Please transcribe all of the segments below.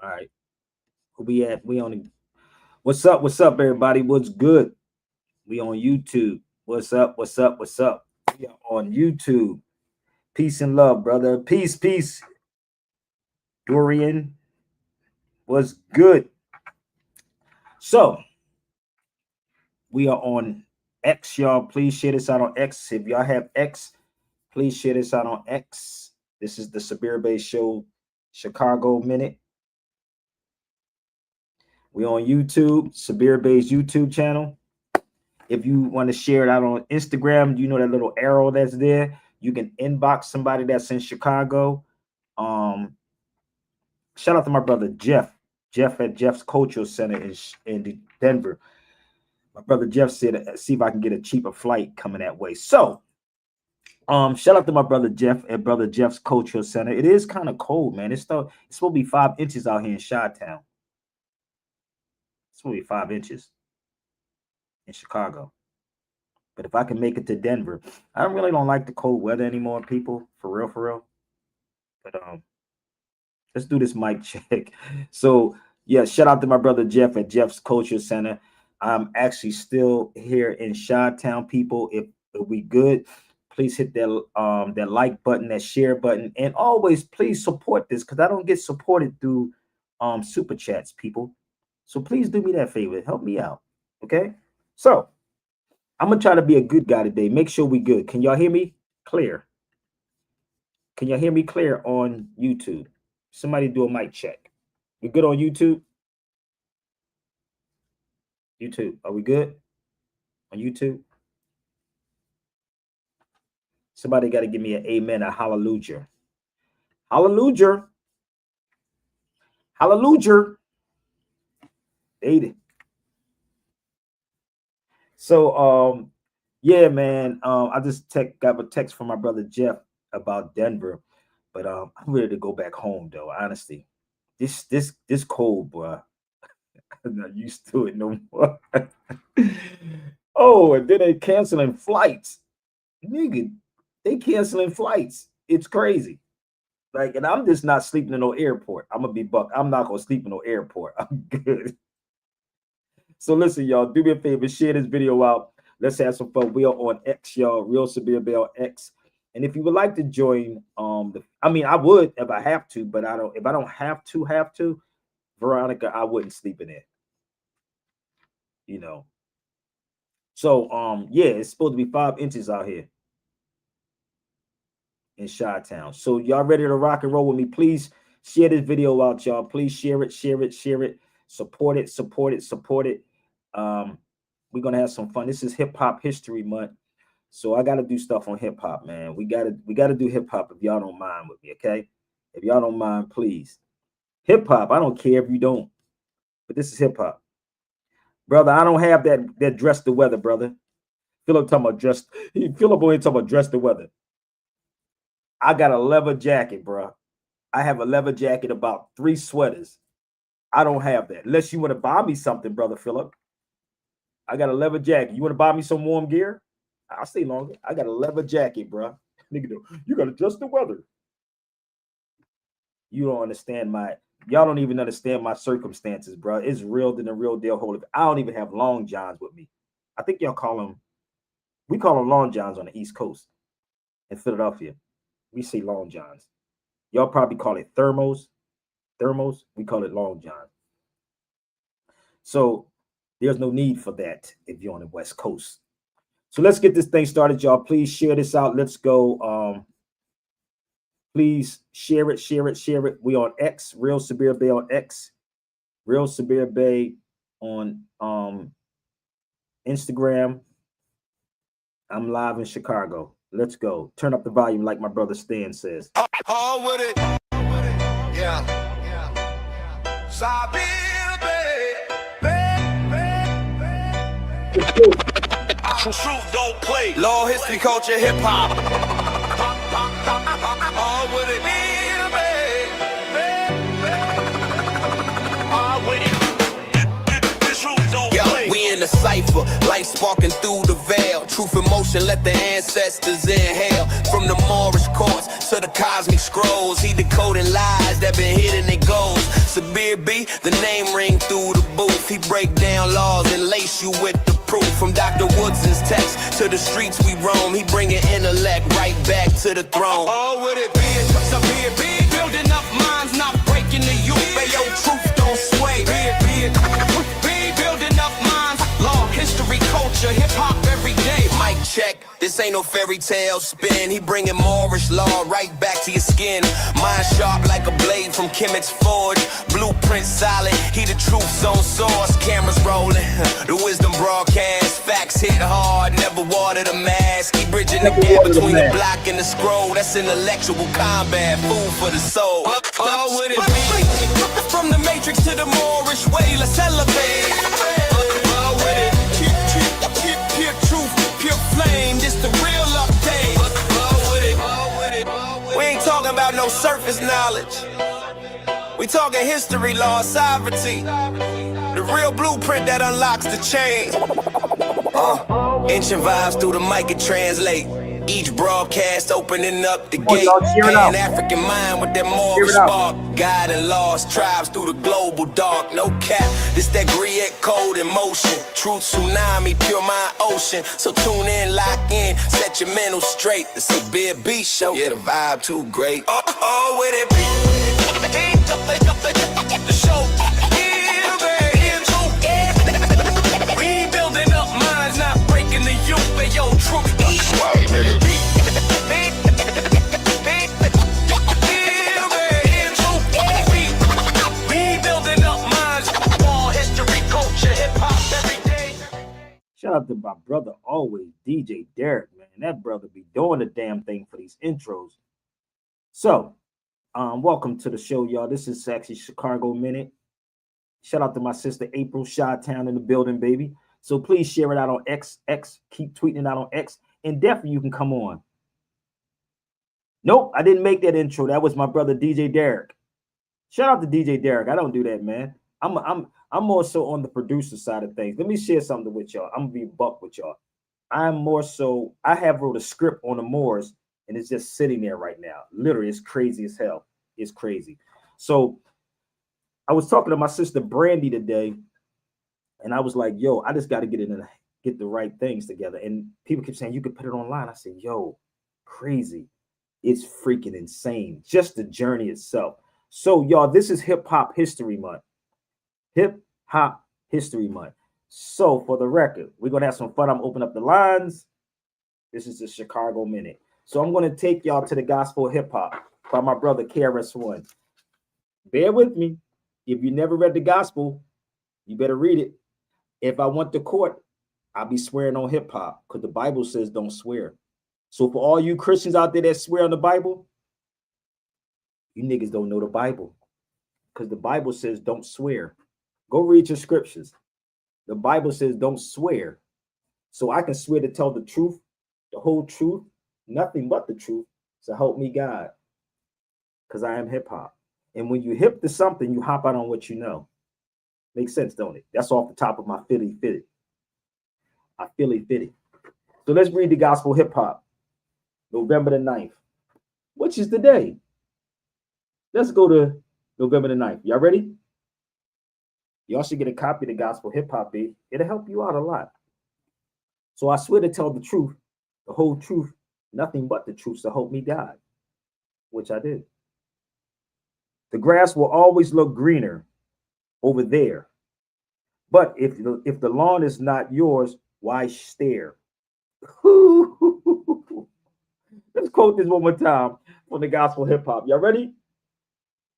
All right. Where we at? We on. What's up? What's up, everybody? What's good? We on YouTube. What's up? What's up? What's up? We are on YouTube. Peace and love, brother. Peace, peace. Dorian, what's good? So we are on X, y'all. Please share this out on X. If y'all have X, please share this out on X. This is the Sabir Bey Show, Chicago Minute. We on YouTube, Sabir Bey's YouTube channel. If you want to share it out on Instagram, you know that little arrow that's there. You can inbox somebody that's in Chicago. Shout out to my brother Jeff at Jeff's Cultural Center in Denver. My brother Jeff said, see if I can get a cheaper flight coming that way. So, shout out to my brother Jeff at brother Jeff's Cultural Center. It is kind of cold, man. It's supposed to be 5 inches out here in Chi-Town. It's supposed to be 5 inches in Chicago. But if I can make it to Denver, I really don't like the cold weather anymore, people. For real. But let's do this mic check. So yeah, shout out to my brother Jeff at Jeff's Culture Center. I'm actually still here in Chi-Town, people. If we good, please hit that like button, that share button, and always please support this because I don't get supported through super chats, people. So please do me that favor, help me out, okay? So I'm gonna try to be a good guy today. Make sure we good. Can y'all hear me clear? Can y'all hear me clear on YouTube? Somebody do a mic check. We good on YouTube? YouTube, are we good on YouTube? Somebody got to give me an amen, a hallelujah. Hallelujah. Hallelujah. So yeah, man. I just got a text from my brother Jeff about Denver, but I'm ready to go back home though. Honestly, this cold, bro. I'm not used to it no more. Oh, and then they canceling flights, nigga. They canceling flights. It's crazy. Like, and I'm just not sleeping in no airport. I'm gonna be buck. I'm not gonna sleep in no airport. I'm good. So listen, y'all, do me a favor, share this video out. Let's have some fun. We are on X, y'all, Real Sabir Bey on X. And if you would like to join, I mean, I would if I have to, but I don't. If I don't have to, Veronica, I wouldn't sleep in it. You know. So yeah, it's supposed to be 5 inches out here in Chi-Town. So y'all ready to rock and roll with me? Please share this video out, y'all. Please share it. Support it. We're gonna have some fun. This is Hip Hop History Month, so I gotta do stuff on hip hop, man. We gotta do hip hop if y'all don't mind with me, okay? If y'all don't mind, please. Hip hop, I don't care if you don't, but this is hip hop, brother. I don't have that dress the weather, brother. Philip talking about dress. Philip only talking about dress the weather. I got a leather jacket, bro. I have a leather jacket, about 3 sweaters. I don't have that. Unless you want to buy me something, brother Philip. I got a leather jacket. You want to buy me some warm gear? I'll stay longer. I got a leather jacket, bro. Nigga, you got to adjust the weather. You don't understand y'all don't even understand my circumstances, bro. It's real than the real deal. Holy, I don't even have long johns with me. I think y'all we call them long johns on the East Coast in Philadelphia. We say long johns. Y'all probably call it thermos. We call it long john. So there's no need for that if you're on the West Coast. So let's get this thing started, y'all. Please share this out. Let's go. Please share it. We on X, Real Sabir Bey on X, Real Sabir Bey on Instagram. I'm live in Chicago. Let's go. Turn up the volume like my brother Stan says. All with it. Yeah. Sabir Bey. Truth don't play. Law, history, culture, hip hop. All with it. We in the cipher, light sparking through the veil. Truth and motion, let the ancestors inhale. From the Moorish courts to the cosmic scrolls, he decoding lies that been hidden in goals. Sabir Bey, the name ring through the booth. He break down laws and lace you with the proof. From Dr. Woodson's text to the streets we roam, he bringing intellect right back to the throne. Oh, would it be Sabir Bey, building up minds, not breaking the youth. But yo, truth don't sway. Be building up minds, law, history, culture, hip hop every day. Mic check. This ain't no fairy tale spin. He bringing Moorish law right back to your skin. Mind sharp like a blade from Kimmett's forge. Blueprint solid, he the truth's own source. Cameras rolling, the wisdom broadcast. Facts hit hard, never water the mask. He bridging the gap between the block and the scroll. That's intellectual combat, food for the soul. Oh, would it be? From the matrix to the Moorish way, let's elevate. Oh, with it? Pure truth, pure flame, this the real update. We ain't talking about no surface knowledge. We talking history, law, sovereignty. The real blueprint that unlocks the chain. Ancient vibes through the mic and translate. Each broadcast opening up the gate. Pan-African mind with that moral spark. Guiding lost tribes through the global dark. No cap, this that Griot code in motion. Truth tsunami, pure mind ocean. So tune in, lock in, set your mental straight. It's a Sabir Bey show. Yeah, the vibe too great. Oh, with it be? The show. We building up minds, not breaking the youth. But yo, truth. Shout out to my brother always, DJ Derek, man. That brother be doing the damn thing for these intros. So, welcome to the show, y'all. This is actually Chicago Minute. Shout out to my sister April, Chi-Town in the building, baby. So please share it out on X. Keep tweeting it out on X. And definitely you can come on. Nope, I didn't make that intro. That was my brother DJ Derek. Shout out to DJ Derek. I don't do that, man. I'm more so on the producer side of things. Let me share something with y'all. I'm gonna be buck with y'all. I'm more so, I have wrote a script on the Moors and it's just sitting there right now. Literally, it's crazy as hell. It's crazy. So I was talking to my sister Brandy today, and I was like, yo, I just got to get the right things together. And people keep saying, you could put it online. I said, yo, crazy. It's freaking insane. Just the journey itself. So, y'all, this is Hip Hop History Month. Hip Hop History Month. So, for the record, we're going to have some fun. I'm opening up the lines. This is the Chicago Minute. So, I'm going to take y'all to the Gospel of Hip Hop by my brother KRS-One. Bear with me. If you never read the Gospel, you better read it. If I went to court, I'll be swearing on hip hop because the Bible says don't swear. So for all you Christians out there that swear on the Bible, you niggas don't know the Bible because the Bible says don't swear. Go read your scriptures. The Bible says don't swear. So I can swear to tell the truth, the whole truth, nothing but the truth. So help me God, because I am hip hop. And when you hip to something, you hop out on what you know. Makes sense, don't it? That's off the top of my Philly fitty. I Philly fitty. So let's read the Gospel Hip Hop, November the 9th, which is the day. Let's go to November the 9th. Y'all ready? Y'all should get a copy of the Gospel Hip Hop, baby. It'll help you out a lot. So I swear to tell the truth, the whole truth, nothing but the truth, so help me God, which I did. The grass will always look greener over there. But if the lawn is not yours, why stare? Let's quote this one more time from the Gospel Hip Hop. Y'all ready?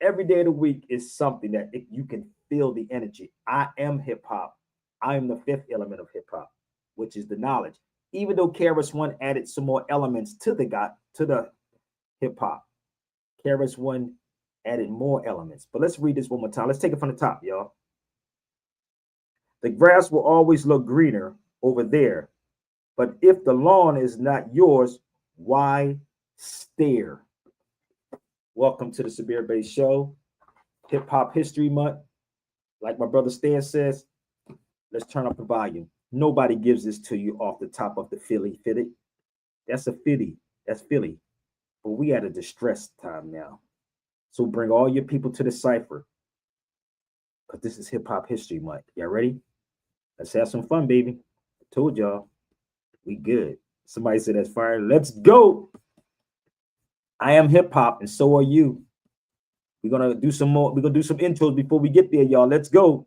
Every day of the week is something that you can feel the energy. I am hip hop. I am the fifth element of hip hop, which is the knowledge. Even though KRS-One added some more elements to the hip hop, KRS-One added more elements. But let's read this one more time. Let's take it from the top, y'all. The grass will always look greener over there, but if the lawn is not yours, why stare? Welcome to the Sabir Bey Show, Hip Hop History Month. Like my brother Stan says, let's turn up the volume. Nobody gives this to you off the top of the Philly fitted. That's a Philly. That's Philly. But we at a distressed time now. So bring all your people to the cipher. But this is Hip Hop History Month. Y'all ready? Let's have some fun, baby. I told y'all, we good. Somebody said that's fire. Let's go. I am hip hop, and so are you. We're gonna do some more. We're gonna do some intros before we get there, y'all. Let's go.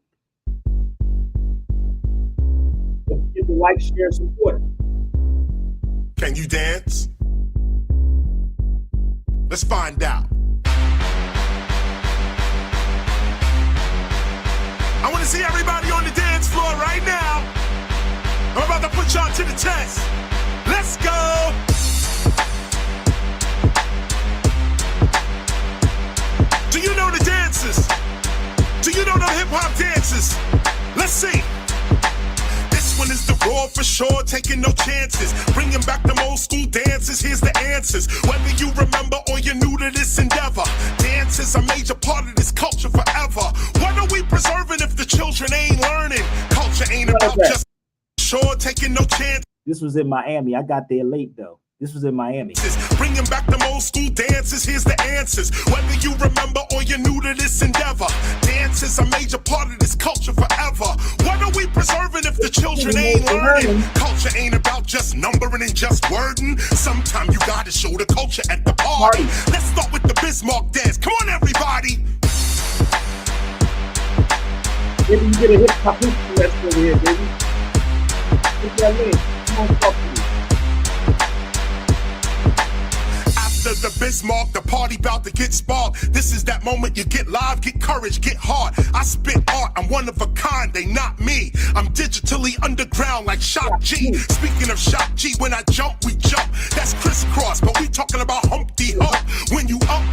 Let's get the like, share, support. Can you dance? Let's find out. I want to see everybody on the dance floor right now. I'm about to put y'all to the test. Let's go. Do you know the dances? Do you know the hip-hop dances? Let's see. This one is the raw for sure, taking no chances. Bringing back them old school dances, here's the answers. Whether you remember or you're new to this endeavor, dance is a major part of this culture forever. What are we preserving if the children ain't learning? Culture ain't about just sure, taking no chances. This was in Miami. I got there late, though. This was in Miami. Bringing back them old school dances, here's the answers. Whether you remember or you're new to this endeavor, dance is a major part of this culture forever. What are we preserving if the children ain't learning? Culture ain't about just numbering and just wording. Sometimes you gotta show the culture at the party. Let's start with the Bismarck dance. Come on, everybody. Maybe you get a hip hop history lesson over here, baby. Get that in. Come on, talk to me. After the Bismarck, the party bout to get sparked. This is that moment you get live, get courage, get hard. I spit art, I'm one of a kind, they not me. I'm digitally underground like Shock G. Speaking of Shock G, when I jump, we jump. That's crisscross, but we talking about Humpty Hump. When you up,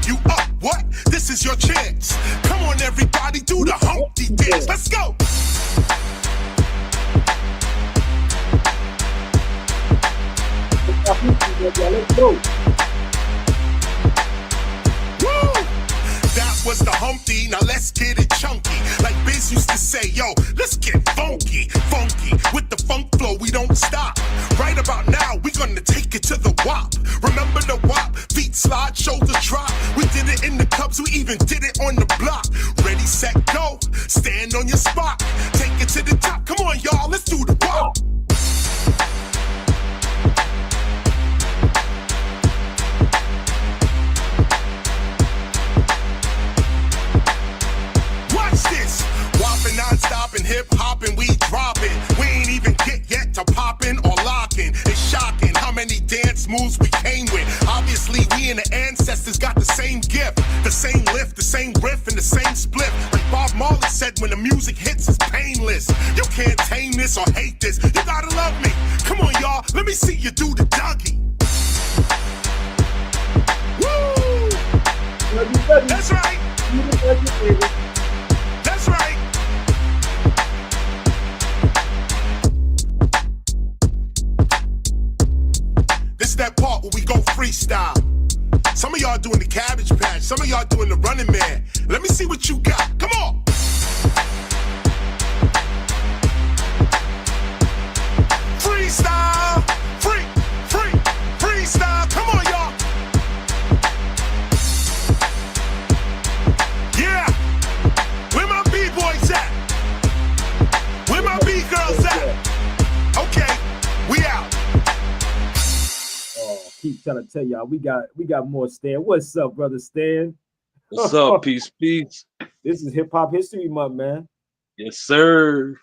what? This is your chance. Come on, everybody, do the Humpty dance. Let's go. Let's go. That was the Humpty, now let's get it chunky. Like Biz used to say, yo, let's get funky. Funky, with the funk flow, we don't stop. Right about now, we gonna take it to the WAP. Remember the WAP, feet slide, shoulder drop. We did it in the Cubs, we even did it on the block. Ready, set, go, stand on your spot. Take it to the top, come on y'all, let's do the WAP. Non-stopping, hip-hopping, we dropping. We ain't even get yet to popping or locking. It's shocking how many dance moves we came with. Obviously, we and the ancestors got the same gift, the same lift, the same riff, and the same split. Like Bob Marley said, when the music hits, it's painless. You can't tame this or hate this. You gotta love me. Come on, y'all. Let me see you do the Dougie. Woo! That's right. That's right. This is that part where we go freestyle. Some of y'all doing the Cabbage Patch, some of y'all doing the Running Man. Let me see what you got. Come on. Freestyle, freestyle. Come on, y'all. Yeah. Where my B-boys at? Where my B-girls at? Okay, we out. Keep trying to tell y'all we got more Stan. What's up, brother Stan? What's up? Peace. This is Hip Hop History Month, man. Yes, sir.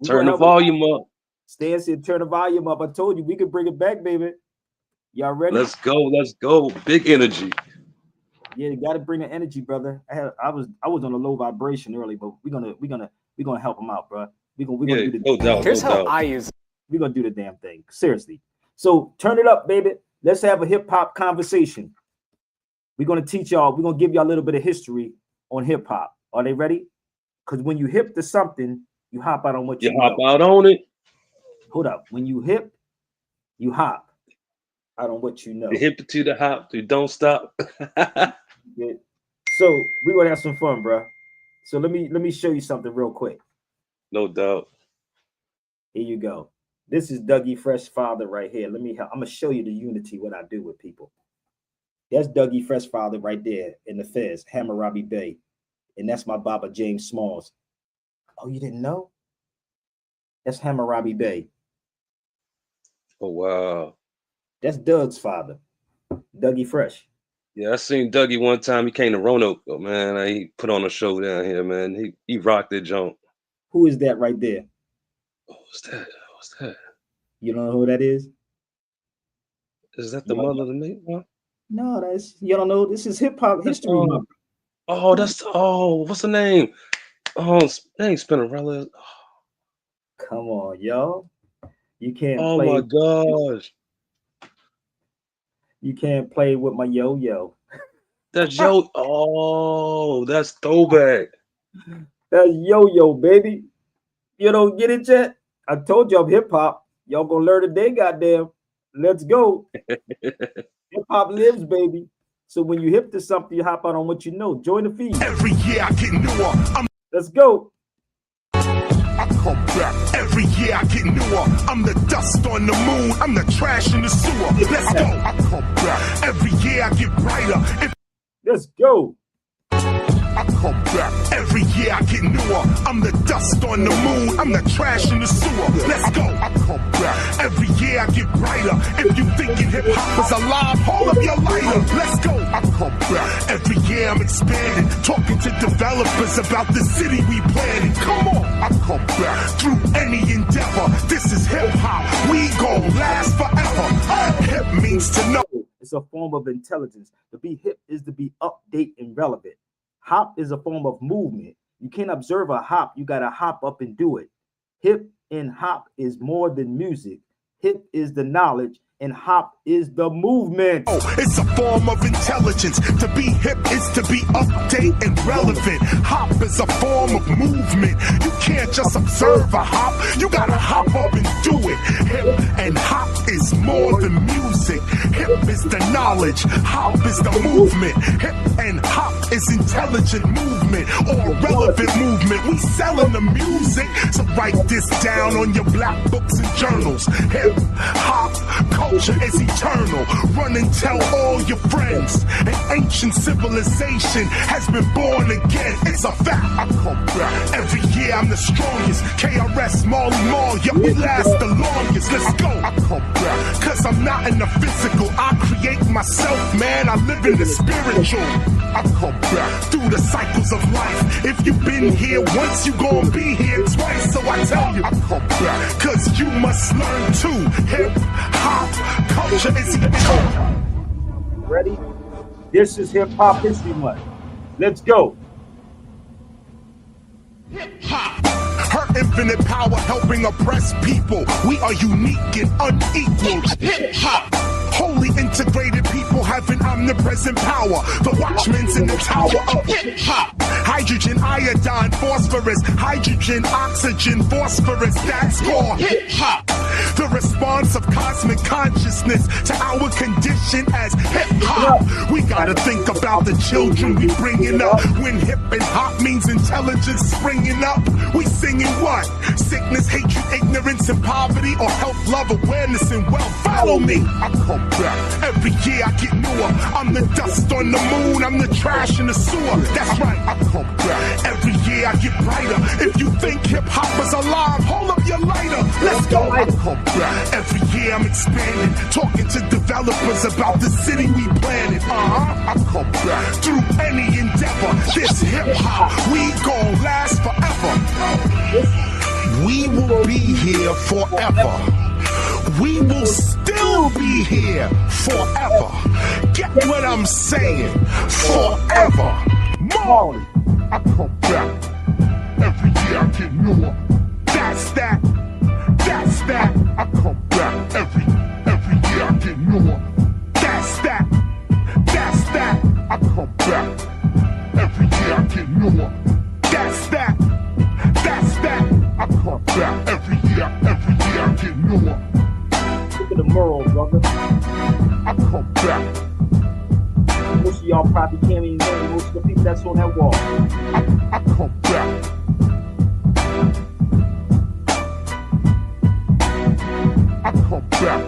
Turn the volume up. Stan said turn the volume up. I told you we could bring it back, baby. Y'all ready? Let's go. Big energy. Yeah, you gotta bring the energy, brother. I was on a low vibration early, but we're gonna help him out, bro. We're gonna do the no doubt. Here's how I use it. We're gonna do the damn thing. Seriously. So turn it up, baby. Let's have a hip-hop conversation. We're going to teach y'all, we're going to give y'all a little bit of history on hip-hop. Are they ready? Because when you hip to something, you hop out on what you know. Hop out on it. Hold up. When you hip, you hop out on what you know. You hip to the hop, you don't stop. Yeah. So we're going to have some fun, bro. So let me show you something real quick. No doubt. Here you go. This is Dougie Fresh Father right here. I'm gonna show you the unity what I do with people. That's Dougie Fresh Father right there in the Fez, Hammurabi Bay, and that's my Baba James Smalls. Oh, you didn't know? That's Hammurabi Bey. Oh wow. That's Doug's father, Dougie Fresh. Yeah, I seen Dougie one time. He came to Roanoke, man. He put on a show down here, man. He rocked that junk. Who is that right there? What's that? What's that? You don't know who that is? Is that the mother of the meat? Huh? No, that's you don't know. This is hip hop history month. What's the name? Oh, dang, Spinnerella. Come on, y'all. You can't Oh play. my gosh. You can't play with my yo-yo. That's that's throwback. That's yo-yo, baby. You don't get it yet? I told you I'm hip hop. Y'all gonna learn today, goddamn. Let's go. Hip hop lives, baby. So when you hip to something, you hop out on what you know. Join the feed. Every year I get newer. Let's go. I come back. Every year I get newer. I'm the dust on the moon. I'm the trash in the sewer. Let's go. I come back. Every year I get brighter. Let's go. I come back. Every year I get newer. I'm the dust on the moon. I'm the trash in the sewer. Let's go. I come back. Every year I get brighter. If you thinking hip hop is alive, hold up your lighter. Let's go. I come back. Every year I'm expanding, talking to developers about the city we planning. Come on. I come back through any endeavor. This is hip hop. We gon' last forever. Hip means to know. It's a form of intelligence. To be hip is to be update and relevant. Hop is a form of movement. You can't observe a hop. You got to hop up and do it. Hip and hop is more than music. Hip is the knowledge and hop is the movement. Oh, it's a form of intelligence. To be hip is to be update and relevant. Hop is a form of movement. You can't just observe a hop. You gotta hop up and do it. Hip and hop is more than music. Hip is the knowledge. Hop is the movement. Hip and hop is intelligent movement or relevant movement. We selling the music. So write this down on your black books and journals. Hip hop culture is eternal. Run and tell all your friends. An ancient civilization has been born again. It's a fact. I come back. Every year I'm the strongest. KRS, Marley Marl, yeah, we last the longest. Let's go. I come back. Cause I'm not in the physical. I create myself, man. I live in the spiritual. I come back through the cycles of life. If you've been here once, you gon' be here twice. So I tell you, I come back. Cause you must learn too. Hip hop culture is eternal. Ready? This is hip hop history month. Let's go. Hip hop. Her infinite power helping oppress people. We are unique and unequal. Hip hop. Wholly integrated people having omnipresent power. The watchmen's in the tower of hip hop. Hydrogen, iodine, phosphorus. Hydrogen, oxygen, phosphorus. That's called hip hop. The response of cosmic consciousness to our condition as hip hop. We gotta think about the children we bringing up. When hip and hop means intelligence springing up, we singing what? Sickness, hatred, ignorance, and poverty, or health, love, awareness, and wealth. Follow me. I come back. Every year I get newer. I'm the dust on the moon. I'm the trash in the sewer. That's right. I come back. Every year I get brighter. If you think hip hop is alive, hold up your lighter. Let's go. I come back. Every year I'm expanding, talking to developers about the city we planning. I come back through any endeavor. This hip hop, we gon' last forever. We will be here forever. We will still be here forever. Get what I'm saying? Forever. More. I come back. Every year I get newer. That's that. That's that. I come back. Every year I get newer. That's that. That's that. I come back. Every year I get newer. That's that. That's that. I come back. Every year I get newer. Look at the mural, brother. I come back. Most of y'all probably can't even know most of the people that's on that wall. I come back. I come back.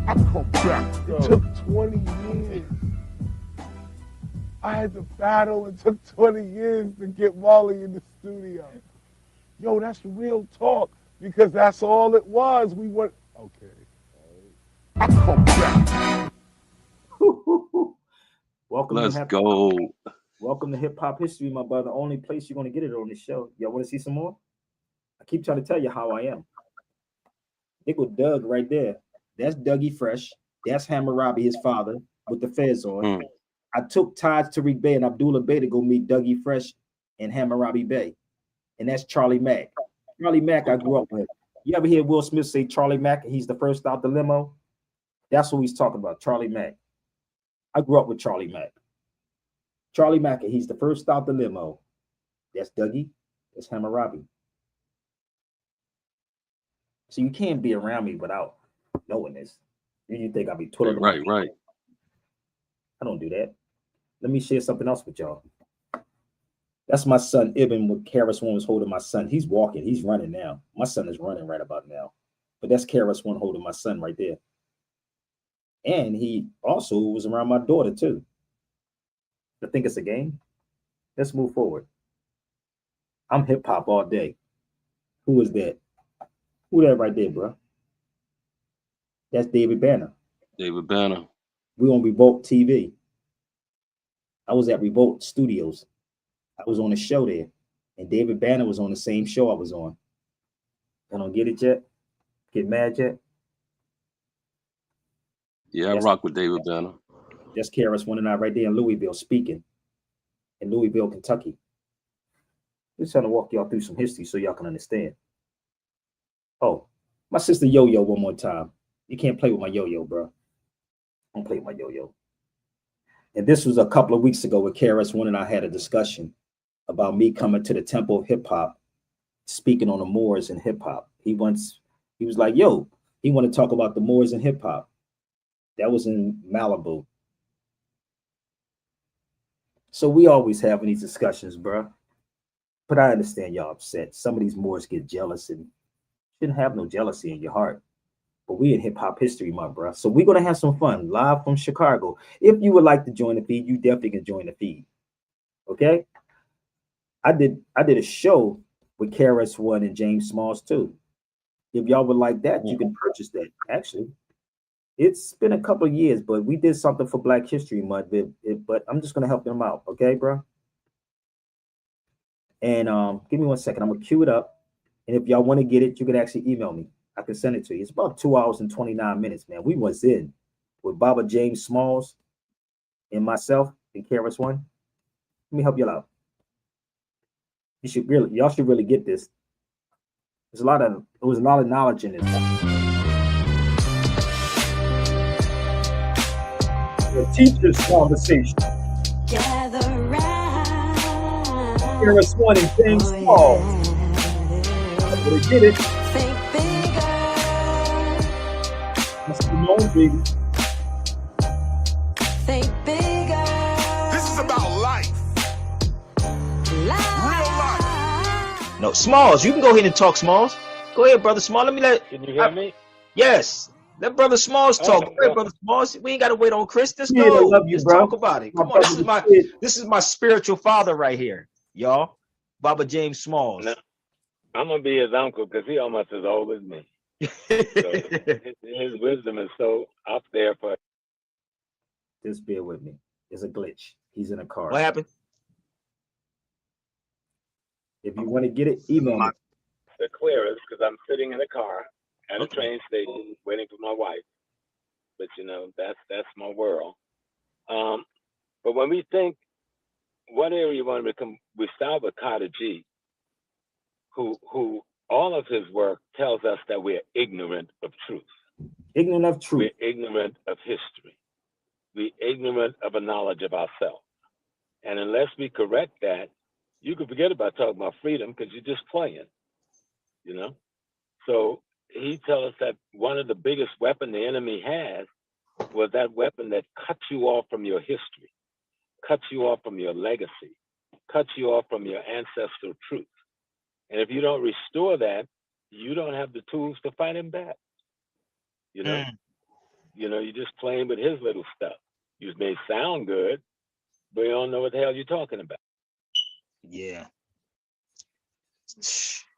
I come back. It took 20 years. I had to battle. It took 20 years to get Marley in the studio. Yo, that's real talk because that's all it was. We were okay. I come back. Welcome Let's to go. Welcome to Hip Hop History, my brother. Only place you're gonna get it on this show. Y'all want to see some more? I keep trying to tell you how I am. Nickel Doug right there. That's Dougie Fresh. That's Hammurabi, his father, with the fez on. Mm. I took Taj Tariq Bey and Abdullah Bey to go meet Dougie Fresh and Hammurabi Bey. And that's Charlie Mack. Charlie Mack, I grew up with. You ever hear Will Smith say Charlie Mack? He's the first out the limo. That's what he's talking about, Charlie Mack. I grew up with Charlie Mack. Charlie Mack, he's the first out the limo. That's Dougie. That's Hammurabi. So you can't be around me without knowing this. You think I'll be twiddling? Right. I don't do that. Let me share something else with y'all. That's my son Ibn with Karis One was holding my son. He's walking. He's running now. My son is running right about now. But that's Karis One holding my son right there. And he also was around my daughter too. I think it's a game. Let's move forward. I'm hip hop all day. Who is that? Who that right there, bro? That's David Banner. David Banner. We on Revolt TV. I was at Revolt Studios. I was on a show there, and David Banner was on the same show I was on. I don't get it yet. Get mad yet? Yeah, I rock with David Banner. That's Karis One and I right there in Louisville speaking. In Louisville, Kentucky. Just trying to walk y'all through some history so y'all can understand. Oh, my sister Yo-Yo one more time. You can't play with my yo-yo, bro. Don't play with my yo-yo. And this was a couple of weeks ago with Karis One and I had a discussion about me coming to the Temple of Hip Hop, speaking on the Moors and hip hop. He was like, yo, he wanted to talk about the Moors and hip hop. That was in Malibu. So we always having these discussions, bro. But I understand y'all upset. Some of these Moors get jealous and shouldn't have no jealousy in your heart. But we in Hip Hop History Month, bro. So we're gonna have some fun live from Chicago. If you would like to join the feed, you definitely can join the feed. Okay. I did a show with Karis One and James Smalls too. If y'all would like that, you can purchase that. Actually, it's been a couple of years, but we did something for Black History Month. But I'm just gonna help them out, okay, bro? And give me 1 second. I'm gonna queue it up. And if y'all want to get it, you can actually email me. I can send it to you. It's about 2 hours and 29 minutes, man. We was in with Baba James Smalls and myself and Karis One. Let me help y'all out. Y'all should really get this. There was a lot of knowledge in this. The teacher's conversation. Gather round. Karis One and James Smalls. I'm gonna get it. Think bigger. That's the known baby. Think bigger. This is about life. Real life. No, Smalls, you can go ahead and talk, Smalls. Go ahead, brother Smalls. Can you hear me? Yes. Let brother Smalls talk. Go ahead, brother Smalls. We ain't gotta wait on Chris. Let's go. I love you, Let's bro. Talk about it. Come on, this is my spiritual father right here, y'all. Baba James Smalls. No, I'm gonna be his uncle because he almost as old as me. So his wisdom is so up there for. Just bear with me. There's a glitch. He's in a car. What happened? If you want to get it, email me. The clearest because I'm sitting in a car at a train station waiting for my wife. But you know, that's my world. But when we think, what area you want to become, we start with Carter G, who all of his work tells us that we're ignorant of truth. Ignorant of truth. We're ignorant of history. We're ignorant of a knowledge of ourselves. And unless we correct that, you can forget about talking about freedom because you're just playing, you know? So he tells us that one of the biggest weapons the enemy has was that weapon that cuts you off from your history, cuts you off from your legacy, cuts you off from your ancestral truth. And if you don't restore that, you don't have the tools to fight him back. You know, you're just playing with his little stuff. You may sound good, but you don't know what the hell you're talking about. Yeah.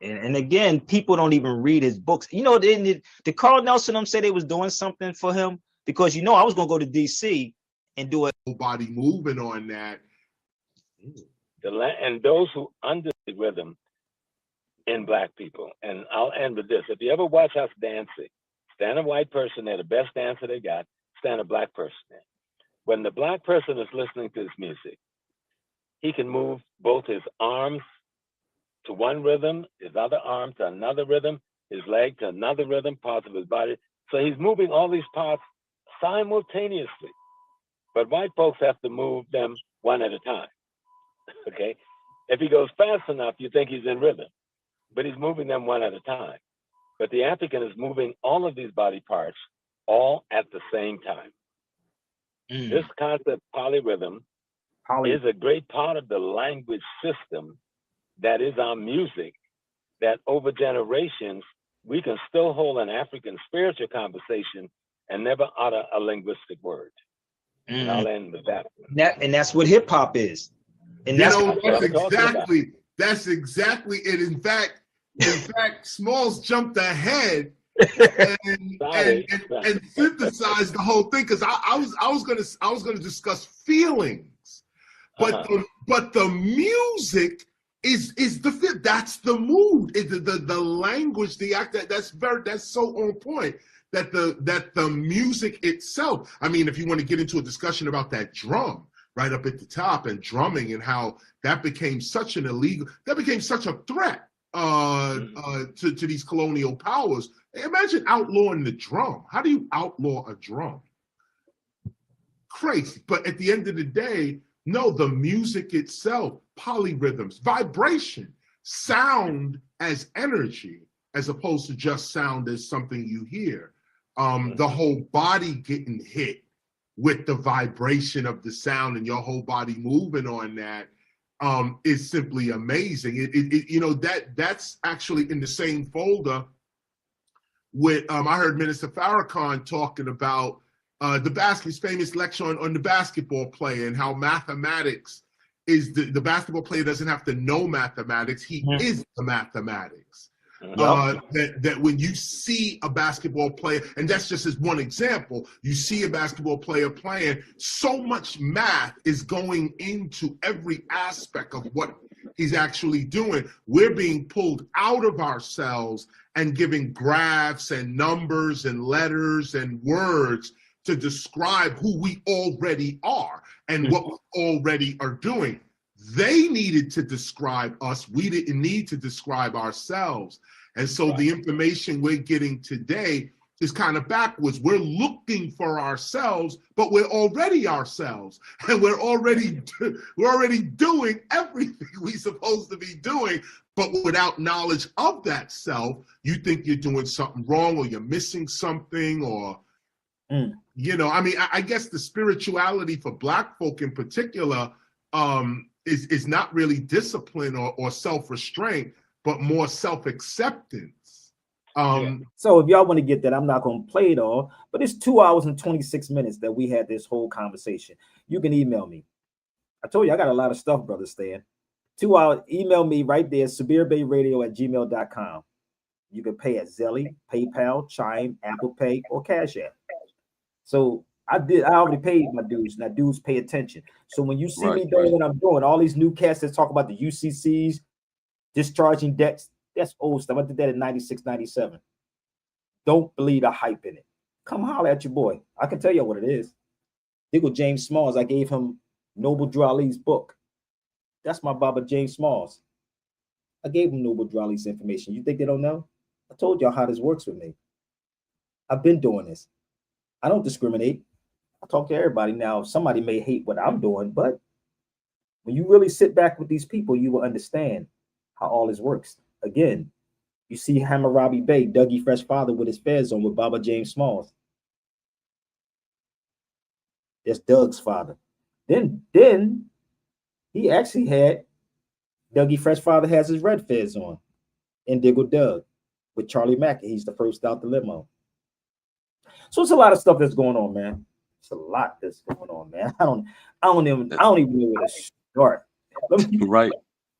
And again, people don't even read his books. You know, did Carl Nelson them say they was doing something for him? Because you know, I was gonna go to DC and do it. Nobody moving on that. And those who understand rhythm in black people, and I'll end with this. If you ever watch us dancing, stand a white person there, the best dancer they got, stand a black person there. When the black person is listening to his music, he can move both his arms to one rhythm, his other arm to another rhythm, his leg to another rhythm, parts of his body. So he's moving all these parts simultaneously. But white folks have to move them one at a time. Okay? If he goes fast enough, you think he's in rhythm, but he's moving them one at a time. But the African is moving all of these body parts all at the same time. This concept, polyrhythm, is a great part of the language system that is our music, that over generations, we can still hold an African spiritual conversation and never utter a linguistic word. And I'll end with that. And that's what hip hop is. And You that's know, what that's exactly it. In fact, Smalls jumped ahead and synthesized the whole thing, because I was gonna discuss feelings, but the music is the that's the mood, the language, the act. That's so on point. That the music itself. I mean, if you want to get into a discussion about that drum right up at the top and drumming and how that became such a threat to these colonial powers. Imagine outlawing the drum. How do you outlaw a drum? Crazy. But at the end of the day, no, the music itself, polyrhythms, vibration, sound as energy, as opposed to just sound as something you hear. The whole body getting hit with the vibration of the sound and your whole body moving on that is simply amazing. You know, that's actually in the same folder with I heard Minister Farrakhan talking about his famous lecture on the basketball player and how mathematics is the basketball player doesn't have to know mathematics, he is the mathematics. That when you see a basketball player, and that's just as one example, you see a basketball player playing, so much math is going into every aspect of what he's actually doing. We're being pulled out of ourselves and giving graphs and numbers and letters and words to describe who we already are and what we already are doing. They needed to describe us. We didn't need to describe ourselves. And so the information we're getting today is kind of backwards. We're looking for ourselves, but we're already ourselves. And we're already doing everything we're supposed to be doing, but without knowledge of that self, you think you're doing something wrong or you're missing something or, you know, I mean, I guess the spirituality for Black folk in particular, is not really discipline or self-restraint, but more self-acceptance. So if y'all want to get that, I'm not going to play it all, but it's 2 hours and 26 minutes that we had this whole conversation. You can email me. I told you I got a lot of stuff, brother Stan. 2 hours, email me right there, SabirBeyRadio@gmail.com. You can pay at Zelle, PayPal, Chime, Apple Pay, or Cash App. So I already paid my dues. Now dudes pay attention. So when you see me doing what I'm doing, all these new cats that talk about the UCCs, discharging debts, that's old stuff. I did that in 96, 97. Don't believe the hype in it. Come holler at your boy. I can tell you what it is. Diggle James Smalls, I gave him Noble Drew Ali's book. That's my Baba James Smalls. I gave him Noble Drew Ali's information. You think they don't know? I told y'all how this works with me. I've been doing this. I don't discriminate. I talk to everybody. Now, somebody may hate what I'm doing, but when you really sit back with these people, you will understand how all this works. Again, you see Hammurabi Bey, Dougie Fresh Father with his fez on with Baba James Smalls. That's Doug's father. Then he actually had Dougie Fresh Father has his red fez on in Diggle Doug with Charlie Mackey. He's the first out the limo. So it's a lot of stuff that's going on, man. It's a lot that's going on, man. I don't even know where to start. Let me, Right.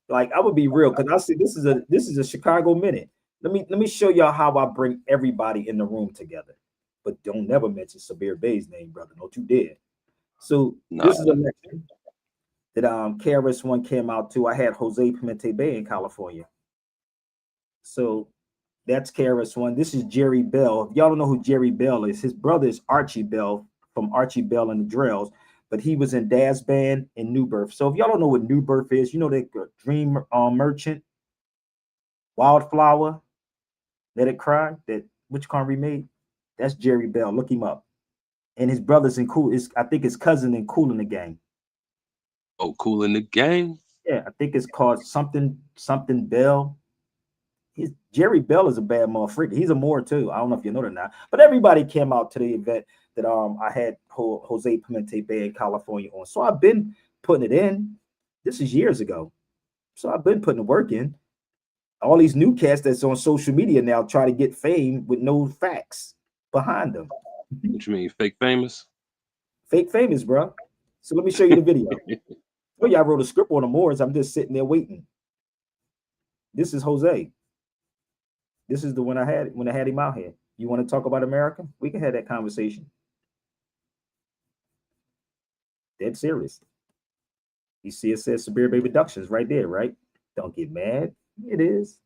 like, I would be real because I see this is a Chicago minute. Let me show y'all how I bring everybody in the room together. But don't never mention Sabir Bey's name, brother. Don't you dare. So Nah. this is a lecture that KRS One came out to. I had Jose Pimente Bay in California. So that's KRS One. This is Jerry Bell. If y'all don't know who Jerry Bell is, his brother is Archie Bell from Archie Bell and the Drells, but he was in Daz Band in New Birth. So if y'all don't know what New Birth is, you know that Dream Merchant, Wildflower, Let It Cry, that which car remade? That's Jerry Bell. Look him up. And his brother's in Cool. Is I think his cousin in Cool in the Gang. Oh, Cool in the Gang. Yeah, I think it's called something Bell. Jerry Bell is a bad motherfucker. He's a Moor too. I don't know if you know that or not. But everybody came out to the event that I had Jose Pimente Bay in California on. So I've been putting it in. This is years ago. So I've been putting the work in. All these new cats that's on social media now try to get fame with no facts behind them. What you mean, fake famous? Fake famous, bro. So let me show you the video. Oh, yeah, I wrote a script on the Moors. I'm just sitting there waiting. This is Jose. This is the one I had when I had him out here. You want to talk about America? We can have that conversation. Dead serious. You see, it says Sabir Bey Productions right there, right? Don't get mad. It is.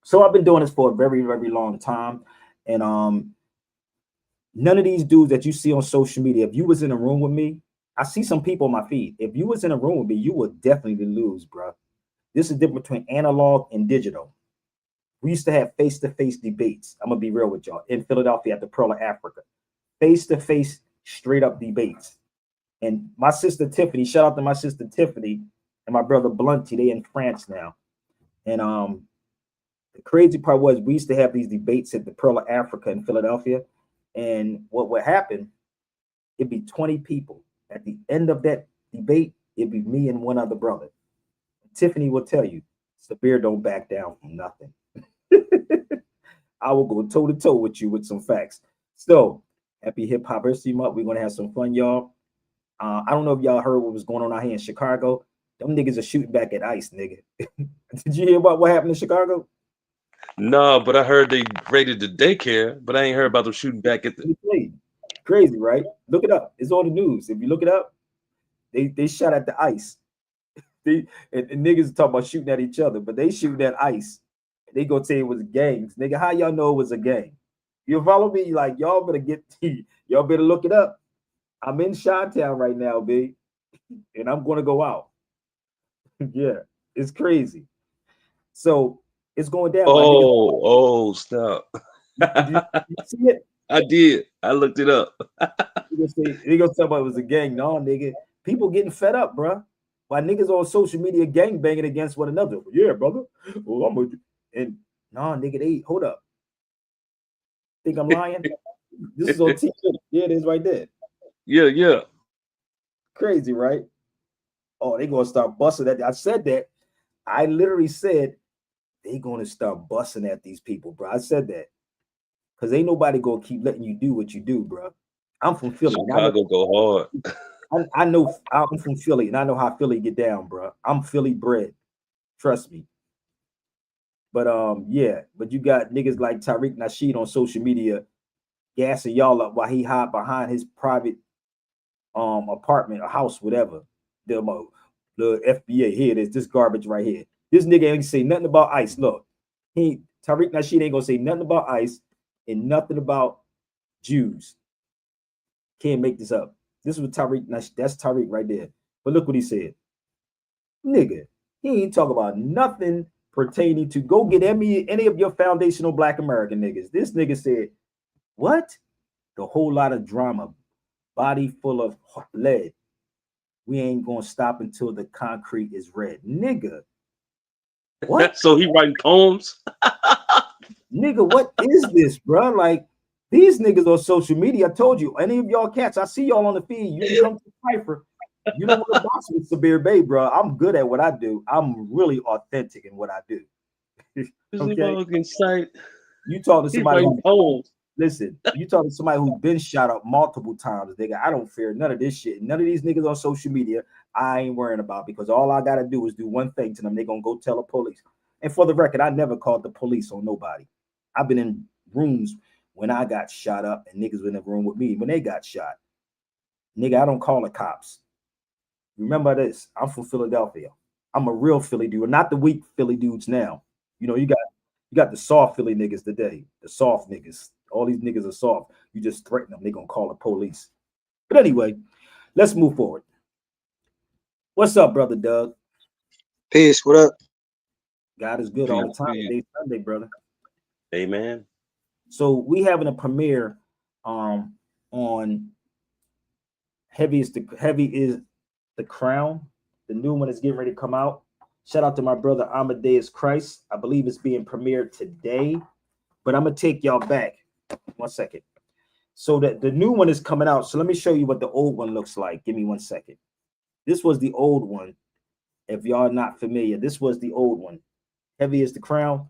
So I've been doing this for a very, very long time. And none of these dudes that you see on social media, if you was in a room with me, I see some people on my feed. If you was in a room with me, you would definitely lose, bro. This is the difference between analog and digital. We used to have face-to-face debates. I'm gonna be real with y'all in Philadelphia at the Pearl of Africa. Face-to-face, straight up debates. And my sister Tiffany, shout out to my sister Tiffany and my brother Blunty. They in France now. And the crazy part was we used to have these debates at the Pearl of Africa in Philadelphia. And what would happen? It'd be 20 people. At the end of that debate, it'd be me and one other brother. Tiffany will tell you, Sabir don't back down from nothing. I will go toe to toe with you with some facts. So, happy Hip Hop History Month. We're gonna have some fun, y'all. I don't know if y'all heard what was going on out here in Chicago. Them niggas are shooting back at ICE, nigga. Did you hear about what happened in Chicago? No, but I heard they raided the daycare, but I ain't heard about them shooting back at the. Crazy, right? Look it up. It's on the news. If you look it up, they shot at the ICE. And niggas talk about shooting at each other, but they shooting at ICE. They gonna say it was gangs, nigga. How y'all know it was a gang? You follow me? Like y'all better y'all better look it up. I'm in Chi-Town right now, B, and I'm gonna go out. Yeah, it's crazy. So it's going down. Oh, stop! You see it? I did. I looked it up. They gonna talk about it was a gang. No, nigga. People getting fed up, bro. Why niggas on social media gang banging against one another? Yeah, brother. Well, I'm with you. And no, nigga, they hold up. Think I'm lying? This is on TV. Yeah, it is right there. Yeah. Crazy, right? Oh, they gonna start busting at. I said that. I literally said they gonna start busting at these people, bro. I said that because ain't nobody gonna keep letting you do what you do, bro. I'm from Philly. Chicago go hard. I know I'm from Philly, and I know how Philly get down, bro. I'm Philly bred. Trust me. But yeah, but you got niggas like Tariq Nasheed on social media gassing y'all up while he hide behind his private apartment or house, whatever. The FBA, here it is, this garbage right here. This nigga ain't say nothing about ICE. Look, Tariq Nasheed ain't gonna say nothing about ICE and nothing about Jews. Can't make this up. This was Tariq Nasheed. That's Tariq right there. But look what he said. Nigga, he ain't talk about nothing pertaining to go get any of your foundational Black American niggas. This nigga said, what? The whole lot of drama, body full of lead. We ain't gonna stop until the concrete is red. Nigga. What? So he writing poems? Nigga, what is this, bro? Like, these niggas on social media, I told you, any of y'all cats, I see y'all on the feed. You can come to Cypher. You don't want to box with Sabir Bey, bro. I'm good at what I do. I'm really authentic in what I do. Okay? You talk to somebody poems. Listen, you talking to somebody who's been shot up multiple times, nigga. I don't fear none of this shit. None of these niggas on social media, I ain't worrying about because all I gotta do is do one thing to them. They gonna go tell the police. And for the record, I never called the police on nobody. I've been in rooms when I got shot up and niggas were in the room with me when they got shot. Nigga, I don't call the cops. Remember this. I'm from Philadelphia. I'm a real Philly dude, not the weak Philly dudes now. You know, you got the soft Philly niggas today, the soft niggas. All these niggas are soft. You just threaten them, they're gonna call the police. But anyway, let's move forward. What's up, brother Doug? Peace. What up? God is good all the time. Today's Sunday, brother. Amen. So we having a premiere on Heavy is the Crown. The new one is getting ready to come out. Shout out to my brother Amadeus Christ. I believe it's being premiered today. But I'm gonna take y'all back. 1 second. So that the new one is coming out. So let me show you what the old one looks like. Give me 1 second. This was the old one. If y'all are not familiar, this was the old one. Heavy is the Crown.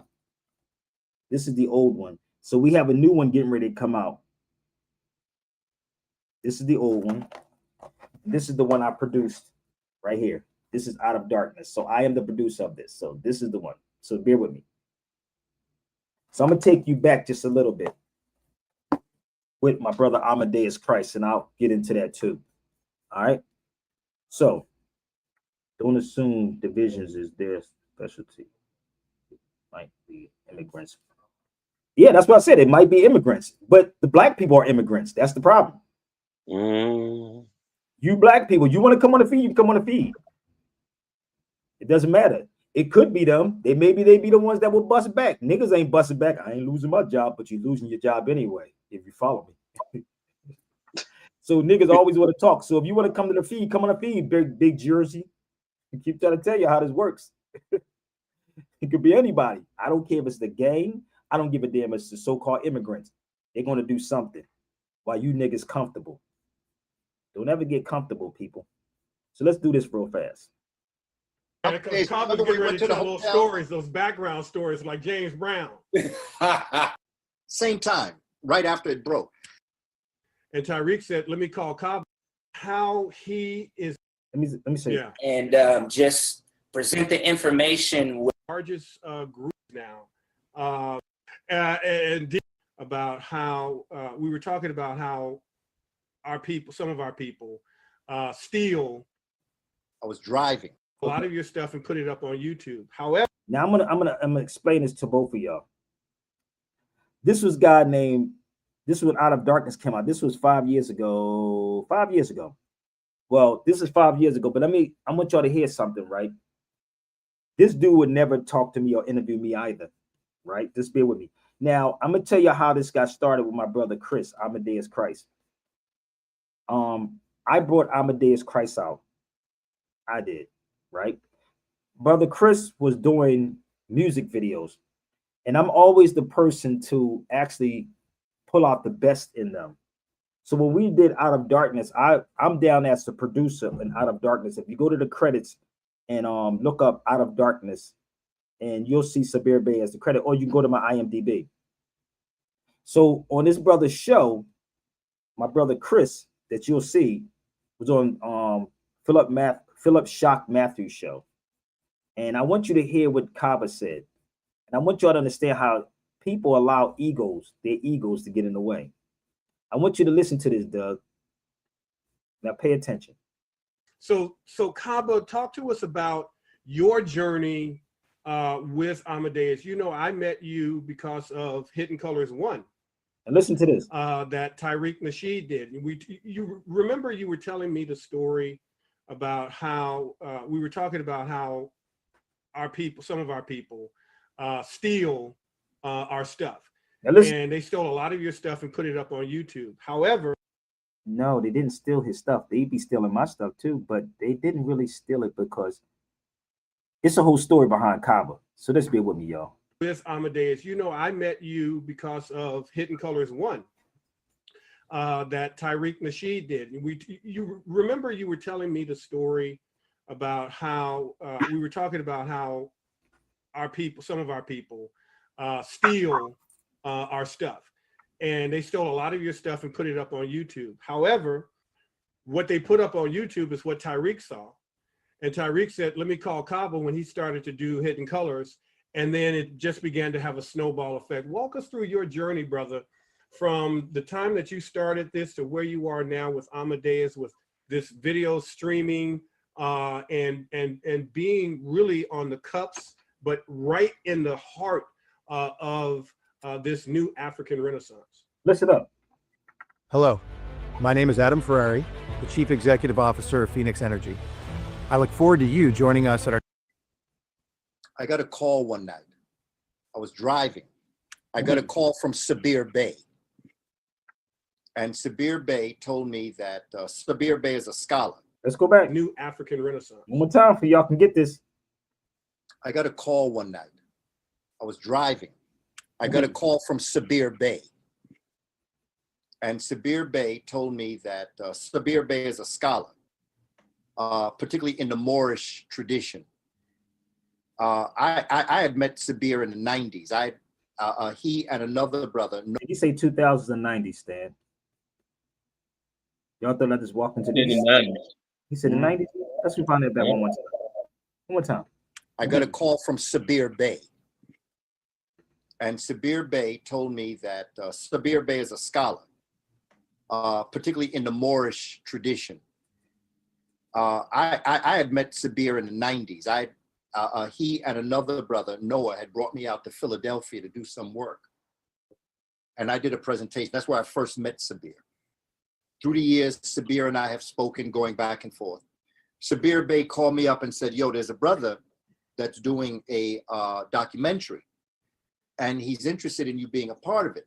This is the old one. So we have a new one getting ready to come out. This is the old one. This is the one I produced right here. This is Out of Darkness. So I am the producer of this. So this is the one. So bear with me. So I'm going to take you back just a little bit with my brother Amadeus Christ, and I'll get into that too. All right. So don't assume divisions is their specialty. It might be immigrants. Yeah, that's what I said. It might be immigrants, but the black people are immigrants. That's the problem. You black people, you want to come on the feed, you come on the feed. It doesn't matter. It could be them. They be the ones that will bust back. Niggas ain't busting back. I ain't losing my job, but you're losing your job anyway, if you follow me. So niggas always want to talk. So if you want to come to the feed, come on the feed, big Jersey. I keep trying to tell you how this works. It could be anybody. I don't care if it's the gang. I don't give a damn if it's the so-called immigrants. They're going to do something while you niggas comfortable. Don't ever get comfortable, people. So let's do this real fast. Yeah, because Cobb was getting ready to tell those stories, those background stories like James Brown. Same time, right after it broke. And Tyreek said, let me call Cobb. How he is. Let me say. Yeah. And just present the information with largest group now. And about how we were talking about how our people, some of our people, steal. I was driving a lot of your stuff and put it up on YouTube. However, now I'm gonna explain this to both of y'all. This was guy named. This was Out of Darkness came out. This was 5 years ago. 5 years ago. Well, this is 5 years ago. But I want y'all to hear something, right? This dude would never talk to me or interview me either, right? Just bear with me. Now I'm gonna tell you how this got started with my brother Chris, Amadeus Christ. I brought Amadeus Christ out. I did, right? Brother Chris was doing music videos, and I'm always the person to actually pull out the best in them. So when we did Out of Darkness, I'm down as the producer in Out of Darkness. If you go to the credits and look up Out of Darkness, and you'll see Sabir Bey as the credit, or you can go to my IMDb. So on this brother's show, my brother Chris, that you'll see, was on Philip Shock Matthews show. And I want you to hear what Kaba said. And I want y'all to understand how people allow their egos to get in the way. I want you to listen to this, Doug. Now pay attention. So Kaba, talk to us about your journey with Amadeus. You know, I met you because of Hidden Colors 1. And listen to this. That Tyreek Nasheed did. You remember you were telling me the story about how we were talking about how our people, some of our people, steal our stuff. And they stole a lot of your stuff and put it up on YouTube. However, no, they didn't steal his stuff. They be stealing my stuff too, but they didn't really steal it because it's a whole story behind Kaba. So let's be with me, y'all. With Amadeus, you know, I met you because of Hidden Colors 1. That Tyreek Nasheed did. You remember you were telling me the story about how we were talking about how our people, some of our people, steal our stuff. and they stole a lot of your stuff and put it up on YouTube. However, what they put up on YouTube is what Tyreek saw. And Tyreek said, let me call Cabo when he started to do Hidden Colors. And then it just began to have a snowball effect. Walk us through your journey, brother, from the time that you started this to where you are now with Amadeus, with this video streaming and being really on the cups, but right in the heart of this new African Renaissance. Listen up. Hello, my name is Adam Ferrari, the Chief Executive Officer of Phoenix Energy. I look forward to you joining us at our... I got a call one night. I was driving. I got a call from Sabir Bey. And Sabir Bey told me that Sabir Bey is a scholar. Let's go back. New African Renaissance. One more time for y'all can get this. I got a call one night. I was driving. I got a call from Sabir Bey. And Sabir Bey told me that Sabir Bey is a scholar, particularly in the Moorish tradition. I had met Sabir in the 90s. He and another brother. Did you say 2090, Stan? Y'all thought I just walked into the 90s. He said the 90s? Let's find that back one more time. One more time. I got a call from Sabir Bey. And Sabir Bey told me that Sabir Bey is a scholar, particularly in the Moorish tradition. I had met Sabir in the 90s. He and another brother, Noah, had brought me out to Philadelphia to do some work. And I did a presentation. That's where I first met Sabir. Through the years, Sabir and I have spoken, going back and forth. Sabir Bey called me up and said, yo, there's a brother that's doing a documentary, and he's interested in you being a part of it.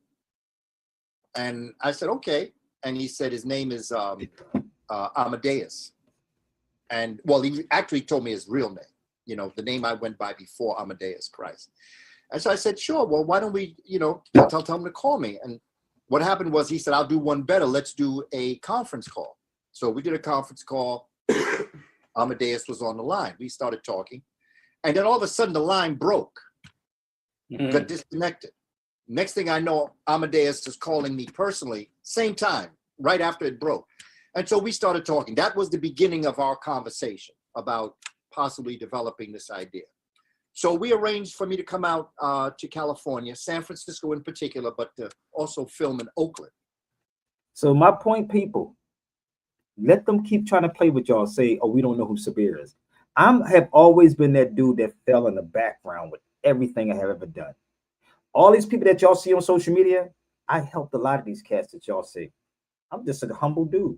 And I said, okay. And he said his name is Amadeus. And well, he actually told me his real name, you know, the name I went by before Amadeus Christ. And so I said, sure, well, why don't we, you know, tell him to call me. And what happened was he said, I'll do one better. Let's do a conference call. So we did a conference call. Amadeus was on the line. We started talking. And then all of a sudden the line broke, got disconnected. Next thing I know, Amadeus is calling me personally, same time, right after it broke. And so we started talking. That was the beginning of our conversation about possibly developing this idea. So we arranged for me to come out to California, San Francisco in particular, but to also film in Oakland. So my point, people, let them keep trying to play with y'all, say, oh, we don't know who Sabir is. Have always been that dude that fell in the background with everything I have ever done. All these people that y'all see on social media, I helped a lot of these cats that y'all see. I'm just a humble dude.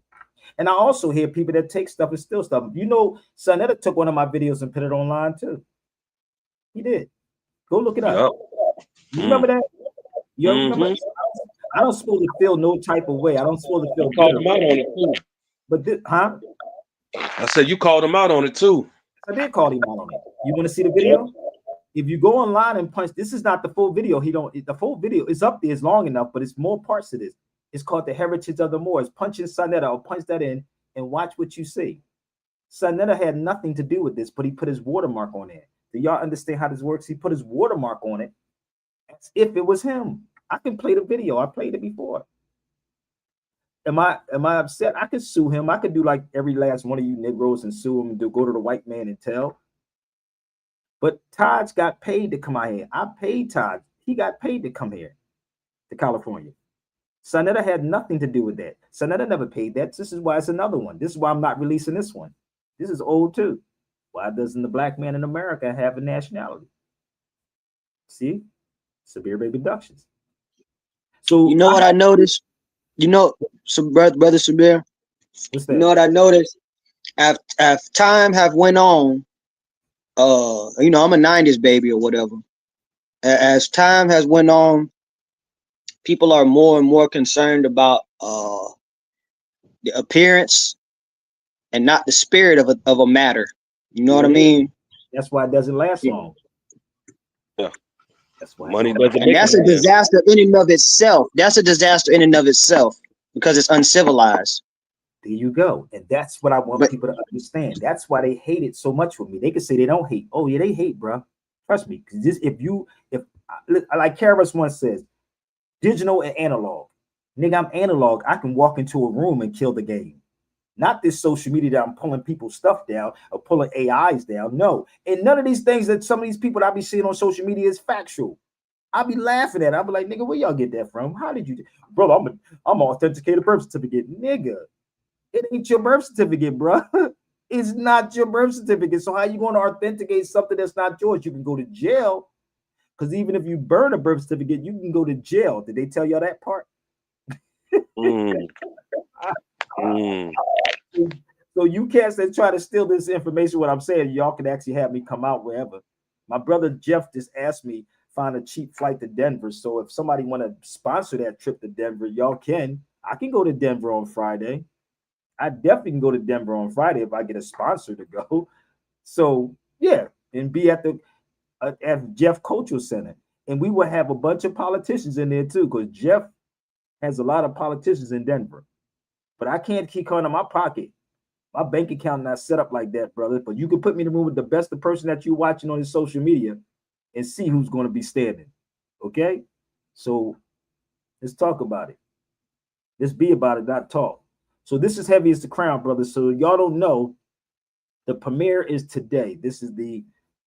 And I also hear people that take stuff and steal stuff. You know, Sonetta took one of my videos and put it online too. He did. Go look it up. Yep. You remember that? You remember? I don't supposed to feel no type of way. I don't supposed to feel. You called him out on it too. But huh? I said you called him out on it too. I did call him out on it. You want to see the video? If you go online and punch, this is not the full video. The full video is up there. It's long enough, but it's more parts to this. It's called The Heritage of the Moors. Punch in Sonetta or punch that in and watch what you see. Sonetta had nothing to do with this, but he put his watermark on it. Do y'all understand how this works? He put his watermark on it as if it was him. I can play the video. I played it before. Am I upset? I could sue him. I could do like every last one of you Negroes and sue him and go to the white man and tell. But Taj got paid to come out here. I paid Taj. He got paid to come here to California. Sonetta had nothing to do with that. Sonetta never paid that. This is why it's another one. This is why I'm not releasing this one. This is old too. Why doesn't the black man in America have a nationality? See? Sabir Bey Productions. So you know what I noticed? You know, so brother Sabir, what's that? You know what I noticed? As time have went on, you know, I'm a 90s baby or whatever. As time has went on, people are more and more concerned about the appearance and not the spirit of a matter. You know what I mean? That's why it doesn't last long. Yeah. That's why money doesn't. And that's a disaster in and of itself. That's a disaster in and of itself because it's uncivilized. There you go. And that's what I want people to understand. That's why they hate it so much with me. They can say they don't hate. Oh, yeah, they hate, bro. Trust me. Because if like Karis once says, Digital and analog. Nigga, I'm analog. I can walk into a room and kill the game. Not this social media that I'm pulling people's stuff down or pulling AIs down. No. And none of these things that some of these people that I be seeing on social media is factual. I be laughing at it. I be like, nigga, where y'all get that from? How did you, bro? I'm an authenticated birth certificate, nigga. It ain't your birth certificate, bro. It's not your birth certificate. So how you going to authenticate something that's not yours? You can go to jail, because even if you burn a birth certificate, you can go to jail. Did they tell y'all that part? So you cats that try to steal this information, what I'm saying, y'all can actually have me come out wherever. My brother Jeff just asked me find a cheap flight to Denver. So if somebody want to sponsor that trip to Denver, y'all can. I can go to Denver on Friday. I definitely can go to Denver on Friday if I get a sponsor to go. So yeah, and be at the at Jeff Cultural Center, and we will have a bunch of politicians in there too, because Jeff has a lot of politicians in Denver. But I can't keep calling in my pocket. My bank account not set up like that, brother. But you can put me in the room with the best person that you're watching on his social media and see who's going to be standing. Okay? So let's talk about it. Let's be about it, not talk. So this is Heavy as the Crown, brother. So y'all don't know, the premiere is today. This is the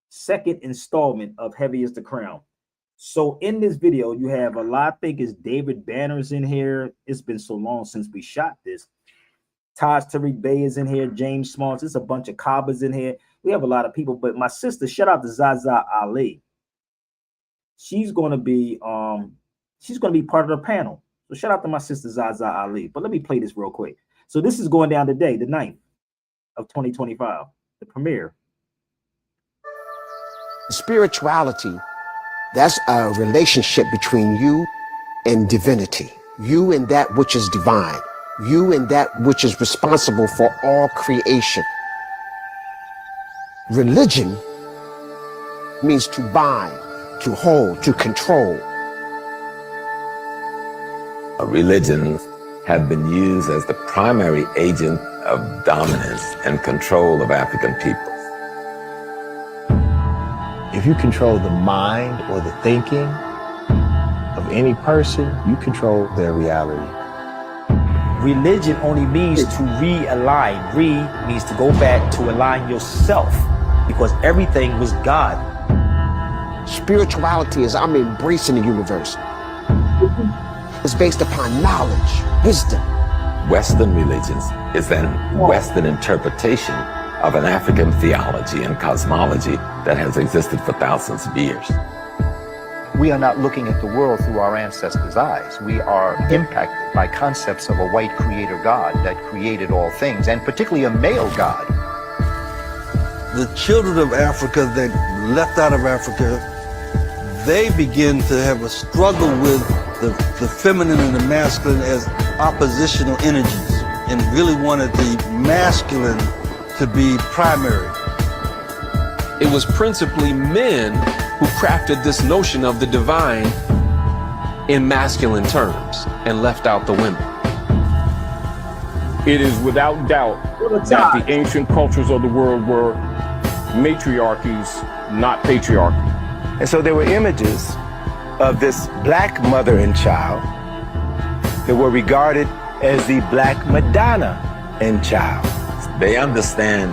second installment of Heavy as the Crown. So in this video, you have a lot. I think it's David Banner's in here. It's been so long since we shot this. Sabir Bey is in here. James Smalls. There's a bunch of Kabbas in here. We have a lot of people. But my sister, shout out to Zaza Ali. She's going to be part of the panel. So shout out to my sister Zaza Ali. But let me play this real quick. So this is going down today, the 9th of 2025, the premiere. Spirituality, that's a relationship between you and divinity, you and that which is divine, you and that which is responsible for all creation. Religion means to bind, to hold, to control. Religions have been used as the primary agent of dominance and control of African peoples. If you control the mind or the thinking of any person, you control their reality. Religion only means to realign. Re means to go back to align yourself, because everything was God. Spirituality is I'm embracing the universe. It's based upon knowledge, wisdom. Western religions is an Western interpretation of an African theology and cosmology that has existed for thousands of years. We are not looking at the world through our ancestors' eyes. We are impacted by concepts of a white creator God that created all things, and particularly a male God. The children of Africa that left out of Africa, they begin to have a struggle with the feminine and the masculine as oppositional energies, and really wanted the masculine to be primary. It was principally men who crafted this notion of the divine in masculine terms and left out the women. It is without doubt that the ancient cultures of the world were matriarchies, not patriarchy. And so there were images of this black mother and child that were regarded as the black Madonna and child. They understand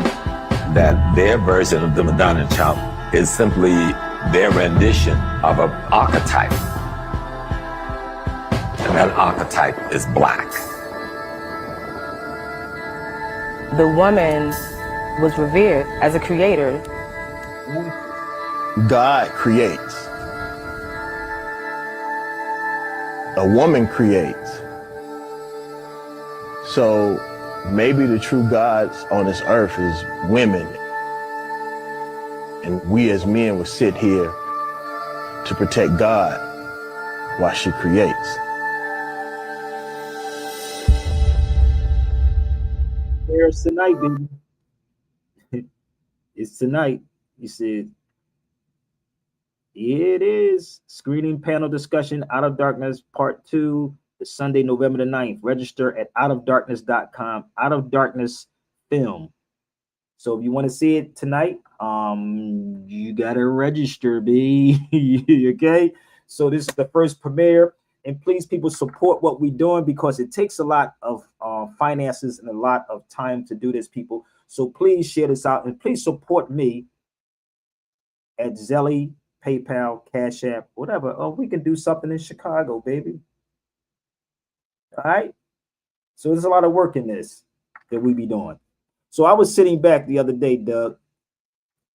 that their version of the Madonna child is simply their rendition of an archetype. And that archetype is black. The woman was revered as a creator. God creates. A woman creates. So maybe the true gods on this earth is women. And we as men would sit here to protect God while she creates. There's tonight, baby. It's tonight. You said, it is screening panel discussion, Out of Darkness Part 2, the Sunday, November the 9th. Register at outofdarkness.com, Out of Darkness Film. So if you want to see it tonight, you gotta register, B. Okay. So this is the first premiere. And please, people, support what we're doing because it takes a lot of finances and a lot of time to do this, people. So please share this out and please support me at Zelly, PayPal, Cash App, whatever. Oh, we can do something in Chicago, baby. All right. So there's a lot of work in this that we be doing. So I was sitting back the other day, Doug.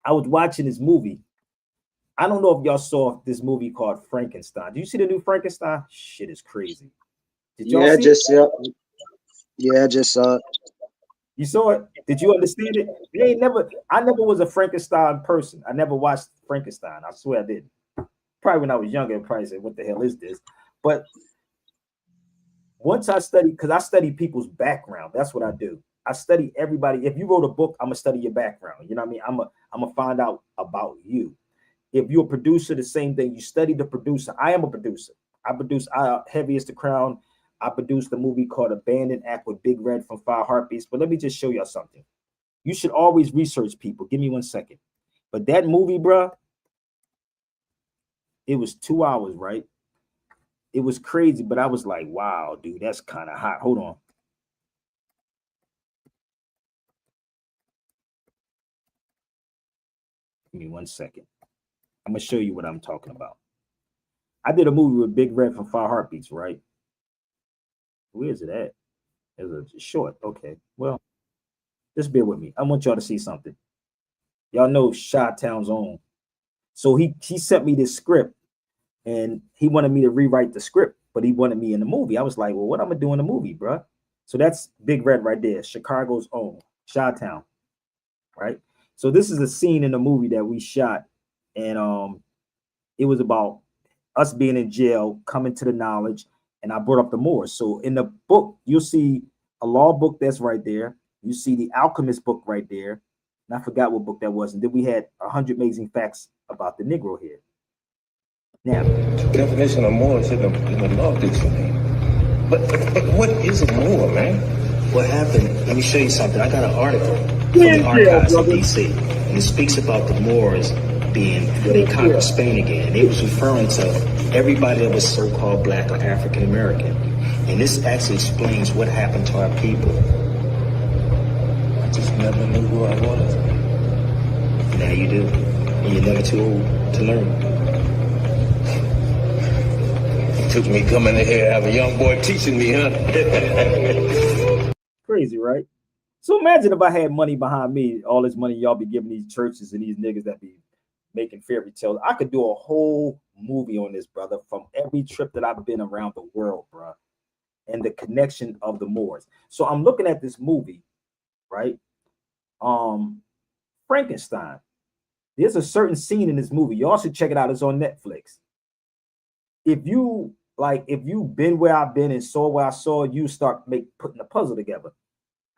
I was watching this movie. I don't know if y'all saw this movie called Frankenstein. Did you see the new Frankenstein? Shit is crazy. Did y'all see it? Yeah, just saw it. You saw it? Did you understand it? I never was a Frankenstein person. I never watched Frankenstein. I swear I didn't. Probably when I was younger, I probably said, what the hell is this? But once I study, because I study people's background. That's what I do. I study everybody. If you wrote a book, I'm gonna study your background. You know what I mean? I'm gonna find out about you. If you're a producer, the same thing. You study the producer. I am a producer. I produce Heavy as the Crown. I produced a movie called Abandoned Act with Big Red from Five Heartbeats. But let me just show y'all something. You should always research people. Give me 1 second. But that movie, bruh, it was 2 hours, right? It was crazy, but I was like, wow, dude, that's kind of hot. Hold on. Give me 1 second. I'm going to show you what I'm talking about. I did a movie with Big Red from Five Heartbeats, right? Where is it at? It's a short. Okay. Well, just bear with me. I want y'all to see something. Y'all know Chi-Town's own. So he sent me this script and he wanted me to rewrite the script, but he wanted me in the movie. I was like, well, what I'm going to do in the movie, bro? So that's Big Red right there. Chicago's own. Chi-Town. Right? So this is a scene in the movie that we shot. And it was about us being in jail, coming to the knowledge, and I brought up the Moors. So in the book, you'll see a law book that's right there. You see the Alchemist book right there. And I forgot what book that was. And then we had 100 Amazing Facts about the Negro here. Now, the definition of Moor is in the law dictionary. But what is a Moor, man? What happened? Let me show you something. I got an article from the archives of DC, and it speaks about the Moors being when they conquered Spain again. They was referring to everybody that was so-called black or African American, and this actually explains what happened to our people. I just never knew who I was. Now you do, and you're never too old to learn. It took me coming in here, have a young boy teaching me, huh? Crazy, right? So imagine if I had money behind me, all this money y'all be giving these churches and these niggas that be making fairy tales. I could do a whole movie on this, brother, from every trip that I've been around the world, bro, and the connection of the Moors. So I'm looking at this movie, right? Frankenstein. There's a certain scene in this movie. You all should check it out. It's on Netflix. If you've been where I've been and saw where I saw, you start putting the puzzle together.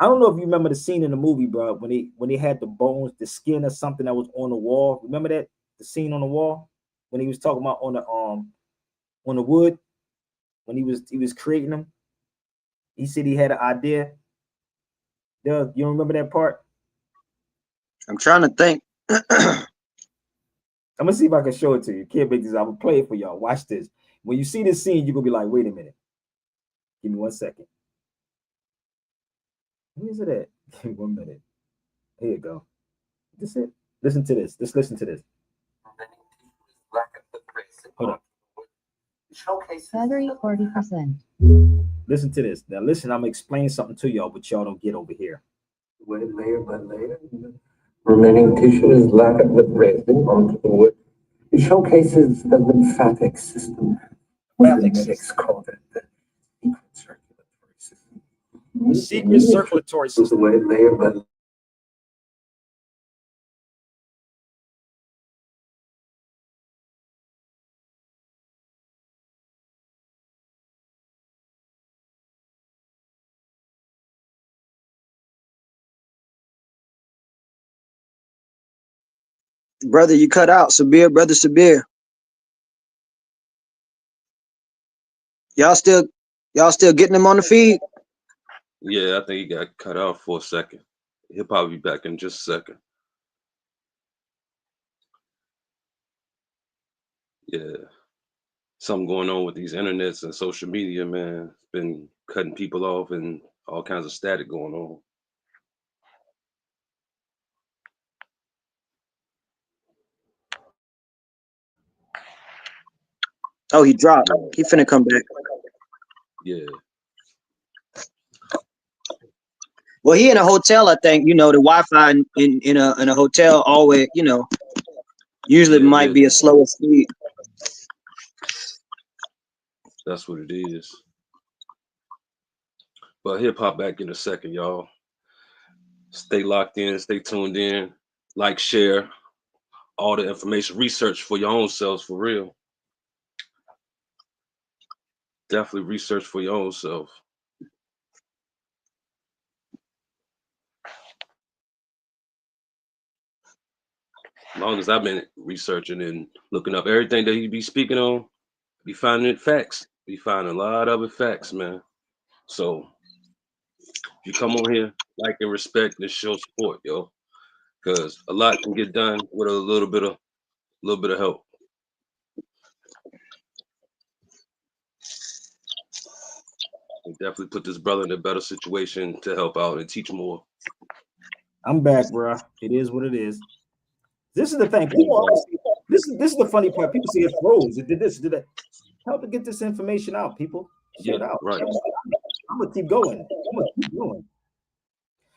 I don't know if you remember the scene in the movie, bro, when they had the bones, the skin or something that was on the wall. Remember that? The scene on the wall when he was talking about on the wood when he was creating them. He said he had an idea. Doug, you don't remember that part? I'm trying to think. I'm gonna see if I can show it to you. Can't make this. I'm gonna play it for y'all. Watch this. When you see this scene, you're gonna be like, wait a minute. Give me 1 second. Where is it at? Give me 1 minute. Here you go. This it. Listen to this. Just listen to this. Hold on. Battery 40%. Listen to this. Now listen, I'm gonna explain something to y'all, but y'all don't get over here. Wet layer by layer. Remaining tissue is lacquered with resin onto the wood. It showcases the lymphatic system. Medics call it the secret circulatory system. The wet layer by Brother, you cut out. Sabir, brother Sabir. Y'all still getting him on the feed? Yeah, I think he got cut off for a second. He'll probably be back in just a second. Yeah. something going on with these internets and social media, man. It's been cutting people off and all kinds of static going on. Oh, he dropped. He finna come back. Yeah. Well, he in a hotel, I think. You know, the Wi-Fi in a hotel always, you know, usually might be a slower speed. That's what it is. But he'll pop back in a second, y'all. Stay locked in, stay tuned in, like, share all the information, research for your own selves for real. Definitely research for your own self. As long as I've been researching and looking up everything that he be speaking on, be finding it facts. Be finding a lot of it facts, man. So if you come on here, like and respect and show support, yo. Because a lot can get done with a little bit of help. And definitely put this brother in a better situation to help out and teach more. I'm back, bro. It is what it is. This is the thing. People always say, this is the funny part. People say it froze. It did this, it did that. Help to get this information out, people. Share it out. Right. I'm gonna keep going.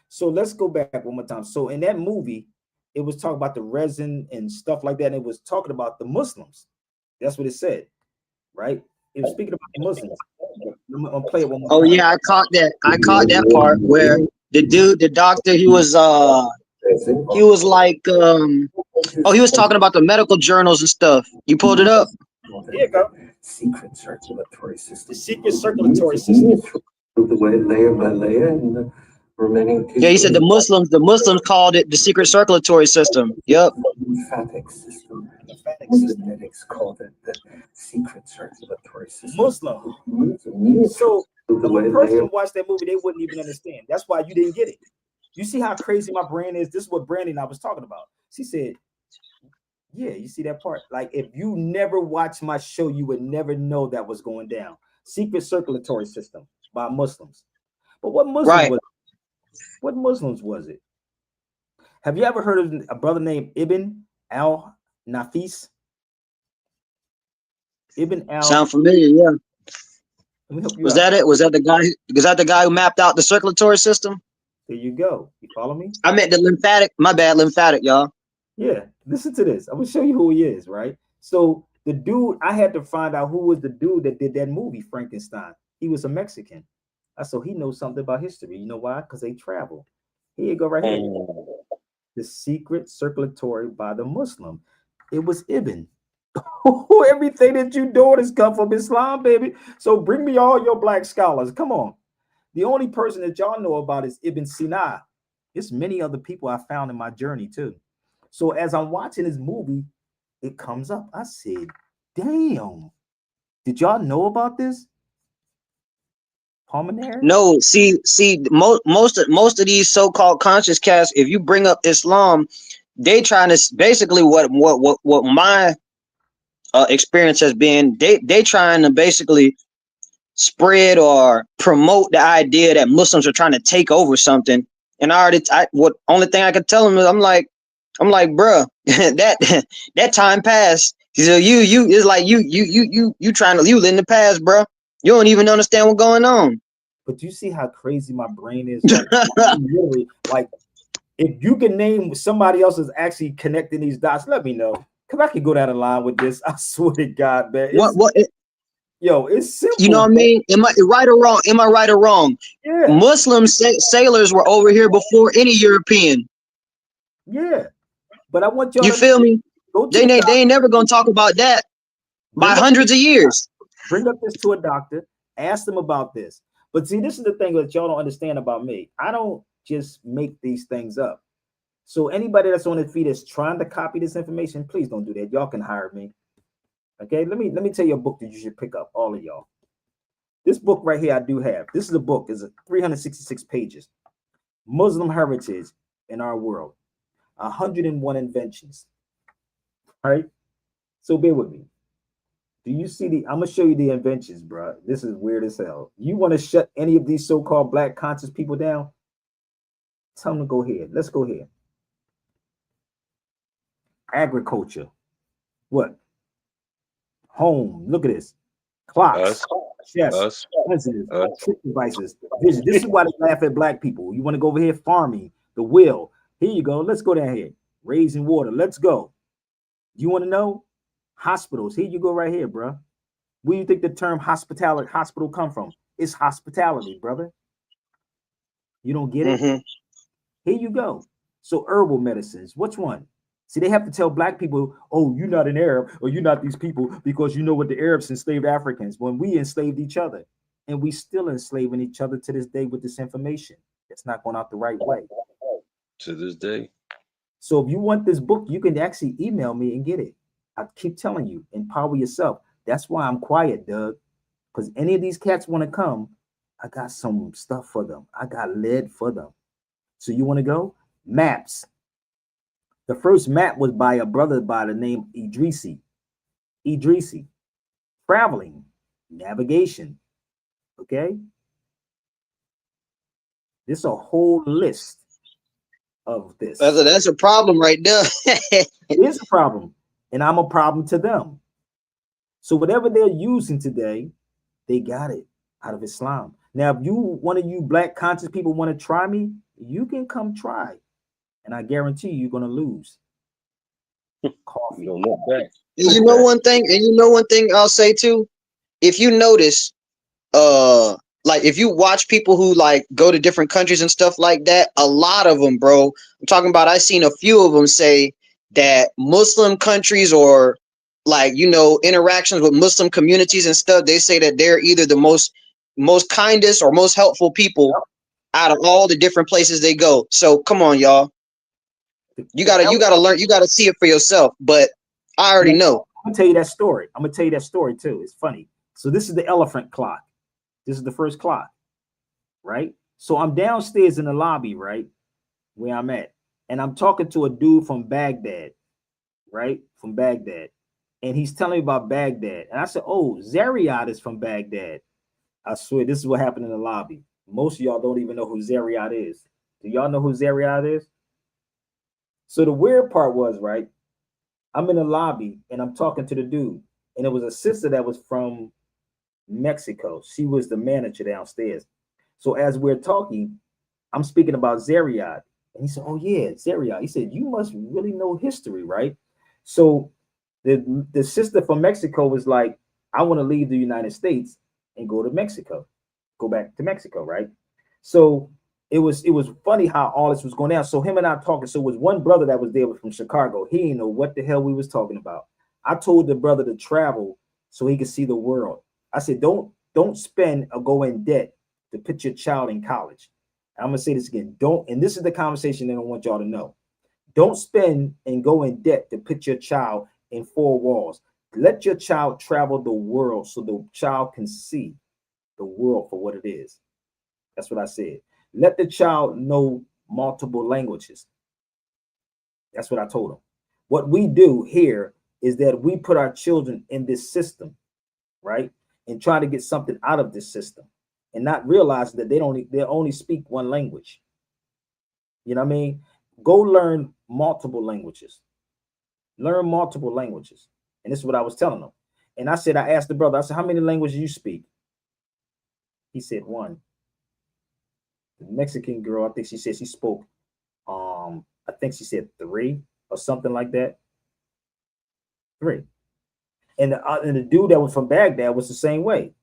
So let's go back one more time. So in that movie, it was talking about the resin and stuff like that, and it was talking about the Muslims. That's what it said, right? It was speaking about the Muslims. I'm gonna play it one more time. Oh yeah, I caught that. I caught that part where the dude, the doctor, he was like oh, he was talking about the medical journals and stuff. You pulled it up? Here you go. Secret circulatory system. The secret circulatory system. The way layer by layer and the remaining tissue. Yeah, he said the Muslims called it the secret circulatory system. Yep. Lymphatic system. The genetics called it the secret circulatory system. Muslim. So if a person watched that movie, they wouldn't even understand. That's why you didn't get it. You see how crazy my brain is? This is what Brandon and I was talking about. She said, yeah, you see that part? Like, if you never watched my show, you would never know that was going down. Secret circulatory system by Muslims. But what Muslims was it? What Muslims was it? Have you ever heard of a brother named Ibn al-Nafis? Ibn al. Sound familiar? Yeah. Was that it? Was that the guy? Was that the guy who mapped out the circulatory system? There you go. You follow me? I meant the lymphatic. My bad, lymphatic, y'all. Yeah. Listen to this. I'm gonna show you who he is, right? So the dude, I had to find out who was the dude that did that movie, Frankenstein. He was a Mexican. So he knows something about history. You know why? Because they travel. Here you go, right here. The secret circulatory by the Muslim. It was Ibn. Everything that you doing has come from Islam, baby. So bring me all your black scholars. Come on. The only person that y'all know about is Ibn Sina. There's many other people I found in my journey too. So as I'm watching this movie, it comes up. I said, damn. Did y'all know about this? Pulmonary? No, see, most of these so-called conscious cats, if you bring up Islam, they trying to basically what my experience has been, they trying to basically spread or promote the idea that Muslims are trying to take over something. And what only thing I could tell them is I'm like, bruh, that time passed. So you it's like you trying to live in the past, bruh. You don't even understand what's going on. But you see how crazy my brain is. Like, literally, like, if you can name somebody else is actually connecting these dots, let me know. Because I can go down the line with this. I swear to God, man. It's simple. You know what I mean? Am I right or wrong? Am I right or wrong? Yeah. Muslim sailors were over here before any European. Yeah. But I want y'all You feel me? They ain't never gonna talk about that by hundreds of years. Bring up this to a doctor, ask them about this. But see, this is the thing that y'all don't understand about me. I don't just make these things up. So anybody that's on his feet is trying to copy this information, please don't do that. Y'all can hire me. Okay, let me tell you a book that you should pick up, all of y'all. This book right here I do have. This is a book. It's 366 pages. Muslim Heritage in Our World. 101 Inventions. All right? So bear with me. Do you see the? I'm gonna show you the inventions, bro. This is weird as hell. You want to shut any of these so-called black conscious people down? Tell them to go ahead. Let's go ahead. Agriculture. What? Home. Look at this. Clocks. Chess. Lenses. Trick devices. Vision. This is why they laugh at black people. You want to go over here? Farming. The will. Here you go. Let's go down here. Raising water. Let's go. You want to know? Hospitals. Here you go right here, bro. Where do you think the term hospital come from? It's hospitality, brother. You don't get it? Here you go. So herbal medicines. Which one? See, they have to tell black people, oh, you're not an Arab or you're not these people because you know what the Arabs enslaved Africans when we enslaved each other. And we still enslaving each other to this day with this information. It's not going out the right way. To this day. So if you want this book, you can actually email me and get it. I keep telling you, empower yourself. That's why I'm quiet, Doug. Because any of these cats want to come, I got some stuff for them. I got lead for them. So you want to go? Maps. The first map was by a brother by the name Idrisi. Idrisi. Traveling. Navigation. Okay? There's a whole list of this. That's a problem right there. It is a problem. And I'm a problem to them. So whatever they're using today, they got it out of Islam. Now, if one of you black conscious people want to try me, you can come try. And I guarantee you're going to lose. Coffee. And you know one thing I'll say too? If you notice, like if you watch people who like go to different countries and stuff like that, a lot of them, bro, I'm talking about, I seen a few of them say that Muslim countries or like, you know, interactions with Muslim communities and stuff, they say that they're either the most kindest or most helpful people out of all the different places they go. So come on, y'all. You gotta learn, you gotta see it for yourself. But I already know. I'm gonna tell you that story. I'm gonna tell you that story too. It's funny. So this is the elephant clock. This is the first clock, right? So I'm downstairs in the lobby, right, where I'm at, and I'm talking to a dude from Baghdad, right, from Baghdad, and he's telling me about Baghdad, and I said, "Oh, Zariat is from Baghdad." I swear, this is what happened in the lobby. Most of y'all don't even know who Zariat is. Do y'all know who Zariat is? So the weird part was, right, I'm in the lobby and I'm talking to the dude, and it was a sister that was from Mexico. She was the manager downstairs. So as we're talking, I'm speaking about Zariat, and he said, "Oh yeah, Zariat." He said, "You must really know history, right?" So the sister from Mexico was like, "I want to leave the United States and go to Mexico, go back to Mexico," right? So it was funny how all this was going down. So him and I talking. So it was one brother that was there from Chicago. He didn't know what the hell we was talking about. I told the brother to travel so he could see the world. I said, don't spend or go in debt to put your child in college. I'm gonna say this again. Don't, and this is the conversation that I want y'all to know. Don't spend and go in debt to put your child in four walls. Let your child travel the world so the child can see the world for what it is. That's what I said. Let the child know multiple languages. That's what I told him. What we do here is that we put our children in this system, right? And try to get something out of this system and not realize that they only speak one language. You know what I mean? Go learn multiple languages. Learn multiple languages. And this is what I was telling them. And I asked the brother, I said, "How many languages do you speak?" He said, "One." The Mexican girl, I think she said she spoke, I think she said 3 or something like that. 3. And the dude that was from Baghdad was the same way,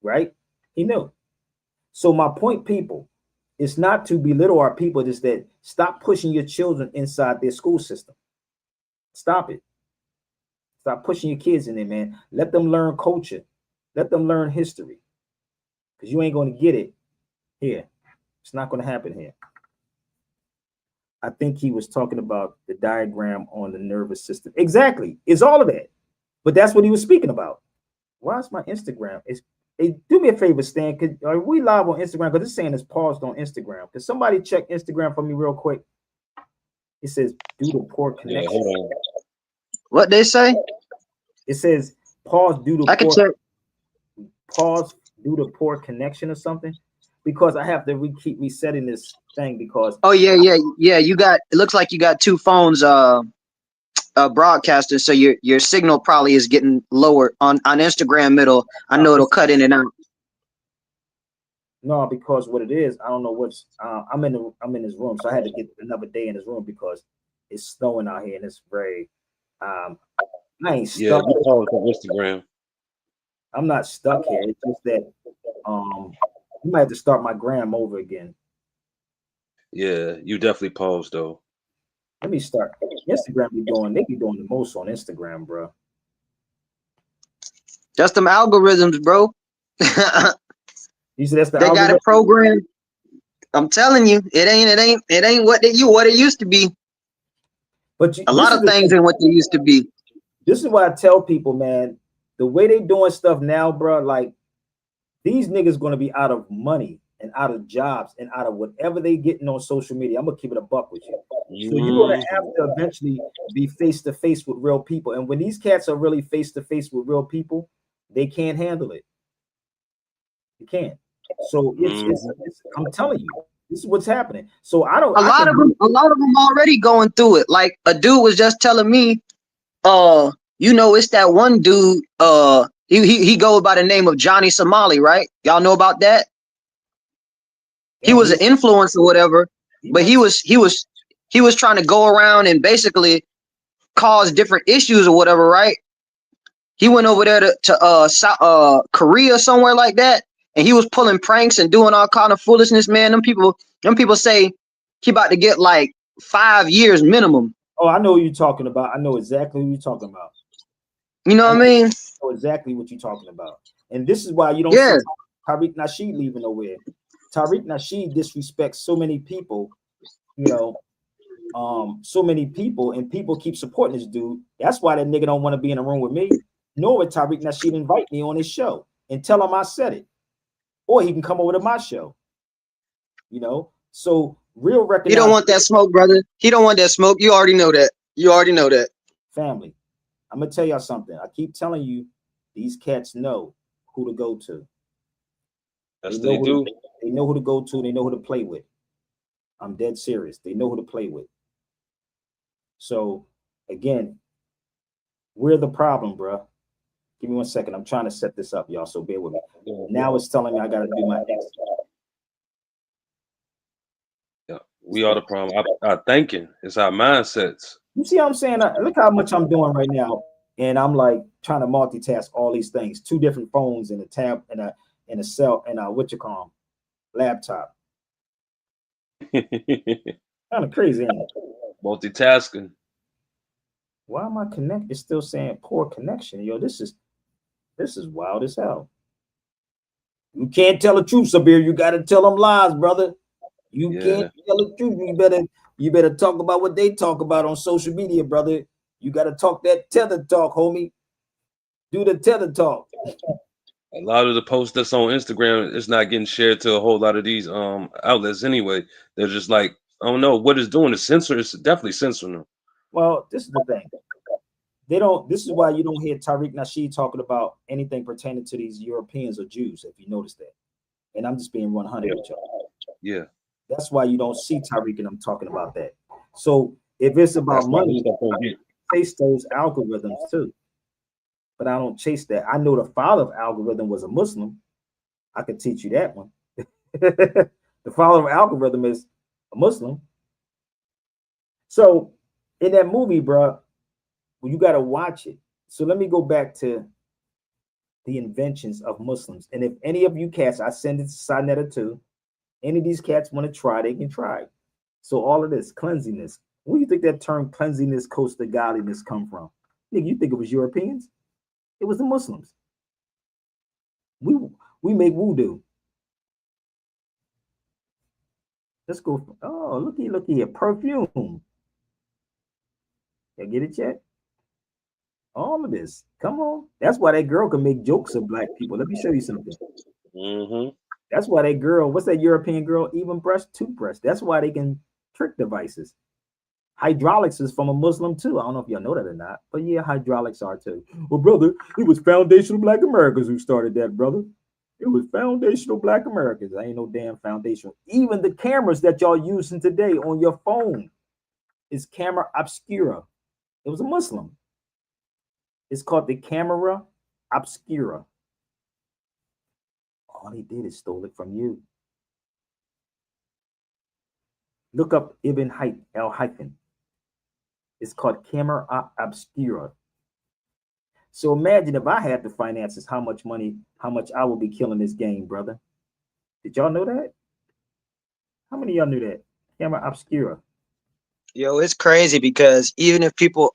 right? He knew. So my point, people, is not to belittle our people. It's that stop pushing your children inside their school system. Stop it. Stop pushing your kids in there, man. Let them learn culture. Let them learn history. Because you ain't going to get it here. It's not going to happen here. I think he was talking about the diagram on the nervous system. Exactly. It's all of that. But that's what he was speaking about. Why is my Instagram? Do me a favor, Stan. Are we live on Instagram? Because it's saying it's paused on Instagram. Could somebody check Instagram for me real quick? It says due to poor connection. What they say? It says Pause due to I can poor check. pause due to poor connection or something, because I have to keep resetting this thing because Oh yeah, yeah. You got. It looks like you got two phones. Broadcasting, so your signal probably is getting lower on Instagram. Middle. I know it'll cut in and out. no, because what it is, I don't know what's. I'm in this room, so I had to get another day in this room because it's snowing out here and it's very. I ain't Yeah, stuck. you call it on Instagram. I'm not stuck here. It's just that you might have to start my gram over again. Yeah, you definitely paused though. Let me start. Instagram they be doing the most on Instagram, bro. Just them algorithms, bro. You see, that's the They got algorithm. it programmed. I'm telling you, it ain't what it used to be. But A this lot is of the things thing. ain't what they used to be. This is why I tell people, man, the way they doing stuff now, bro, like these niggas gonna be out of money and out of jobs and out of whatever they getting on social media. I'm gonna keep it a buck with you. So you're gonna have to eventually be face to face with real people. And when these cats are really face to face with real people, they can't handle it. They can't. So it's I'm telling you, this is what's happening. So A lot of them already going through it. Like a dude was just telling me, it's that one dude, he goes by the name of Johnny Somali, right? Y'all know about that? He was an influencer or whatever, but he was trying to go around and basically cause different issues or whatever, right? He went over there to Korea, somewhere like that, and he was pulling pranks and doing all kind of foolishness, man. Them people say he about to get like 5 years minimum. Oh, I know who you're talking about. I know exactly who you're talking about. You know what I mean? I know exactly what you're talking about. And this is why you don't Yeah. see Tariq Nasheed leaving nowhere. Tariq Nasheed disrespects so many people, so many people, and people keep supporting this dude. That's why that nigga don't want to be in a room with me. Nor would Tariq Nasheed invite me on his show and tell him I said it. Or he can come over to my show. So real recognize. He don't want that smoke, brother. He don't want that smoke. You already know that. Family, I'm gonna tell y'all something. I keep telling you, these cats know who to go to. Yes, they do. They know who to go to. They know who to play with. I'm dead serious. They know who to play with. So again, we're the problem, bro. Give me 1 second. I'm trying to set this up, y'all. So bear with me. Now it's telling me I gotta do my exit. Yeah, we are the problem. Our thinking, it's our mindsets. You see how I'm saying? Look how much I'm doing right now, and I'm like trying to multitask all these things. 2 different phones and a tab and a cell and a laptop. Kind of crazy, ain't it? Multitasking. Why am I connected? It's still saying poor connection. Yo, this is wild as hell. You can't tell the truth, Sabir. You got to tell them lies, brother. You can't tell the truth. You better talk about what they talk about on social media, brother. You got to talk that tether talk, homie. Do the tether talk. A lot of the posts that's on Instagram is not getting shared to a whole lot of these outlets anyway. They're just like, I don't know what it's doing. It's definitely censoring them. Well, this is the thing. This is why you don't hear Tariq Nasheed talking about anything pertaining to these Europeans or Jews, if you notice that. And I'm just being 100 with y'all. Yeah. That's why you don't see Tariq and I'm talking about that. So if it's about money, I chase those algorithms too. But I don't chase that. I know the father of algorithm was a Muslim. I could teach you that one. The father of algorithm is a Muslim. So in that movie, bro, you got to watch it. So let me go back to the inventions of Muslims. And if any of you cats, I send it to Sinetta too. Any of these cats want to try, they can try. So all of this cleanliness. Where do you think that term cleanliness, coast to godliness come from? Nigga, you think it was Europeans? It was the Muslims. We make voodoo. Let's go. Oh, look here. Perfume. You get it yet? All of this. Come on. That's why that girl can make jokes of black people. Let me show you something. That's why that girl, what's that European girl? Even breast, toothbrush. That's why they can trick devices. Hydraulics is from a Muslim too. I don't know if y'all know that or not, but yeah, hydraulics are too. Well, brother, it was foundational Black Americans who started that, brother. It was foundational Black Americans. I ain't no damn foundational. Even the cameras that y'all using today on your phone is camera obscura. It was a Muslim. It's called the camera obscura. All he did is stole it from you. Look up Ibn al-Haytham. It's called camera obscura. So imagine if I had the finances, how much money, how much I would be killing this game, brother. Did y'all know that? How many of y'all knew that? Camera obscura. Yo, it's crazy because even if people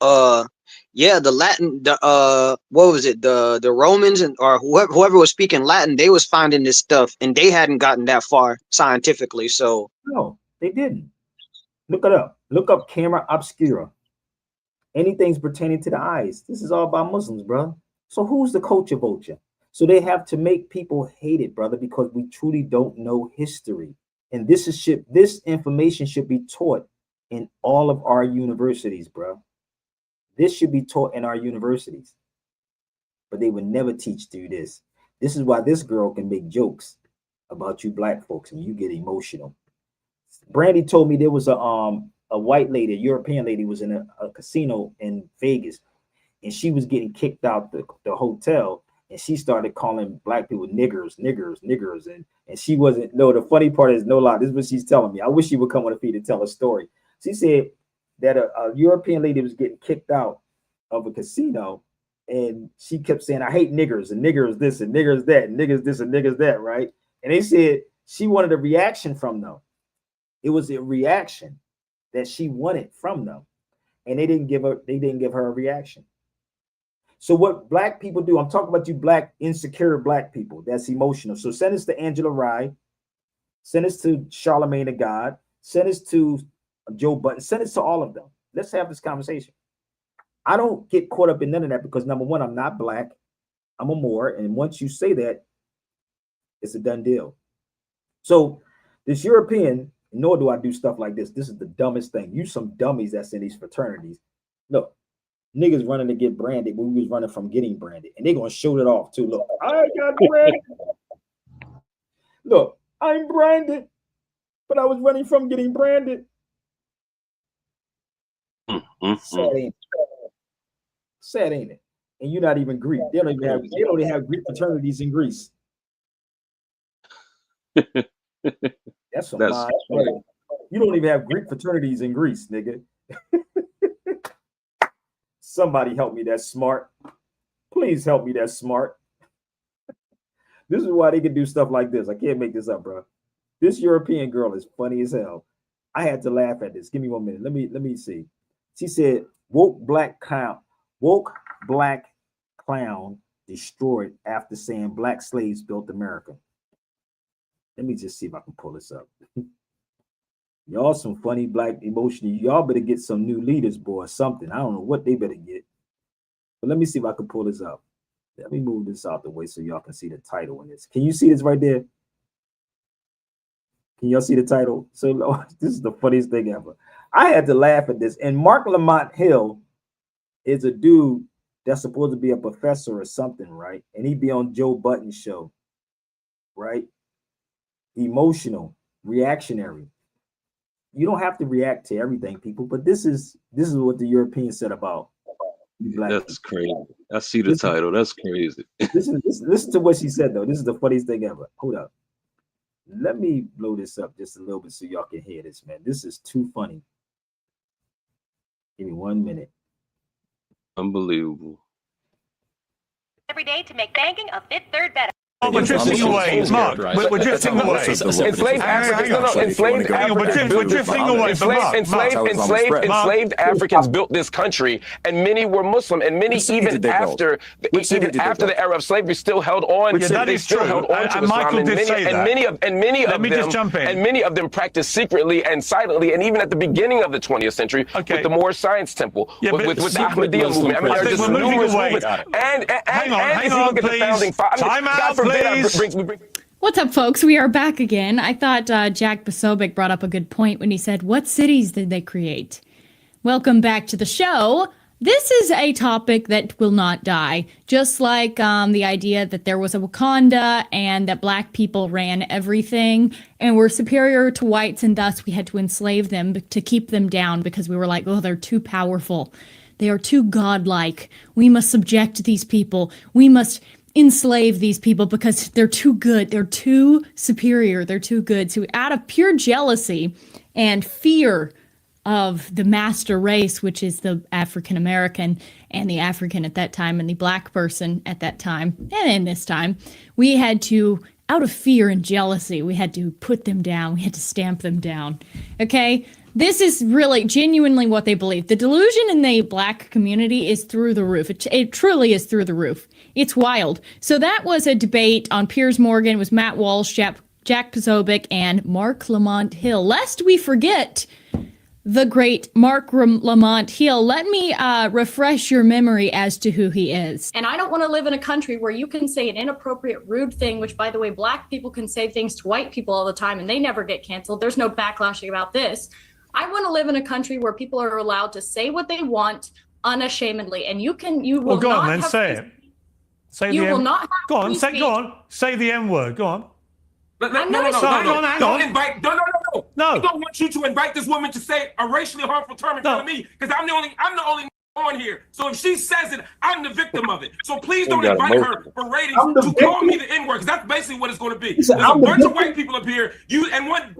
yeah, the Latin, what was it, the Romans and or whoever was speaking Latin, they was finding this stuff and they hadn't gotten that far scientifically. So no, they didn't. Look it up. Look up camera obscura. Anything's pertaining to the eyes. This is all about Muslims, bro. So who's the culture vulture? So they have to make people hate it, brother, because we truly don't know history. And this information should be taught in all of our universities, bro. This should be taught in our universities. But they would never teach you this. This is why this girl can make jokes about you Black folks and you get emotional. Brandy told me there was a white lady, a European lady, was in a casino in Vegas, and she was getting kicked out the hotel, and she started calling Black people niggers, and she wasn't. No, the funny part is, no lie, this is what she's telling me. I wish she would come on the feed and tell a story. She said that a European lady was getting kicked out of a casino, and she kept saying, "I hate niggers, and niggers this, and niggers that, and niggers this, and niggers that," right? And they said she wanted a reaction from them. It was a reaction that she wanted from them, and they didn't give her a reaction. So what Black people do, I'm talking about you Black, insecure Black people, that's emotional. So send us to Angela Rye, send us to Charlemagne the God, send us to Joe Button, send us to all of them. Let's have this conversation. I don't get caught up in none of that because, number one, I'm not Black, I'm a Moor, and once you say that, it's a done deal. So this European, nor do I do stuff like this. This is the dumbest thing. You some dummies that's in these fraternities. Look, niggas running to get branded when we was running from getting branded. And they're going to show it off too. Look, I got branded. Look, I'm branded, but I was running from getting branded. Sad, ain't it? Sad, ain't it? And you're not even Greek. They don't even have Greek fraternities in Greece. That's some mind. You don't even have Greek fraternities in Greece, nigga. Somebody help me that's smart. Please help me that's smart. This is why they can do stuff like this. I can't make this up, bro. This European girl is funny as hell. I had to laugh at this. Give me 1 minute. Let me see. She said, woke black clown destroyed after saying Black slaves built America. Let me just see if I can pull this up. Y'all some funny Black emotional. Y'all better get some new leaders, boy, or something. I don't know what they better get. But let me see if I can pull this up. Let me move this out the way so y'all can see the title in this. Can you see this right there? Can y'all see the title? So this is the funniest thing ever. I had to laugh at this. And Mark Lamont Hill is a dude that's supposed to be a professor or something, right? And he be on Joe Button's show, right? Emotional, reactionary. You don't have to react to everything, people, but this is what the Europeans said about Black That's crazy. I see the title. That's crazy. Listen to what she said, though. This is the funniest thing ever. Hold up. Let me blow this up just a little bit so y'all can hear this, man. This is too funny. Give me 1 minute. Unbelievable. Every day to make banking a fifth third better. We're drifting away, Mark. We're drifting away. Enslaved Africans, enslaved Africans built this country, and many were Muslim, and many even after the era of slavery still held on. They still held on to Islam, and many of them practiced secretly and silently, and even at the beginning of the 20th century with the Moorish Science Temple, with the Ahmadiyya movement. I mean, there are just numerous movements. And if you look at the founding fathers, time out, please. What's up, folks? We are back again. I thought Jack Posobiec brought up a good point when he said, what cities did they create? Welcome back to the show. This is a topic that will not die. Just like the idea that there was a Wakanda and that black people ran everything and were superior to whites, and thus we had to enslave them to keep them down because we were like, oh, they're too powerful. They are too godlike. We must subject these people. We must enslave these people because they're too good. They're too superior. They're too good. So out of pure jealousy and fear of the master race, which is the African American and the African at that time and the black person at that time and in this time, we had to, out of fear and jealousy, we had to put them down. We had to stamp them down. Okay? This is really genuinely what they believe. The delusion in the black community is through the roof. It truly is through the roof. It's wild. So that was a debate on Piers Morgan. It was Matt Walsh, Jack Posobiec, and Mark Lamont Hill. Lest we forget the great Mark Lamont Hill, let me refresh your memory as to who he is. And I don't want to live in a country where you can say an inappropriate, rude thing, which, by the way, black people can say things to white people all the time and they never get canceled. There's no backlashing about this. I want to live in a country where people are allowed to say what they want unashamedly, and you will well, go not on then, have say it. Say you the will M. not have Go on, free say. speech. Go on, say the M word. Go on. I'm No, not ashamed. don't invite. No. I don't want you to invite this woman to say a racially harmful term in front of me because I'm the only on here. So if she says it, I'm the victim of it. So please don't invite her for ratings to call me the N-word because that's basically what it's going to be. There's a bunch of white people up here. You and one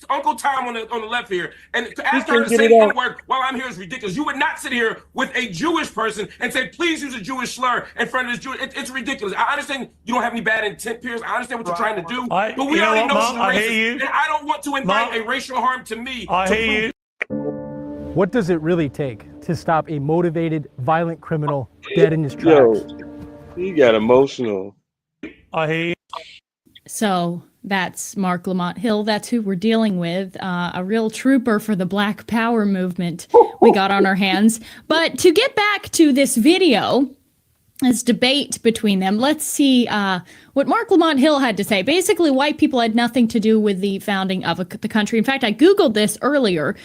Uncle Tom on the left here, and to ask her to say the N-word while I'm here is ridiculous. You would not sit here with a Jewish person and say, please use a Jewish slur in front of this Jewish. It's ridiculous. I understand you don't have any bad intent, Piers. I understand what you're trying to do, but we already know she's racist, and I don't want to invite a racial harm to me. I hear you. What does it really take to stop a motivated, violent criminal dead in his tracks? He got emotional. I hear you. So that's Mark Lamont Hill. That's who we're dealing with. A real trooper for the Black Power movement we got on our hands. But to get back to this video, this debate between them, let's see what Mark Lamont Hill had to say. Basically, white people had nothing to do with the founding of the country. In fact, I Googled this earlier.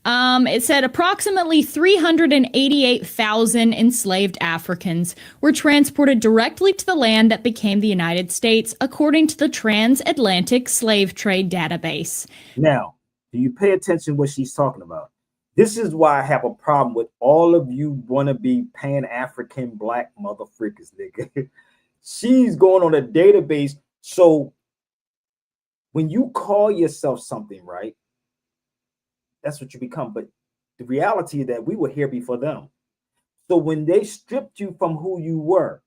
It said approximately 388,000 enslaved Africans were transported directly to the land that became the United States, according to the Transatlantic Slave Trade Database. Now, do you pay attention to what she's talking about? This is why I have a problem with all of you wannabe Pan-African black motherfuckers, nigga. She's going on a database. So when you call yourself something, right? That's what you become. But the reality is that we were here before them. So when they stripped you from who you were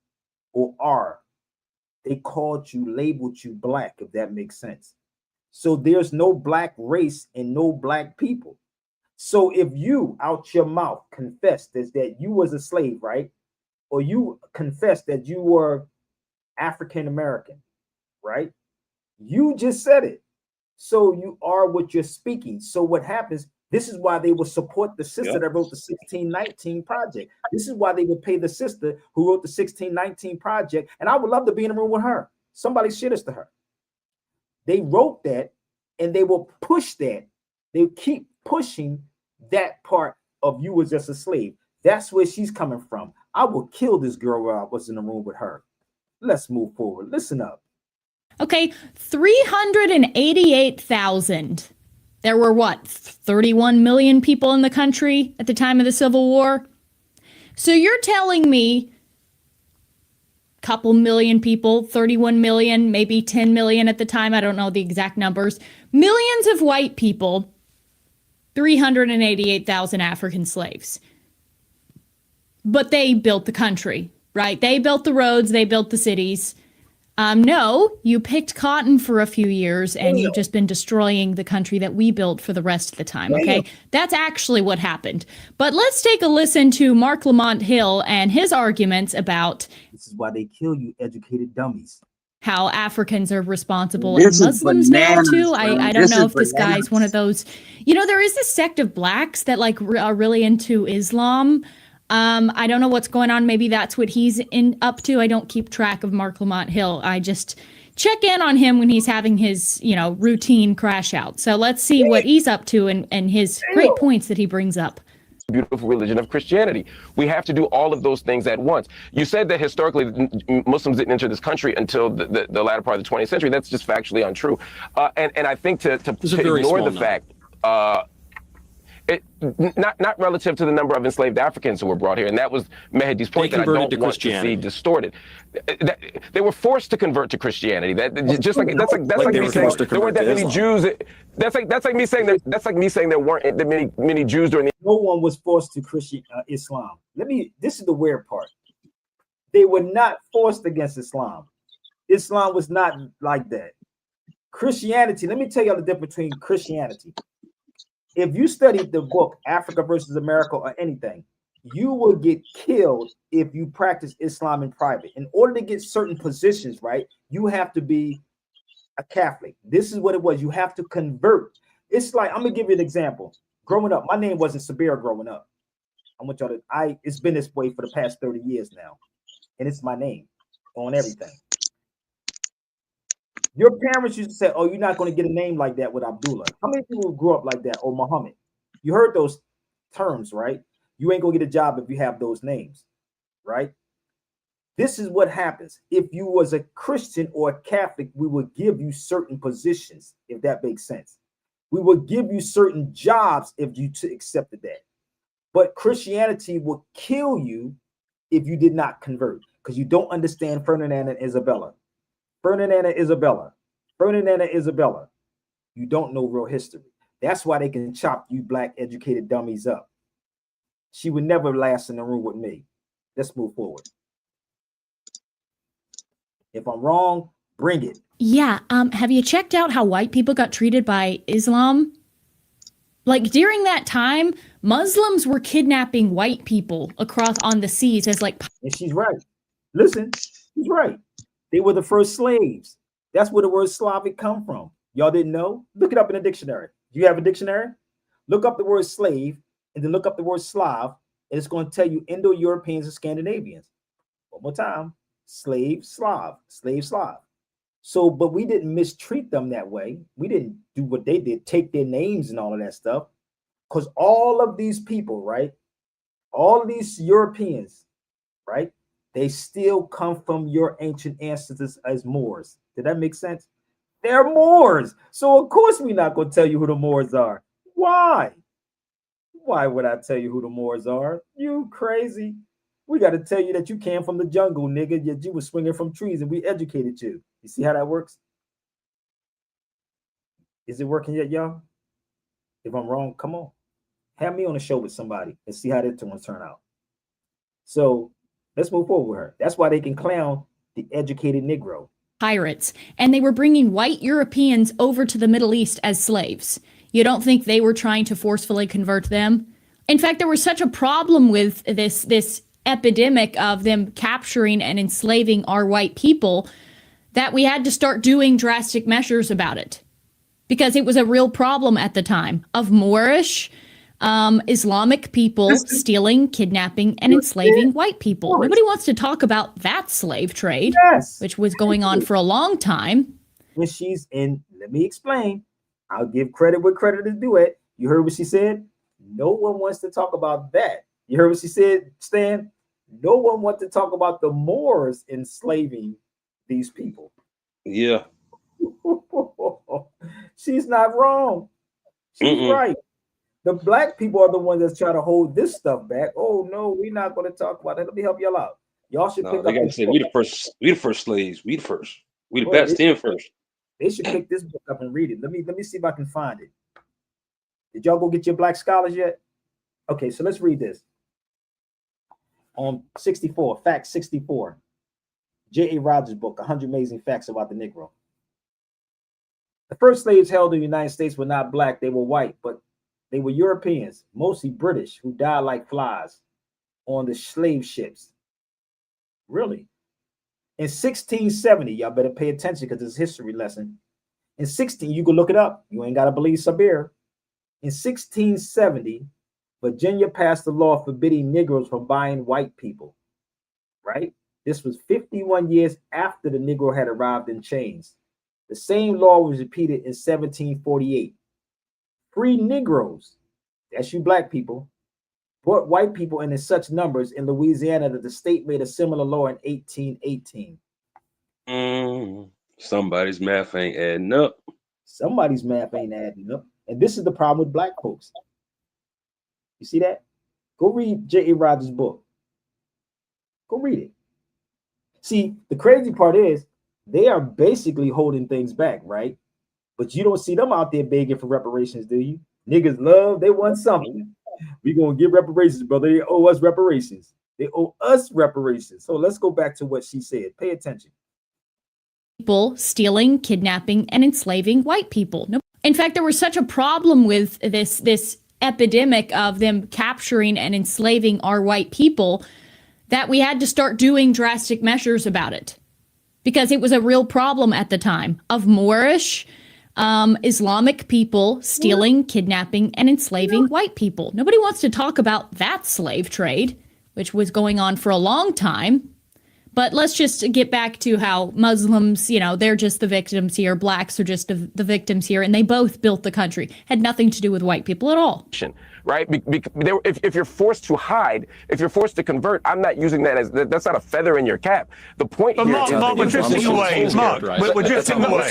or are, they called you, labeled you black, if that makes sense. So there's no black race and no black people. So if you out your mouth confess that you was a slave, right? Or you confess that you were African American, right? You just said it. So you are what you're speaking. So what happens, this is why they will support the sister that wrote the 1619 project. This is why they would pay the sister who wrote the 1619 project. And I would love to be in a room with her. Somebody shit us to her. They wrote that and they will push that. They keep pushing that part of you was just a slave. That's where she's coming from. I will kill this girl while I was in the room with her. Let's move forward. Listen up. Okay, 388,000. There were what, 31 million people in the country at the time of the Civil War? So you're telling me a couple million people, 31 million, maybe 10 million at the time, I don't know the exact numbers, millions of white people, 388,000 African slaves. But they built the country, right? They built the roads, they built the cities. No, you picked cotton for a few years and you've just been destroying the country that we built for the rest of the time, okay? That's actually what happened. But let's take a listen to Mark Lamont Hill and his arguments about this is why they kill you educated dummies. How Africans are responsible and Muslims now too. I don't know if this guy's one of those, you know, there is this sect of blacks that like are really into Islam. I don't know what's going on. Maybe that's what he's up to. I don't keep track of Mark Lamont Hill. I just check in on him when he's having his, you know, routine crash out. So let's see what he's up to and his great points that he brings up. beautiful religion of Christianity. We have to do all of those things at once. You said that historically Muslims didn't enter this country until the latter part of the 20th century. That's just factually untrue. And I think to ignore the fact, not relative to the number of enslaved Africans who were brought here, and that was Mehdi's point that I don't want to see distorted. They were forced to convert to Christianity. That's like me saying there weren't that many Jews. That's like me saying there weren't that many Jews during the. No one was forced to Islam. This is the weird part. They were not forced against Islam. Islam was not like that. Christianity. Let me tell you the difference between Christianity. If you studied the book Africa versus America or anything, you will get killed if you practice Islam in private. In order to get certain positions, right, you have to be a Catholic. This is what it was. You have to convert. It's like, I'm gonna give you an example. Growing up, my name wasn't Sabir growing up. I want y'all to, it's been this way for the past 30 years now. And it's my name on everything. Your parents used to say, oh, you're not going to get a name like that with Abdullah. How many people grew up like that? Or Muhammad? You heard those terms, right? You ain't going to get a job if you have those names, right? This is what happens. If you was a Christian or a Catholic, we would give you certain positions, if that makes sense. We would give you certain jobs if you accepted that. But Christianity will kill you if you did not convert, because you don't understand Ferdinand and Isabella. Ferdinand and Isabella. Ferdinand and Isabella. You don't know real history. That's why they can chop you black educated dummies up. She would never last in the room with me. Let's move forward. If I'm wrong, bring it. Yeah. Have you checked out how white people got treated by Islam? Like during that time, Muslims were kidnapping white people across on the seas as like. And she's right. Listen, she's right. They were the first slaves. That's where the word Slavic come from. Y'all didn't know? Look it up in a dictionary. Do you have a dictionary? Look up the word slave and then look up the word Slav, and it's going to tell you Indo-Europeans and Scandinavians. One more time. Slave, Slav, slave, Slav. So, but we didn't mistreat them that way. We didn't do what they did, take their names and all of that stuff. Because all of these people, right? All of these Europeans, right? They still come from your ancient ancestors as Moors. Did that make sense? They're Moors. So of course we're not going to tell you who the Moors are. Why? Why would I tell you who the Moors are? You crazy. We got to tell you that you came from the jungle, nigga. Yet you were swinging from trees and we educated you. You see how that works? Is it working yet, y'all? If I'm wrong, come on. Have me on the show with somebody and see how that one turn out. So let's move forward with her. That's why they can clown the educated Negro. Pirates, and they were bringing white Europeans over to the Middle East as slaves. You don't think they were trying to forcefully convert them? In fact, there was such a problem with this epidemic of them capturing and enslaving our white people that we had to start doing drastic measures about it, because it was a real problem at the time of Moorish Islamic people stealing, kidnapping, and enslaving white people. Nobody wants to talk about that slave trade, which was going on for a long time. When she's in, let me explain. I'll give credit where credit is due it. You heard what she said? No one wants to talk about that. You heard what she said, Stan? No one wants to talk about the Moors enslaving these people. Yeah. She's not wrong. She's right. The black people are the ones that's trying to hold this stuff back. Oh no, we're not going to talk about it. Let me help y'all out. Y'all should pick up. They gotta say we the first slaves. We the first. We the best in first. They should pick this book up and read it. Let me see if I can find it. Did y'all go get your black scholars yet? Okay, so let's read this. On 64, fact 64. J.A. Rogers' book, 100 Amazing Facts About the Negro. The first slaves held in the United States were not black, they were white, but they were Europeans, mostly British, who died like flies on the slave ships. Really? In 1670, y'all better pay attention because it's a history lesson. You can look it up. You ain't got to believe Sabir. In 1670, Virginia passed a law forbidding Negroes from buying white people, right? This was 51 years after the Negro had arrived in chains. The same law was repeated in 1748. Free Negroes, that's you black people, brought white people in such numbers in Louisiana that the state made a similar law in 1818. Somebody's math ain't adding up. Somebody's math ain't adding up. And this is the problem with black folks. You see that? Go read J.A. Rogers' book. Go read it. See, the crazy part is they are basically holding things back, right? But you don't see them out there begging for reparations, do you? Niggas love, they want something. We're going to give reparations, brother. They owe us reparations. They owe us reparations. So let's go back to what she said. Pay attention. People stealing, kidnapping, and enslaving white people. In fact, there was such a problem with this epidemic of them capturing and enslaving our white people that we had to start doing drastic measures about it, because it was a real problem at the time of Moorish, Islamic people stealing, kidnapping, and enslaving white people. Nobody wants to talk about that slave trade, which was going on for a long time. But let's just get back to how Muslims, you know, they're just the victims here. Blacks are just the victims here. And they both built the country. Had nothing to do with white people at all. Right? If you're forced to hide, if you're forced to convert, I'm not using that as, that's not a feather in your cap. The point here is... Mark, we're drifting away. Mark, we're drifting away.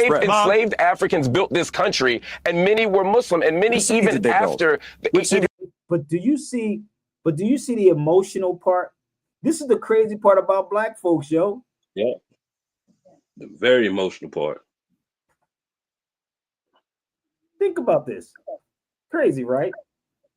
Enslaved Africans built this country, and many were Muslim, and many even after... But do you see the emotional part? This is the crazy part about black folks, yo. Yeah. The very emotional part. Think about this. Crazy, right?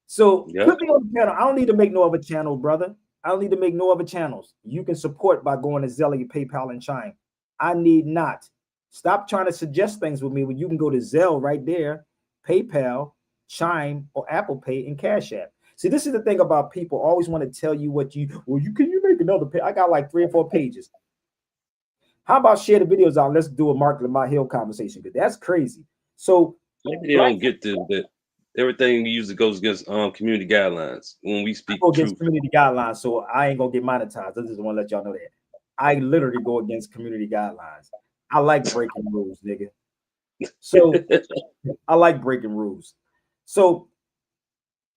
So put me on the channel. I don't need to make no other channel, brother. I don't need to make no other channels. You can support by going to Zelle, PayPal, and Chime. I need not. Stop trying to suggest things with me when you can go to Zelle right there, PayPal, Chime, or Apple Pay, and Cash App. See, this is the thing about people always want to tell you what you make another page. I got like 3 or 4 pages. How about share the videos out? Let's do a Mark Lamar Hill conversation, because that's crazy. So maybe they don't get that everything usually goes against community guidelines when we speak against community guidelines. So I ain't gonna get monetized. I just want to let y'all know that I literally go against community guidelines. I like breaking rules, nigga. So I like breaking rules. So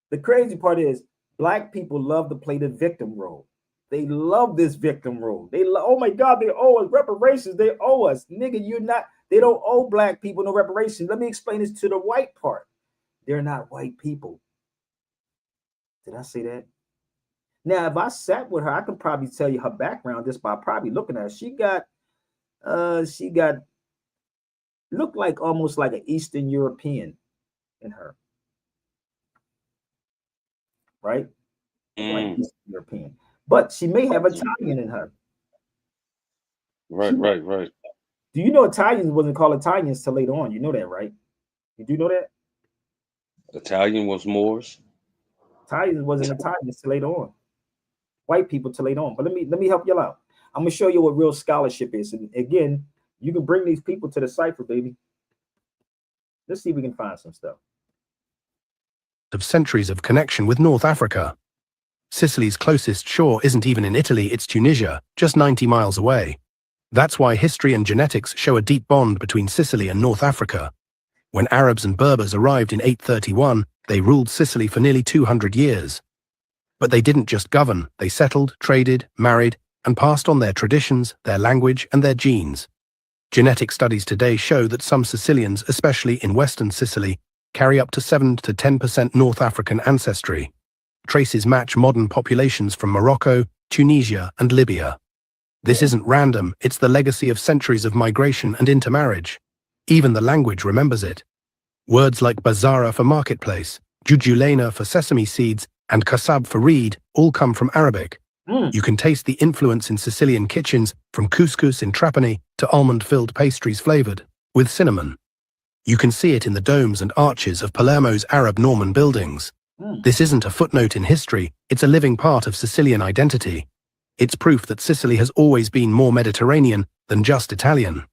the crazy part is black people love to play the victim role. They love this victim role. Oh my God, they owe us reparations. They owe us. Nigga, you're not, they don't owe black people no reparations. Let me explain this to the white part. They're not white people. Did I say that? Now, if I sat with her, I could probably tell you her background just by probably looking at her. She got looked like almost like an Eastern European in her. Right? Like Eastern European. But she may have Italian in her. Right. Do you know Italians wasn't called Italians till later on? You know that, right? You do know that? Italian was Moors. Italians wasn't Italians till later on. White people till later on. But let me help y'all out. I'm gonna show you what real scholarship is. And again, you can bring these people to the cipher, baby. Let's see if we can find some stuff. Of centuries of connection with North Africa. Sicily's closest shore isn't even in Italy, it's Tunisia, just 90 miles away. That's why history and genetics show a deep bond between Sicily and North Africa. When Arabs and Berbers arrived in 831, they ruled Sicily for nearly 200 years. But they didn't just govern, they settled, traded, married, and passed on their traditions, their language, and their genes. Genetic studies today show that some Sicilians, especially in western Sicily, carry up to 7 to 10% North African ancestry. Traces match modern populations from Morocco, Tunisia, and Libya. This isn't random, it's the legacy of centuries of migration and intermarriage. Even the language remembers it. Words like bazara for marketplace, jujulena for sesame seeds, and kasab for reed all come from Arabic. You can taste the influence in Sicilian kitchens, from couscous in Trapani to almond-filled pastries flavored with cinnamon. You can see it in the domes and arches of Palermo's Arab Norman buildings. This isn't a footnote in history, it's a living part of Sicilian identity. It's proof that Sicily has always been more Mediterranean than just Italian.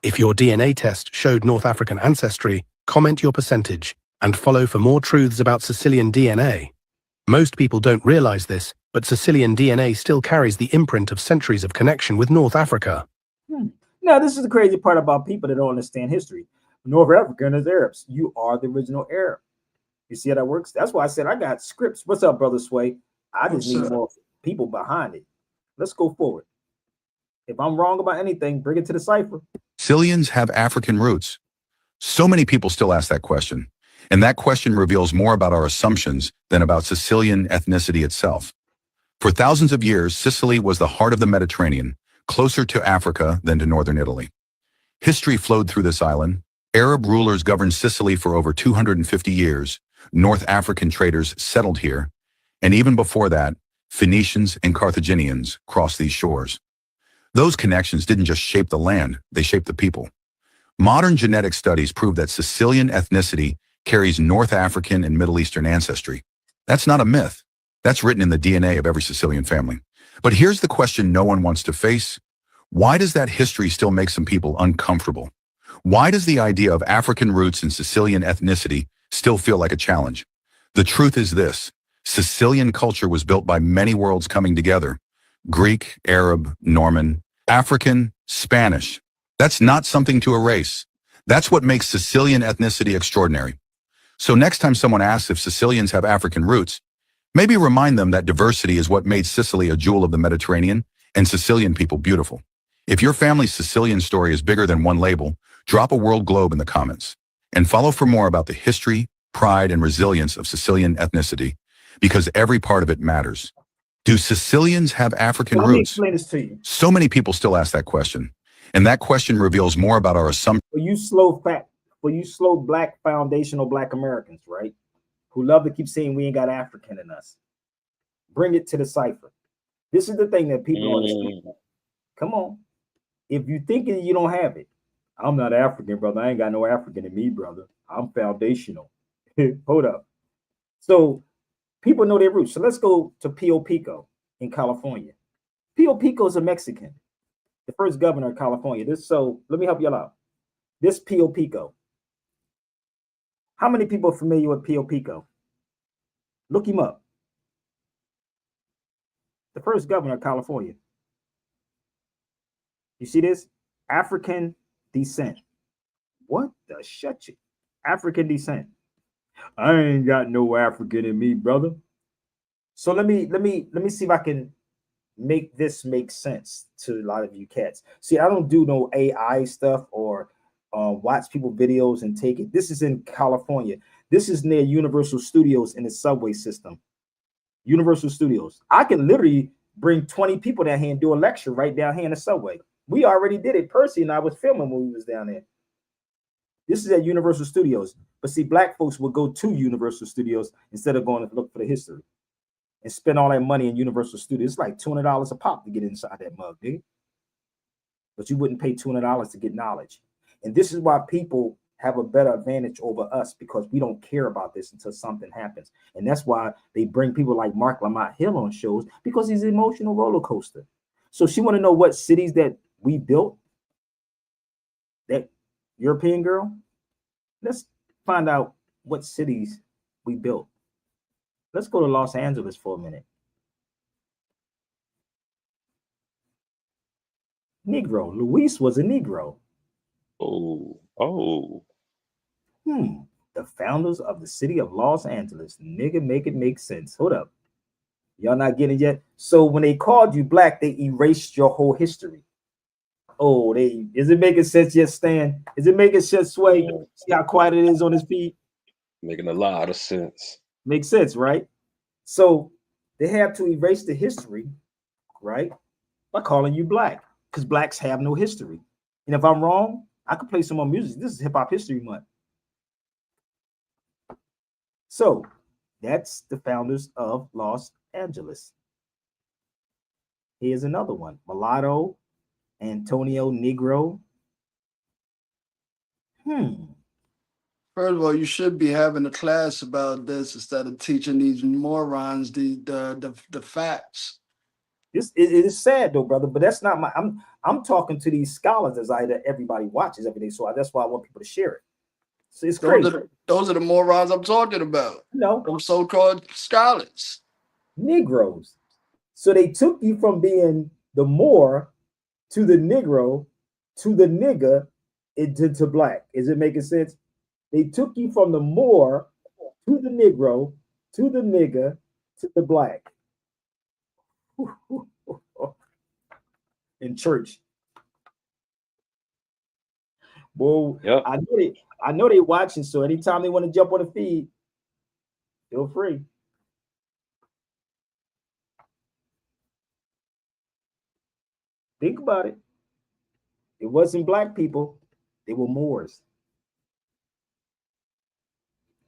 If your DNA test showed North African ancestry, comment your percentage and follow for more truths about Sicilian DNA. Most people don't realize this, but Sicilian DNA still carries the imprint of centuries of connection with North Africa. Now, this is the crazy part about people that don't understand history. North African is Arabs. You are the original Arab. You see how that works? That's why I said I got scripts. What's up, Brother Sway? I just need more people behind it. Let's go forward. If I'm wrong about anything, bring it to the cipher. Sicilians have African roots. So many people still ask that question. And that question reveals more about our assumptions than about Sicilian ethnicity itself. For thousands of years, Sicily was the heart of the Mediterranean, closer to Africa than to northern Italy. History flowed through this island. Arab rulers governed Sicily for over 250 years. North African traders settled here. And even before that, Phoenicians and Carthaginians crossed these shores. Those connections didn't just shape the land, they shaped the people. Modern genetic studies prove that Sicilian ethnicity carries North African and Middle Eastern ancestry. That's not a myth. That's written in the DNA of every Sicilian family. But here's the question no one wants to face. Why does that history still make some people uncomfortable? Why does the idea of African roots and Sicilian ethnicity still feel like a challenge? The truth is this: Sicilian culture was built by many worlds coming together. Greek, Arab, Norman, African, Spanish. That's not something to erase. That's what makes Sicilian ethnicity extraordinary. So next time someone asks if Sicilians have African roots, maybe remind them that diversity is what made Sicily a jewel of the Mediterranean and Sicilian people beautiful. If your family's Sicilian story is bigger than one label, drop a world globe in the comments. And follow for more about the history, pride, and resilience of Sicilian ethnicity, because every part of it matters. Do Sicilians have African Let me roots? explain this to you. So many people still ask that question. And that question reveals more about our assumptions. For you slow black foundational black Americans, right? Who love to keep saying we ain't got African in us. Bring it to the cipher. This is the thing that people don't understand. Come on. If you thinking you don't have it, I'm not African, brother. I ain't got no African in me, brother. I'm foundational. Hold up. So people know their roots. So let's go to Pio Pico in California. Pio Pico is a Mexican, the first governor of California. So let me help y'all out. This Pio Pico. How many people are familiar with Pio Pico? Look him up. The first governor of California. You see this? African descent. What the shut you? African descent. I ain't got no African in me, brother. So let me see if I can make this make sense to a lot of you cats. See, I don't do no AI stuff or watch people videos and take it. This is in California. This is near Universal Studios in the subway system. Universal Studios. I can literally bring 20 people down here and do a lecture right down here in the subway. We already did it. Percy and I was filming when we was down there. This is at Universal Studios. But see, black folks will go to Universal Studios instead of going to look for the history and spend all that money in Universal Studios. It's like $200 a pop to get inside that mug, dude. But you wouldn't pay $200 to get knowledge. And this is why people have a better advantage over us, because we don't care about this until something happens. And that's why they bring people like Mark Lamont Hill on shows, because he's an emotional roller coaster. So she want to know what cities that we built, that European girl. Let's find out what cities we built. Let's go to Los Angeles for a minute. Negro. Luis was a Negro. The founders of the city of Los Angeles. Nigga, make it make sense. Hold up. Y'all not getting it yet? So when they called you black, they erased your whole history. Oh, is it making sense yet, Stan? Is it making sense, Sway? See how quiet it is on his feet? Making a lot of sense. Makes sense, right? So they have to erase the history, right? By calling you black, because blacks have no history. And if I'm wrong, I could play some more music. This is Hip Hop History Month. So that's the founders of Los Angeles. Here's another one. Mulatto, Antonio Negro. First of all, you should be having a class about this instead of teaching these morons the facts. It is sad though, brother, but that's not my. I'm talking to these scholars as that everybody watches every day, so that's why I want people to share it. So it's crazy. Those are the morons I'm talking about. No, those so-called scholars, Negroes. So they took you from being the Moor to the Negro to the nigger into black. Is it making sense? They took you from the Moor to the Negro to the nigger to the black in church. Well, yep. I know they watching, so anytime they want to jump on the feed, feel free. Think about it. It wasn't black people, they were Moors.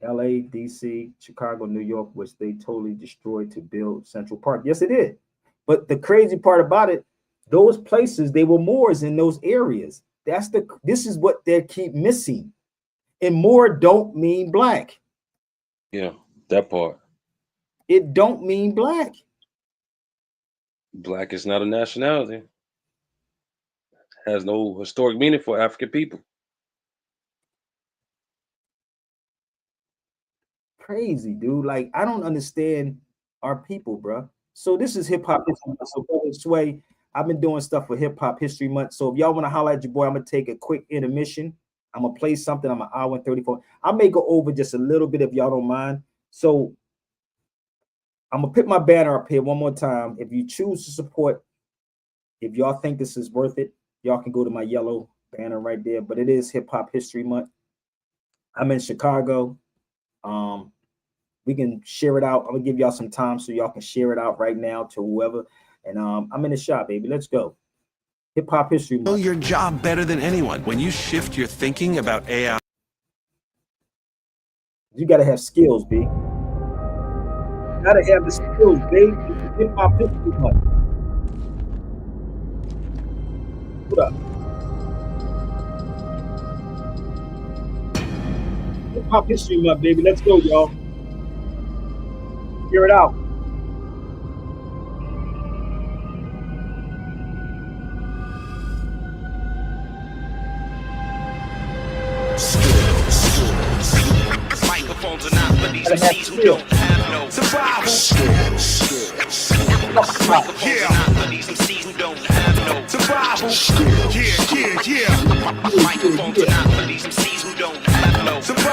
LA, DC, Chicago, New York, which they totally destroyed to build Central Park. Yes, it did. But the crazy part about it, those places, they were Moors in those areas. This is what they keep missing. And Moor don't mean black. Yeah, that part. It don't mean black. Black is not a nationality. Has no historic meaning for African people. Crazy, dude. Like, I don't understand our people, bro. So this is hip hop history. So Brother Sway, I've been doing stuff for Hip Hop History Month. So if y'all want to holler at your boy, I'm gonna take a quick intermission. I'm gonna play something. I'm an hour and 34. I may go over just a little bit if y'all don't mind. So I'm gonna put my banner up here one more time. If you choose to support, if y'all think this is worth it, y'all can go to my yellow banner right there. But it is Hip Hop History Month. I'm in Chicago. We can share it out. I'm gonna give y'all some time so y'all can share it out right now to whoever. And I'm in the shop, baby. Let's go. Hip Hop History Month. Know your job better than anyone. When you shift your thinking about AI, you gotta have skills, B. You gotta have the skills, baby. Hip Hop History Month. What up? Hip Hop History Month, baby. Let's go, y'all. Hear it out. Microphones are not for these MCs who don't have no survival. Microphones are not for these MCs who don't have no survival. Microphones are not for these MCs who don't have no survival.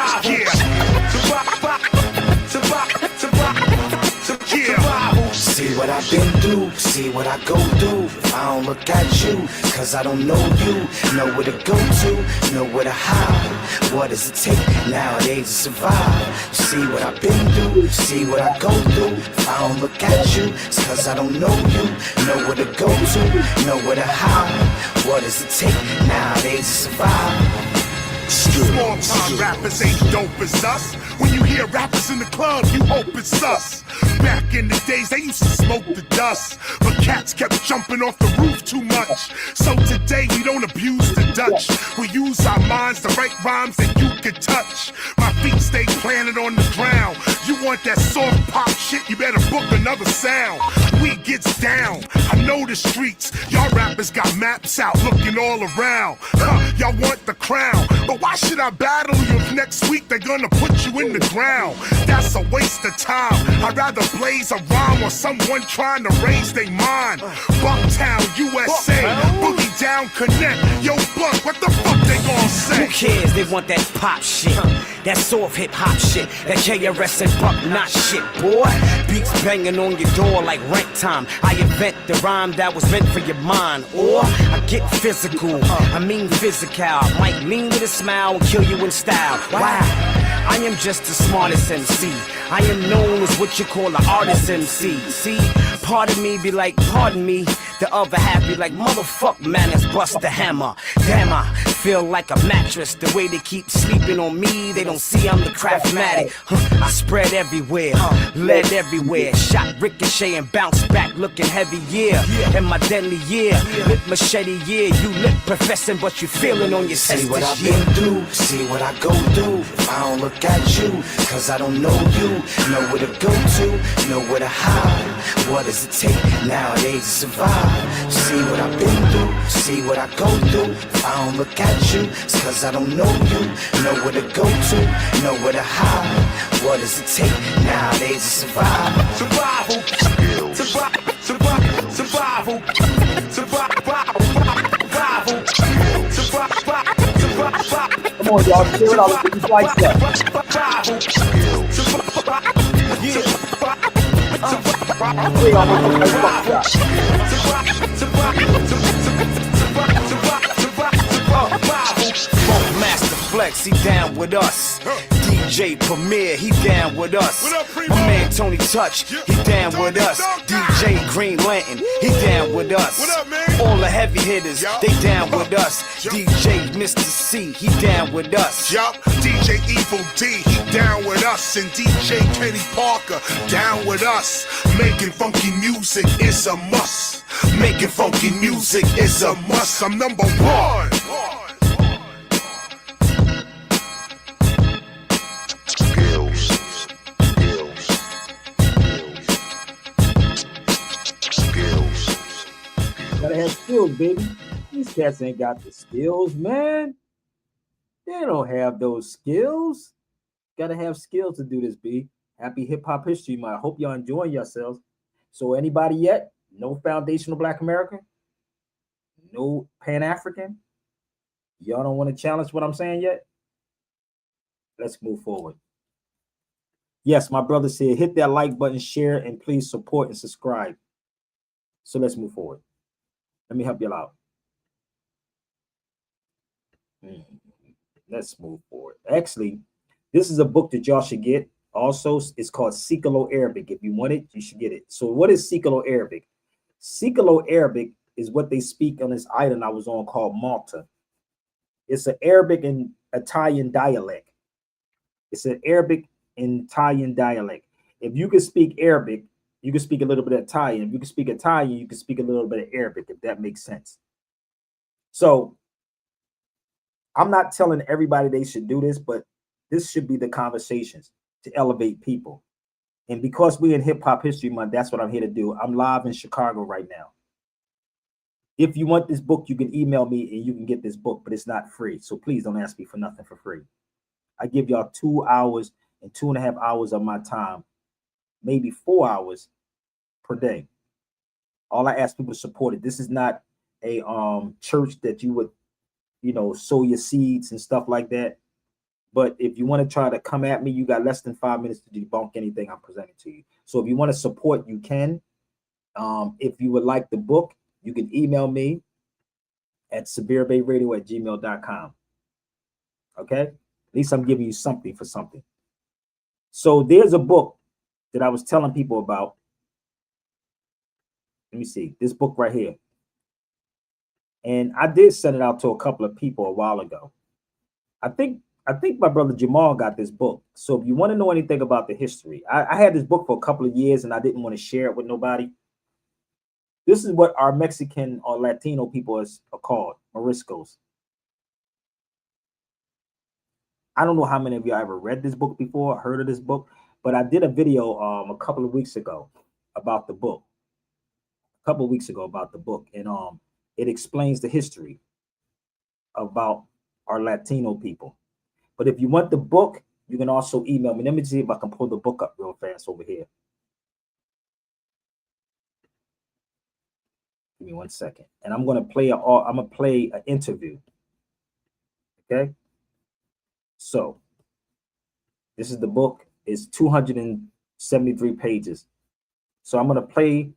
See what I've been through, see what I go through. If I don't look at you, cause I don't know you. Know where to go to, know where to hide. What does it take nowadays to survive? See what I've been through, see what I go through. If I don't look at you, it's cause I don't know you. Know where to go to, know where to hide. What does it take nowadays to survive? Small time rappers ain't dope as us. When you hear rappers in the club, you hope it's us. Back in the days, they used to smoke the dust, but cats kept jumping off the roof too much. So today, we don't abuse the Dutch. We use our minds to write rhymes that you can touch. My feet stay planted on the ground. You want that soft pop shit, you better book another sound. We gets down, I know the streets. Y'all rappers got maps out looking all around. Y'all want the crown, but why should I battle you if next week they're gonna put you in the ground? That's a waste of time. I'd rather blaze a rhyme or someone trying to raise their mind. Bucktown, USA, Boogie Down Connect. Yo, Buck, what the fuck they gon' say? Who cares? They want that pop shit, that soft hip hop shit, that KRS and Buck Notch shit, boy. Beats banging on your door like rent time. I invent the rhyme that was meant for your mind, or I get physical. I mean physical. Might lean with a smile and kill you in style. Wow, I am just the smartest MC. I am known as what you call an artist MC. See, part of me be like, pardon me. The other half be like, motherfuck, man, let's bust the hammer. Damn, I feel like a mattress. The way they keep sleeping on me, they don't see I'm the craftmatic. I spread everywhere, lead everywhere. Shot ricochet and bounce back looking heavy, yeah. In my deadly year, lip machete, yeah. You lip professing, but you feeling on your See what I've been through, see what I go through. If I don't look at you, cause I don't know you. Know where to go to, know where to hide. What does it take nowadays to survive? See what I've been through, see what I go through. If I don't look at you, it's cause I don't know you. Know where to go to, know where to hide. What does it take nowadays to survive? Survival, survival, survival, survival, survival, survival, survival, survival. Come on, y'all. Share it out with these likes up. Master Flex, he down with us. DJ Premier, he down with us. My man Tony Touch, he down with us. DJ Green Lantern, he down with us. All the heavy hitters, they down with us. DJ Mr. C, he down with us. Yup, DJ Evil D, he down with us. And DJ Kenny Parker, down with us. Making funky music is a must. Making funky music is a must. I'm number one. Gotta have skills, baby. These cats ain't got the skills, man. They don't have those skills. Gotta have skills to do this, B. Happy Hip Hop History Month. I hope y'all enjoying yourselves. So anybody yet? No foundational Black American? No Pan-African? Y'all don't want to challenge what I'm saying yet? Let's move forward. Yes, my brother said hit that like button, share, and please support and subscribe. So let's move forward. Let me help y'all out. Let's move forward. Actually, this is a book that y'all should get. Also, it's called Sikalo-Arabic. If you want it, you should get it. So what is Sikalo-Arabic? Sikalo-Arabic is what they speak on this island I was on called Malta. It's an Arabic and Italian dialect. It's an Arabic and Italian dialect. If you can speak Arabic, you can speak a little bit of Italian. If you can speak Italian, you can speak a little bit of Arabic, if that makes sense. So I'm not telling everybody they should do this, but this should be the conversations to elevate people. And because we're in Hip Hop History Month, that's what I'm here to do. I'm live in Chicago right now. If you want this book, you can email me and you can get this book, but it's not free. So please don't ask me for nothing for free. I give y'all 2 hours and 2.5 hours of my time, maybe 4 hours per day. All I ask people to support it. This is not a church that you would, sow your seeds and stuff like that. But if you want to try to come at me, you got less than 5 minutes to debunk anything I'm presenting to you. So if you want to support, you can. If you would like the book, you can email me at sabirbayradio@gmail.com. Okay? At least I'm giving you something for something. So there's a book that I was telling people about. Let me see. This book right here. And I did send it out to a couple of people a while ago. I think my brother Jamal got this book. So if you want to know anything about the history, I had this book for a couple of years and I didn't want to share it with nobody. This is what our Mexican or Latino people are called, Moriscos. I don't know how many of y'all ever read this book before, heard of this book, but I did a video a couple of weeks ago about the book. And it explains the history about our Latino people. But if you want the book, you can also email me. Let me see if I can pull the book up real fast over here. Give me 1 second. And I'm going to play an interview. Okay? So, this is the book. It's 273 pages. So I'm going to play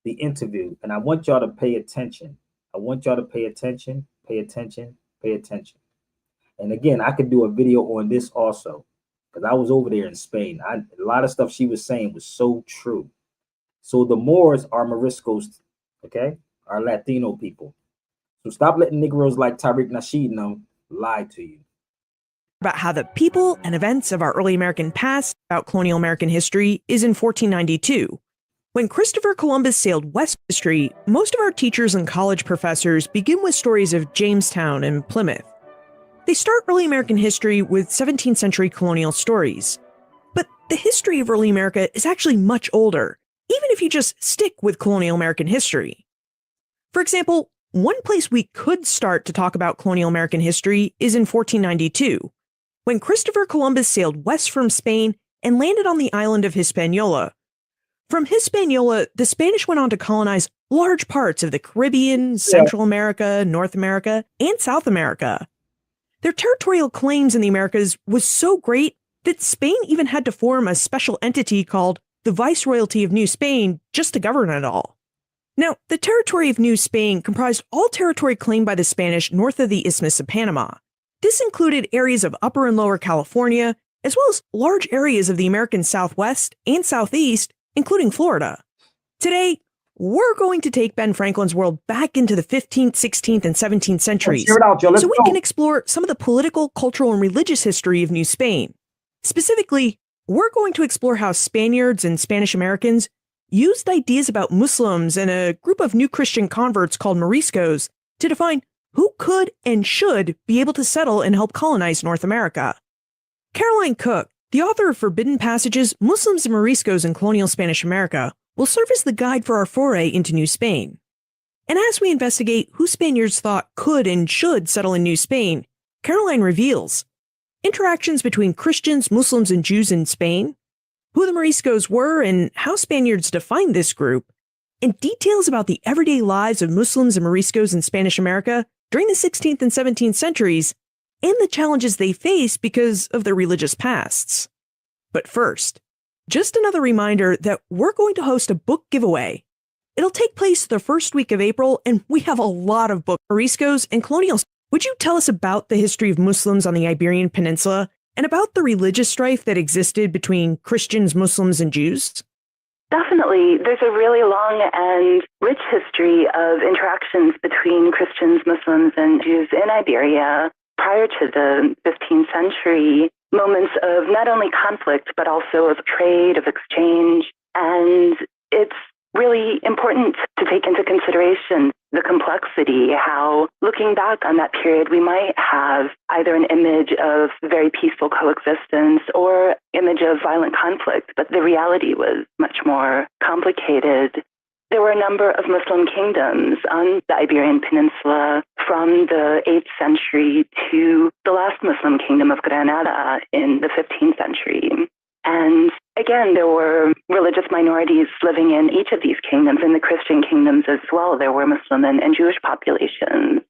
the interview, and I want y'all to pay attention. Pay attention. And again, I could do a video on this also, because I was over there in Spain. A lot of stuff she was saying was so true. So the Moors are Moriscos, okay? Are Latino people. So stop letting Negroes like Tariq Nasheed and them lie to you. About how the people and events of our early American past about colonial American history is in 1492. When Christopher Columbus sailed west history, most of our teachers and college professors begin with stories of Jamestown and Plymouth. They start early American history with 17th century colonial stories. But the history of early America is actually much older, even if you just stick with colonial American history. For example, one place we could start to talk about colonial American history is in 1492, when Christopher Columbus sailed west from Spain and landed on the island of Hispaniola. From Hispaniola, the Spanish went on to colonize large parts of the Caribbean, Central America, North America, and South America. Their territorial claims in the Americas was so great that Spain even had to form a special entity called the Viceroyalty of New Spain just to govern it all. Now, the territory of New Spain comprised all territory claimed by the Spanish north of the Isthmus of Panama. This included areas of Upper and Lower California, as well as large areas of the American Southwest and Southeast, including Florida. Today, we're going to take Ben Franklin's world back into the 15th, 16th, and 17th centuries so we can explore some of the political, cultural, and religious history of New Spain. Specifically, we're going to explore how Spaniards and Spanish Americans used ideas about Muslims and a group of new Christian converts called Moriscos to define who could and should be able to settle and help colonize North America. Caroline Cook, the author of Forbidden Passages, Muslims and Moriscos in Colonial Spanish America, will serve as the guide for our foray into New Spain. And as we investigate who Spaniards thought could and should settle in New Spain, Caroline reveals interactions between Christians, Muslims, and Jews in Spain, who the Moriscos were and how Spaniards defined this group, and details about the everyday lives of Muslims and Moriscos in Spanish America during the 16th and 17th centuries, and the challenges they face because of their religious pasts. But first, just another reminder that we're going to host a book giveaway. It'll take place the first week of April, and we have a lot of books, Moriscos and Colonials. Would you tell us about the history of Muslims on the Iberian Peninsula and about the religious strife that existed between Christians, Muslims, and Jews? Definitely. There's a really long and rich history of interactions between Christians, Muslims, and Jews in Iberia prior to the 15th century, moments of not only conflict, but also of trade, of exchange. And it's really important to take into consideration the complexity, how looking back on that period, we might have either an image of very peaceful coexistence or image of violent conflict, but the reality was much more complicated. There were a number of Muslim kingdoms on the Iberian Peninsula from the 8th century to the last Muslim kingdom of Granada in the 15th century. And again, there were religious minorities living in each of these kingdoms. In the Christian kingdoms as well, there were Muslim and Jewish populations.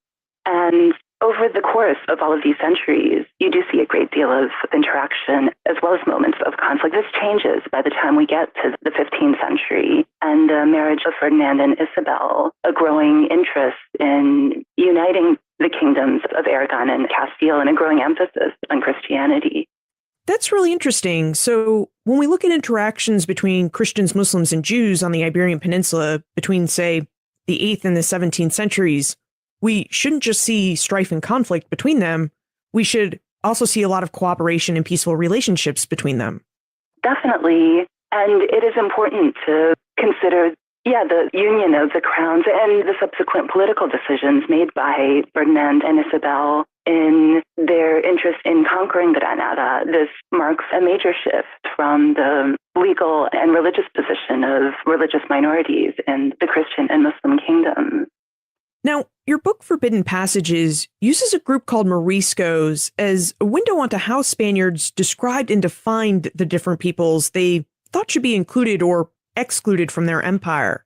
And over the course of all of these centuries, you do see a great deal of interaction as well as moments of conflict. This changes by the time we get to the 15th century and the marriage of Ferdinand and Isabel, a growing interest in uniting the kingdoms of Aragon and Castile and a growing emphasis on Christianity. That's really interesting. So when we look at interactions between Christians, Muslims, and Jews on the Iberian Peninsula between, say, the 8th and the 17th centuries, we shouldn't just see strife and conflict between them. We should also see a lot of cooperation and peaceful relationships between them. Definitely. And it is important to consider, the union of the crowns and the subsequent political decisions made by Ferdinand and Isabel in their interest in conquering Granada. This marks a major shift from the legal and religious position of religious minorities in the Christian and Muslim kingdoms. Now, your book Forbidden Passages uses a group called Moriscos as a window onto how Spaniards described and defined the different peoples they thought should be included or excluded from their empire.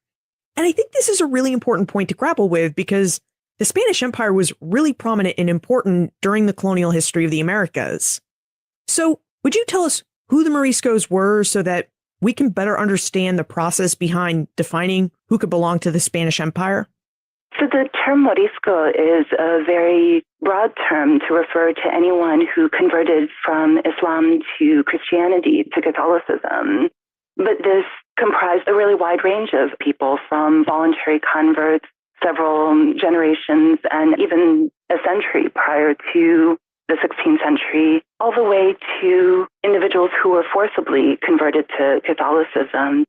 And I think this is a really important point to grapple with because the Spanish Empire was really prominent and important during the colonial history of the Americas. So, would you tell us who the Moriscos were so that we can better understand the process behind defining who could belong to the Spanish Empire? So the term Morisco is a very broad term to refer to anyone who converted from Islam to Christianity, to Catholicism. But this comprised a really wide range of people, from voluntary converts, several generations, and even a century prior to the 16th century, all the way to individuals who were forcibly converted to Catholicism,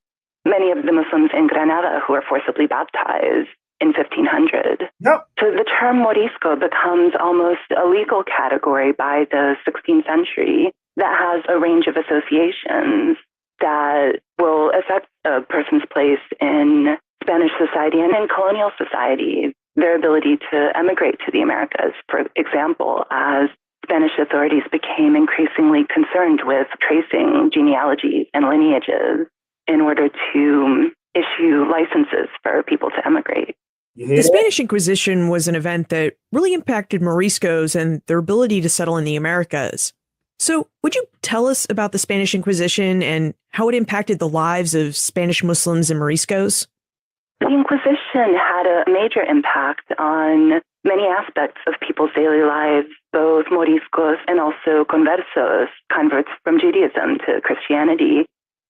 many of the Muslims in Granada who were forcibly baptized in 1500. Yep. So the term Morisco becomes almost a legal category by the 16th century that has a range of associations that will affect a person's place in Spanish society and in colonial society, their ability to emigrate to the Americas, for example, as Spanish authorities became increasingly concerned with tracing genealogies and lineages in order to issue licenses for people to emigrate. The Spanish Inquisition was an event that really impacted Moriscos and their ability to settle in the Americas. So, would you tell us about the Spanish Inquisition and how it impacted the lives of Spanish Muslims and Moriscos? The Inquisition had a major impact on many aspects of people's daily lives, both Moriscos and also conversos, converts from Judaism to Christianity.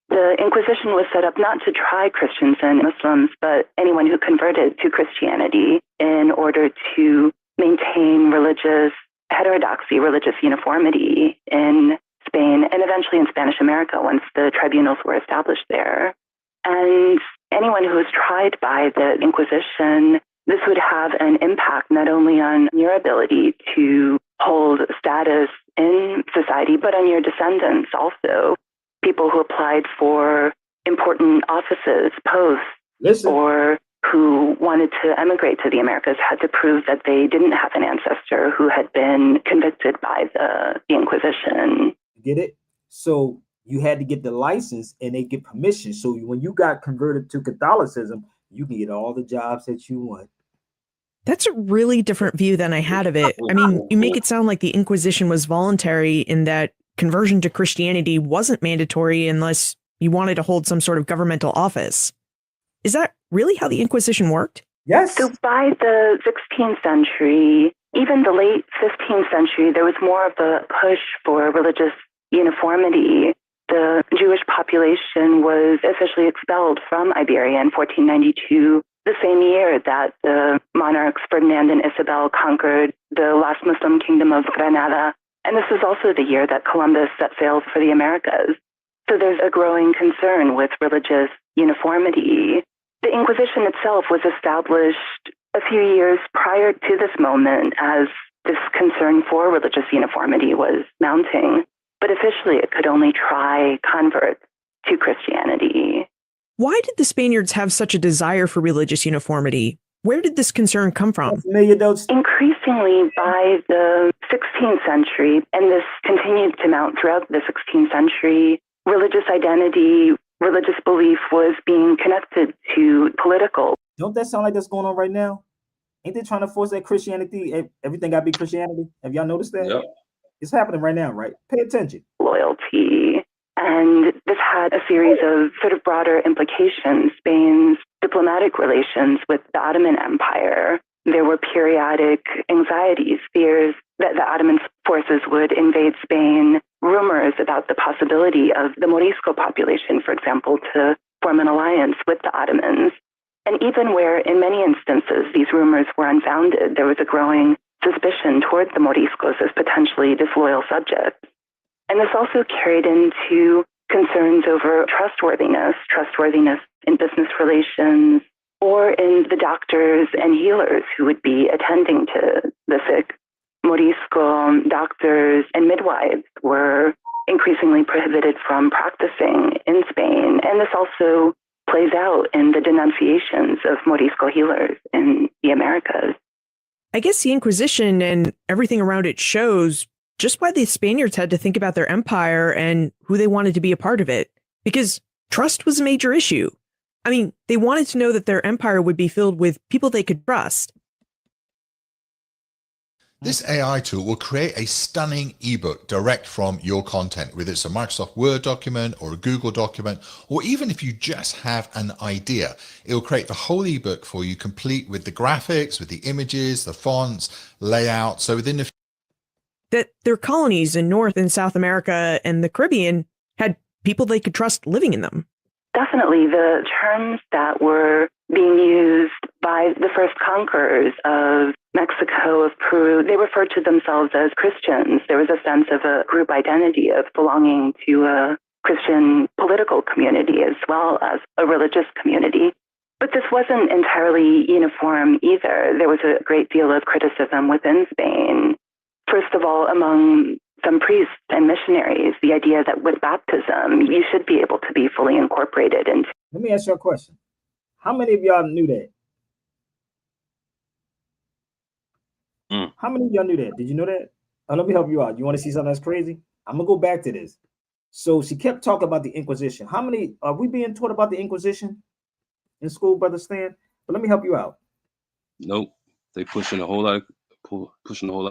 The Inquisition was set up not to try Christians and Muslims, but anyone who converted to Christianity in order to maintain religious heterodoxy, religious uniformity in Spain and eventually in Spanish America once the tribunals were established there. And anyone who was tried by the Inquisition, this would have an impact not only on your ability to hold status in society, but on your descendants also. People who applied for important offices, posts, or who wanted to emigrate to the Americas had to prove that they didn't have an ancestor who had been convicted by the Inquisition. Get it? So you had to get the license and they get permission. So when you got converted to Catholicism, you can get all the jobs that you want. That's a really different view than I had of it. I mean, you make it sound like the Inquisition was voluntary in that conversion to Christianity wasn't mandatory unless you wanted to hold some sort of governmental office. Is that really how the Inquisition worked? Yes. So by the 16th century, even the late 15th century, there was more of a push for religious uniformity. The Jewish population was officially expelled from Iberia in 1492, the same year that the monarchs Ferdinand and Isabel conquered the last Muslim kingdom of Granada. And this was also the year that Columbus set sail for the Americas. So there's a growing concern with religious uniformity. The Inquisition itself was established a few years prior to this moment as this concern for religious uniformity was mounting. But officially, it could only try converts to Christianity. Why did the Spaniards have such a desire for religious uniformity? Where did this concern come from? Increasingly by the 16th century, and this continued to mount throughout the 16th century, religious identity, religious belief was being connected to political. Don't that sound like that's going on right now? Ain't they trying to force that Christianity? Everything got to be Christianity. Have y'all noticed that? Yep. It's happening right now, right? Pay attention. Loyalty. And this had a series of sort of broader implications. Spain's diplomatic relations with the Ottoman Empire. There were periodic anxieties, fears that the Ottoman forces would invade Spain, rumors about the possibility of the Morisco population, for example, to form an alliance with the Ottomans. And even where, in many instances, these rumors were unfounded, there was a growing suspicion toward the Moriscos as potentially disloyal subjects. And this also carried into concerns over trustworthiness in business relations, or in the doctors and healers who would be attending to the sick. Morisco doctors and midwives were increasingly prohibited from practicing in Spain. And this also plays out in the denunciations of Morisco healers in the Americas. I guess the Inquisition and everything around it shows just why the Spaniards had to think about their empire and who they wanted to be a part of it. Because trust was a major issue. I mean, they wanted to know that their empire would be filled with people they could trust. This AI tool will create a stunning ebook direct from your content, whether it's a Microsoft Word document or a Google document, or even if you just have an idea, it will create the whole ebook for you, complete with the graphics, with the images, the fonts, layout. So within the that their colonies in North and South America and the Caribbean had people they could trust living in them. Definitely. The terms that were being used by the first conquerors of Mexico, of Peru, they referred to themselves as Christians. There was a sense of a group identity of belonging to a Christian political community as well as a religious community. But this wasn't entirely uniform either. There was a great deal of criticism within Spain. First of all, among some priests and missionaries, the idea that with baptism, you should be able to be fully incorporated into. Let me ask you a question. How many of y'all knew that? How many of y'all knew that? Did you know that? Let me help you out. You want to see something that's crazy? I'm going to go back to this. So she kept talking about the Inquisition. How many are we being taught about the Inquisition in school, Brother Stan? But let me help you out. Nope. They pushing a whole lot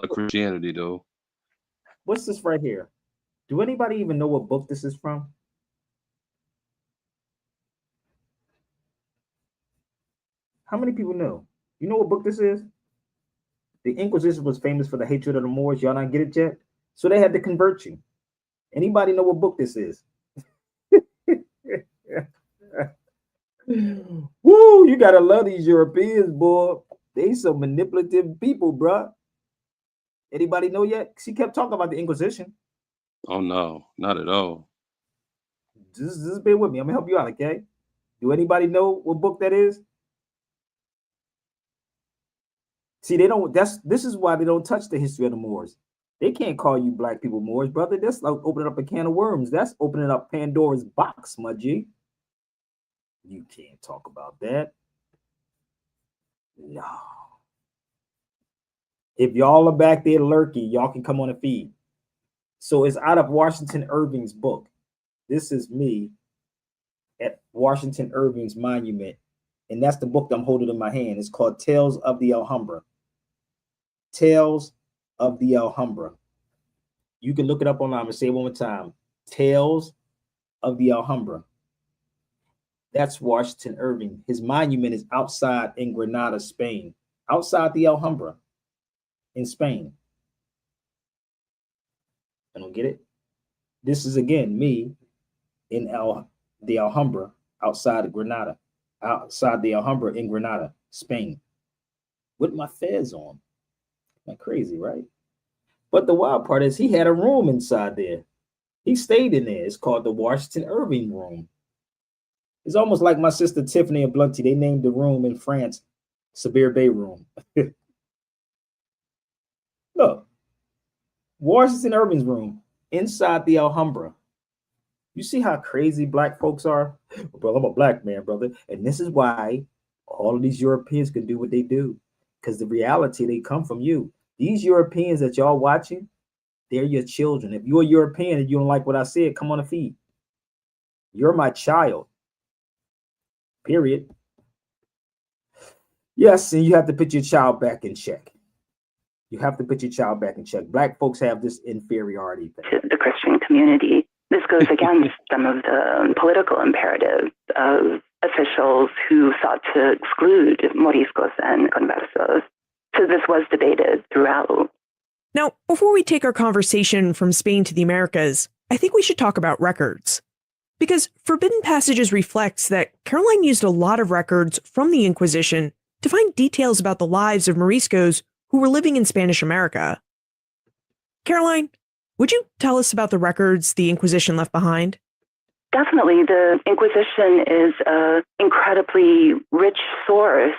of Christianity though. What's this right here? Do anybody even know what book this is from? How many people know? You know what book this is? The Inquisition was famous for the hatred of the Moors. Y'all not get it yet? So they had to convert you. Anybody know what book this is? Woo, you gotta love these Europeans, boy. They some manipulative people, bruh. Anybody know yet? She kept talking about the Inquisition. Oh no, not at all. Just bear with me. I'm gonna help you out, okay? Do anybody know what book that is? See, they don't. This is why they don't touch the history of the Moors. They can't call you black people Moors, brother. That's like opening up a can of worms. That's opening up Pandora's box, my G. You can't talk about that. No. If y'all are back there lurking, y'all can come on the feed. So it's out of Washington Irving's book. This is me at Washington Irving's monument. And that's the book that I'm holding in my hand. It's called Tales of the Alhambra. Tales of the Alhambra. You can look it up online. I'm going to say it one more time. Tales of the Alhambra. That's Washington Irving. His monument is outside in Granada, Spain. Outside the Alhambra in Spain. I don't get it. This is, again, me in the Alhambra outside of Granada. Outside the Alhambra in Granada, Spain. With my fez on. Not crazy, right? But the wild part is he had a room inside there. He stayed in there. It's called the Washington Irving Room. It's almost like my sister Tiffany and Blunty. They named the room in France Sabir Bey Room. Look, Washington Irving's room inside the Alhambra. You see how crazy black folks are? Well, I'm a black man, brother. And this is why all of these Europeans can do what they do. Because the reality, they come from you. These Europeans that y'all watching, they're your children. If you're a European and you don't like what I said, come on the feed. You're my child. Period. Yes, and you have to put your child back in check. You have to put your child back in check. Black folks have this inferiority thing. To the Christian community. This goes against some of the political imperatives of officials who sought to exclude Moriscos and conversos. So this was debated throughout. Now, before we take our conversation from Spain to the Americas, I think we should talk about records. Because Forbidden Passages reflects that Caroline used a lot of records from the Inquisition to find details about the lives of Moriscos who were living in Spanish America. Caroline, would you tell us about the records the Inquisition left behind? Definitely. The Inquisition is an incredibly rich source.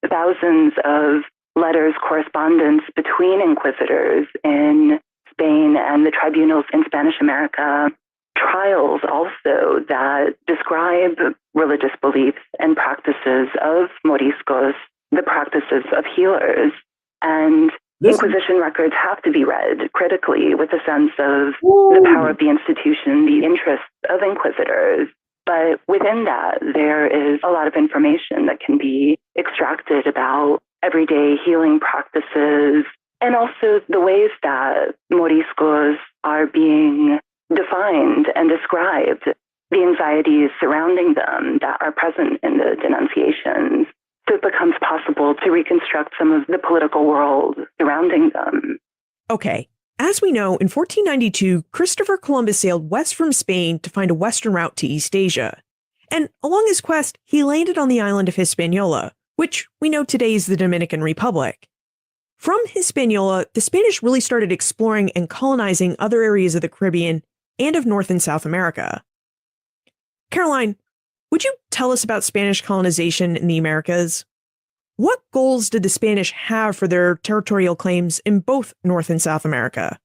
Thousands of letters, correspondence between inquisitors in Spain and the tribunals in Spanish America. Trials also that describe religious beliefs and practices of Moriscos, the practices of healers. And Inquisition records have to be read critically with a sense of the power of the institution, the interests of inquisitors. But within that, there is a lot of information that can be extracted about everyday healing practices and also the ways that Moriscos are being defined and described, the anxieties surrounding them that are present in the denunciations. So it becomes possible to reconstruct some of the political world surrounding them. Okay, as we know, in 1492, Christopher Columbus sailed west from Spain to find a western route to East Asia. And along his quest, he landed on the island of Hispaniola, which we know today is the Dominican Republic. From Hispaniola, the Spanish really started exploring and colonizing other areas of the Caribbean and of North and South America. Caroline, would you tell us about Spanish colonization in the Americas? What goals did the Spanish have for their territorial claims in both North and South America?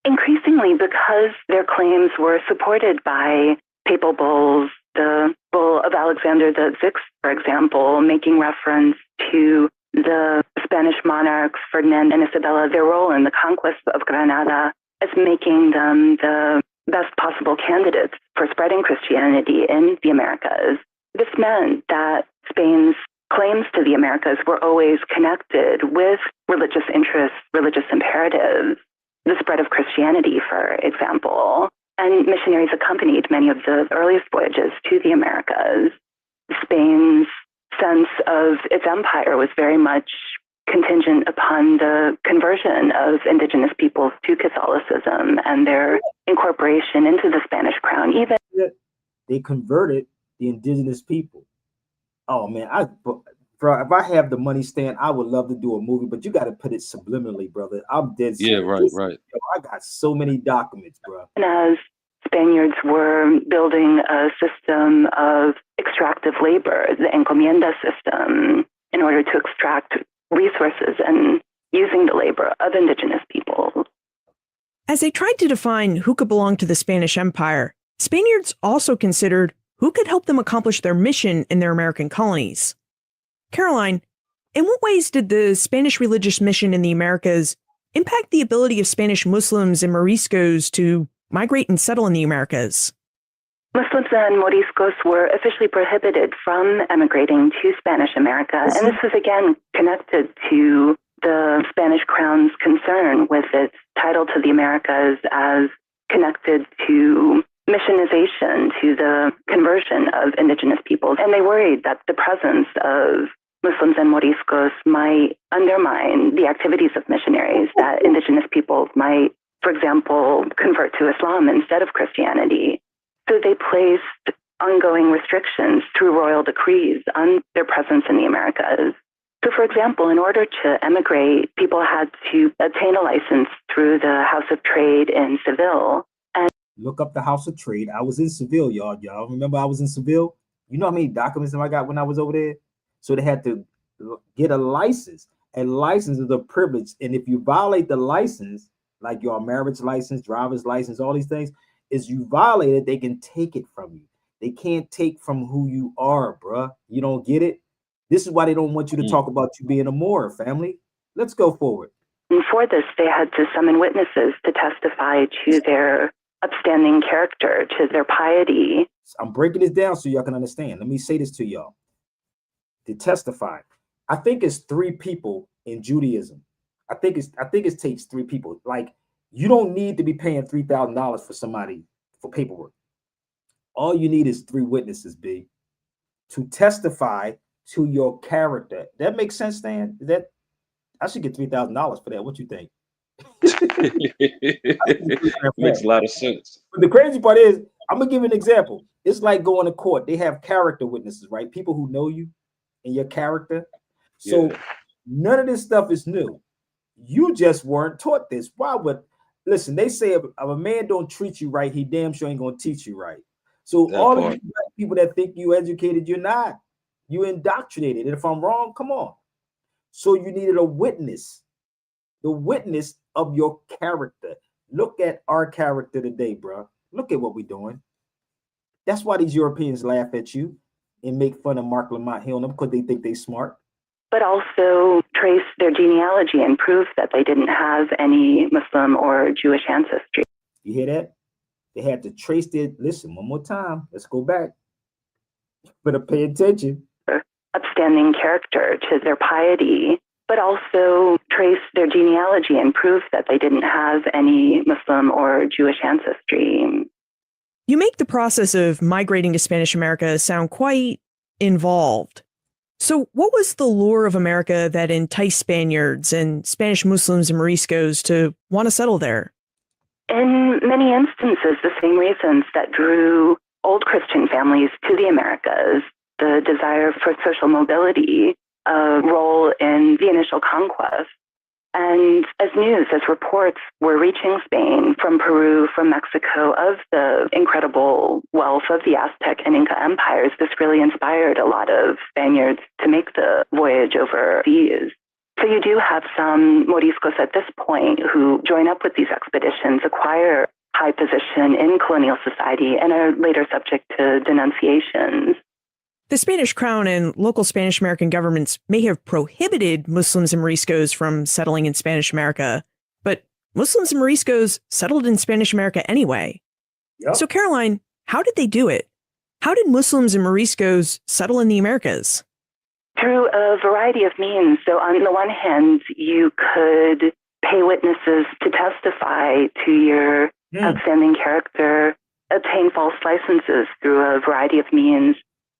Increasingly, because their claims were supported by papal bulls, the bull of Alexander VI, for example, making reference to the Spanish monarchs, Ferdinand and Isabella, their role in the conquest of Granada, as making them the best possible candidates for spreading Christianity in the Americas. This meant that Spain's claims to the Americas were always connected with religious interests, religious imperatives, the spread of Christianity, for example. And missionaries accompanied many of the earliest voyages to the Americas. Spain's sense of its empire was very much contingent upon the conversion of indigenous peoples to Catholicism and their incorporation into the Spanish crown. Even they converted the indigenous people. Oh man, bro, if I have the money, Stan, I would love to do a movie, but you got to put it subliminally, brother. I'm dead serious. Yeah, right. Yo, I got so many documents, bro. as Spaniards were building a system of extractive labor, the encomienda system, in order to extract resources and using the labor of indigenous people. As they tried to define who could belong to the Spanish Empire, Spaniards also considered who could help them accomplish their mission in their American colonies. Caroline, in what ways did the Spanish religious mission in the Americas impact the ability of Spanish Muslims and Moriscos to migrate and settle in the Americas? Muslims and Moriscos were officially prohibited from emigrating to Spanish America, and this was again connected to the Spanish crown's concern with its title to the Americas as connected to missionization, to the conversion of indigenous peoples. And they worried that the presence of Muslims and Moriscos might undermine the activities of missionaries, that indigenous peoples might, for example, convert to Islam instead of Christianity. So they placed ongoing restrictions through royal decrees on their presence in the Americas. So, for example, in order to emigrate, people had to obtain a license through the House of Trade in Seville. And look up the House of Trade. I was in Seville, y'all. Y'all remember I was in Seville? You know how many documents I got when I was over there? So they had to get a license. A license is a privilege. And if you violate the license, like your marriage license, driver's license, all these things, is you violate it, they can take it from you. They can't take from who you are, bruh. You don't get it? This is why they don't want you to talk about you being a Moor, family. Let's go forward. And for this, they had to summon witnesses to testify to their upstanding character, to their piety. I'm breaking this down so y'all can understand. Let me say this to y'all. To testify. I think it's 3 people in Judaism. I think it takes 3 people. Like, you don't need to be paying $3,000 for somebody for paperwork. All you need is 3 witnesses, B, to testify to your character. That makes sense, Stan? That I should get $3,000 for that. What you think? Makes a lot of sense. But the crazy part is, I'm gonna give you an example. It's like going to court. They have character witnesses, right? People who know you and your character. So none of this stuff is new. You just weren't taught this. Why would listen? They say if a man don't treat you right, he damn sure ain't gonna teach you right. So that all of you people that think you educated, you're not. You indoctrinated. And if I'm wrong, come on. So you needed a witness, the witness of your character. Look at our character today, bro. Look at what we're doing. That's why these Europeans laugh at you and make fun of Mark Lamont Hill because they think they smart. But also trace their genealogy and prove that they didn't have any Muslim or Jewish ancestry. You hear that? They had to trace their, listen, one more time. Let's go back. Better pay attention. Upstanding character, to their piety, but also trace their genealogy and prove that they didn't have any Muslim or Jewish ancestry. You make the process of migrating to Spanish America sound quite involved. So what was the lure of America that enticed Spaniards and Spanish Muslims and Moriscos to want to settle there? In many instances, the same reasons that drew old Christian families to the Americas, the desire for social mobility, a role in the initial conquest. And as news, as reports were reaching Spain from Peru, from Mexico, of the incredible wealth of the Aztec and Inca empires, this really inspired a lot of Spaniards to make the voyage overseas. So you do have some Moriscos at this point who join up with these expeditions, acquire high position in colonial society, and are later subject to denunciations. The Spanish crown and local Spanish American governments may have prohibited Muslims and Moriscos from settling in Spanish America, but Muslims and Moriscos settled in Spanish America anyway. Yep. So Caroline, how did they do it? How did Muslims and Moriscos settle in the Americas? Through a variety of means. So on the one hand, you could pay witnesses to testify to your outstanding character, obtain false licenses through a variety of means.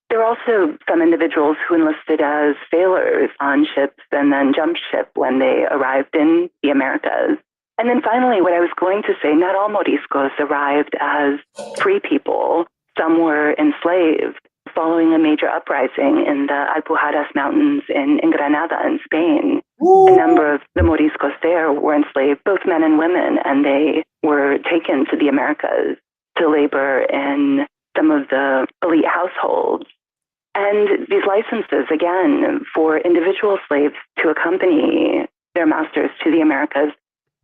There are also some individuals who enlisted as sailors on ships and then jumped ship when they arrived in the Americas. And then finally, what I was going to say, not all Moriscos arrived as free people. Some were enslaved. Following a major uprising in the Alpujarras Mountains in Granada in Spain, a number of the Moriscos there were enslaved, both men and women, and they were taken to the Americas to labor in some of the elite households. And these licenses, again, for individual slaves to accompany their masters to the Americas,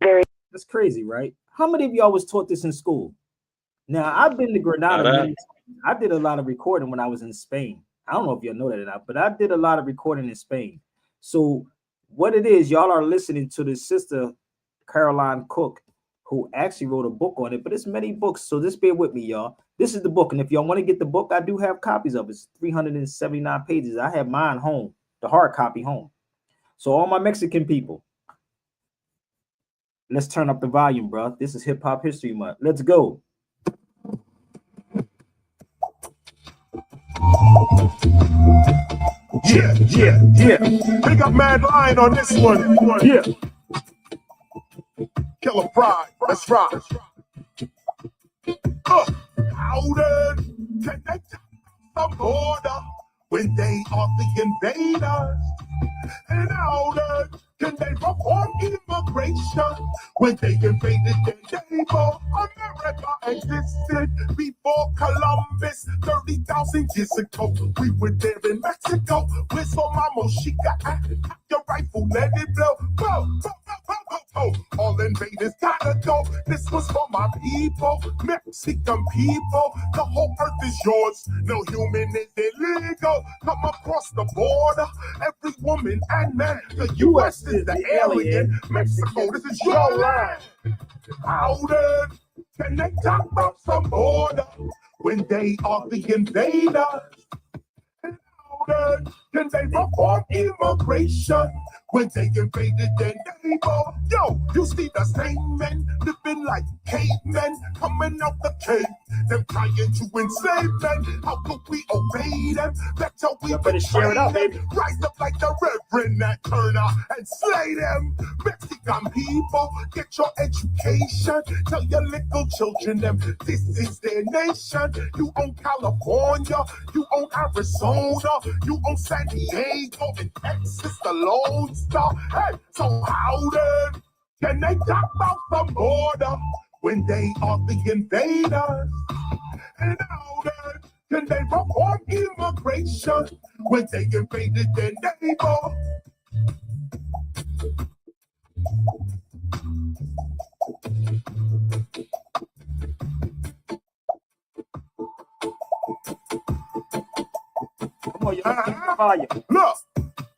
very... That's crazy, right? How many of y'all was taught this in school? Now, I've been to Granada many times. I did a lot of recording when I was in Spain. I don't know if y'all know that or not, but I did a lot of recording in Spain. So what it is, y'all are listening to this sister, Caroline Cook, who actually wrote a book on it, but it's many books. So just bear with me, y'all. This is the book. And if y'all want to get the book, I do have copies of it. It's 379 pages. I have mine home, the hard copy home. So all my Mexican people, let's turn up the volume, bro. This is Hip Hop History Month. Let's go. Yeah. Big up Mad Lion on this one. Yeah. Killer Pride. That's right. How then can they take the border when they are the invaders? And how then can they reform immigration when they invaded their neighbor? America existed before Columbus 30,000 years ago. We were there in Mexico. Where's my mama? She got your rifle, let it blow. Go. All invaders gotta go. This was for my people, Mexican people. The whole earth is yours. No human is illegal. Come across the border, every woman and man. The U.S. is the alien. Mexico, this is your land. How then can they talk about some border when they are the invaders? And how then can they reform immigration when they invaded their neighbor? Yo, you see the same men living like cavemen coming out the cave, them trying to enslave men. How could we obey them? That's how we betray them. Rise up like the Reverend Nat Turner and slay them. Mexican people, get your education. Tell your little children them this is their nation. You own California, you own Arizona, you own San Diego, and Texas, the Lone Star. Hey, so how then can they talk about the border when they are the invaders? And how then can they reform immigration when they invaded their neighbor? Look,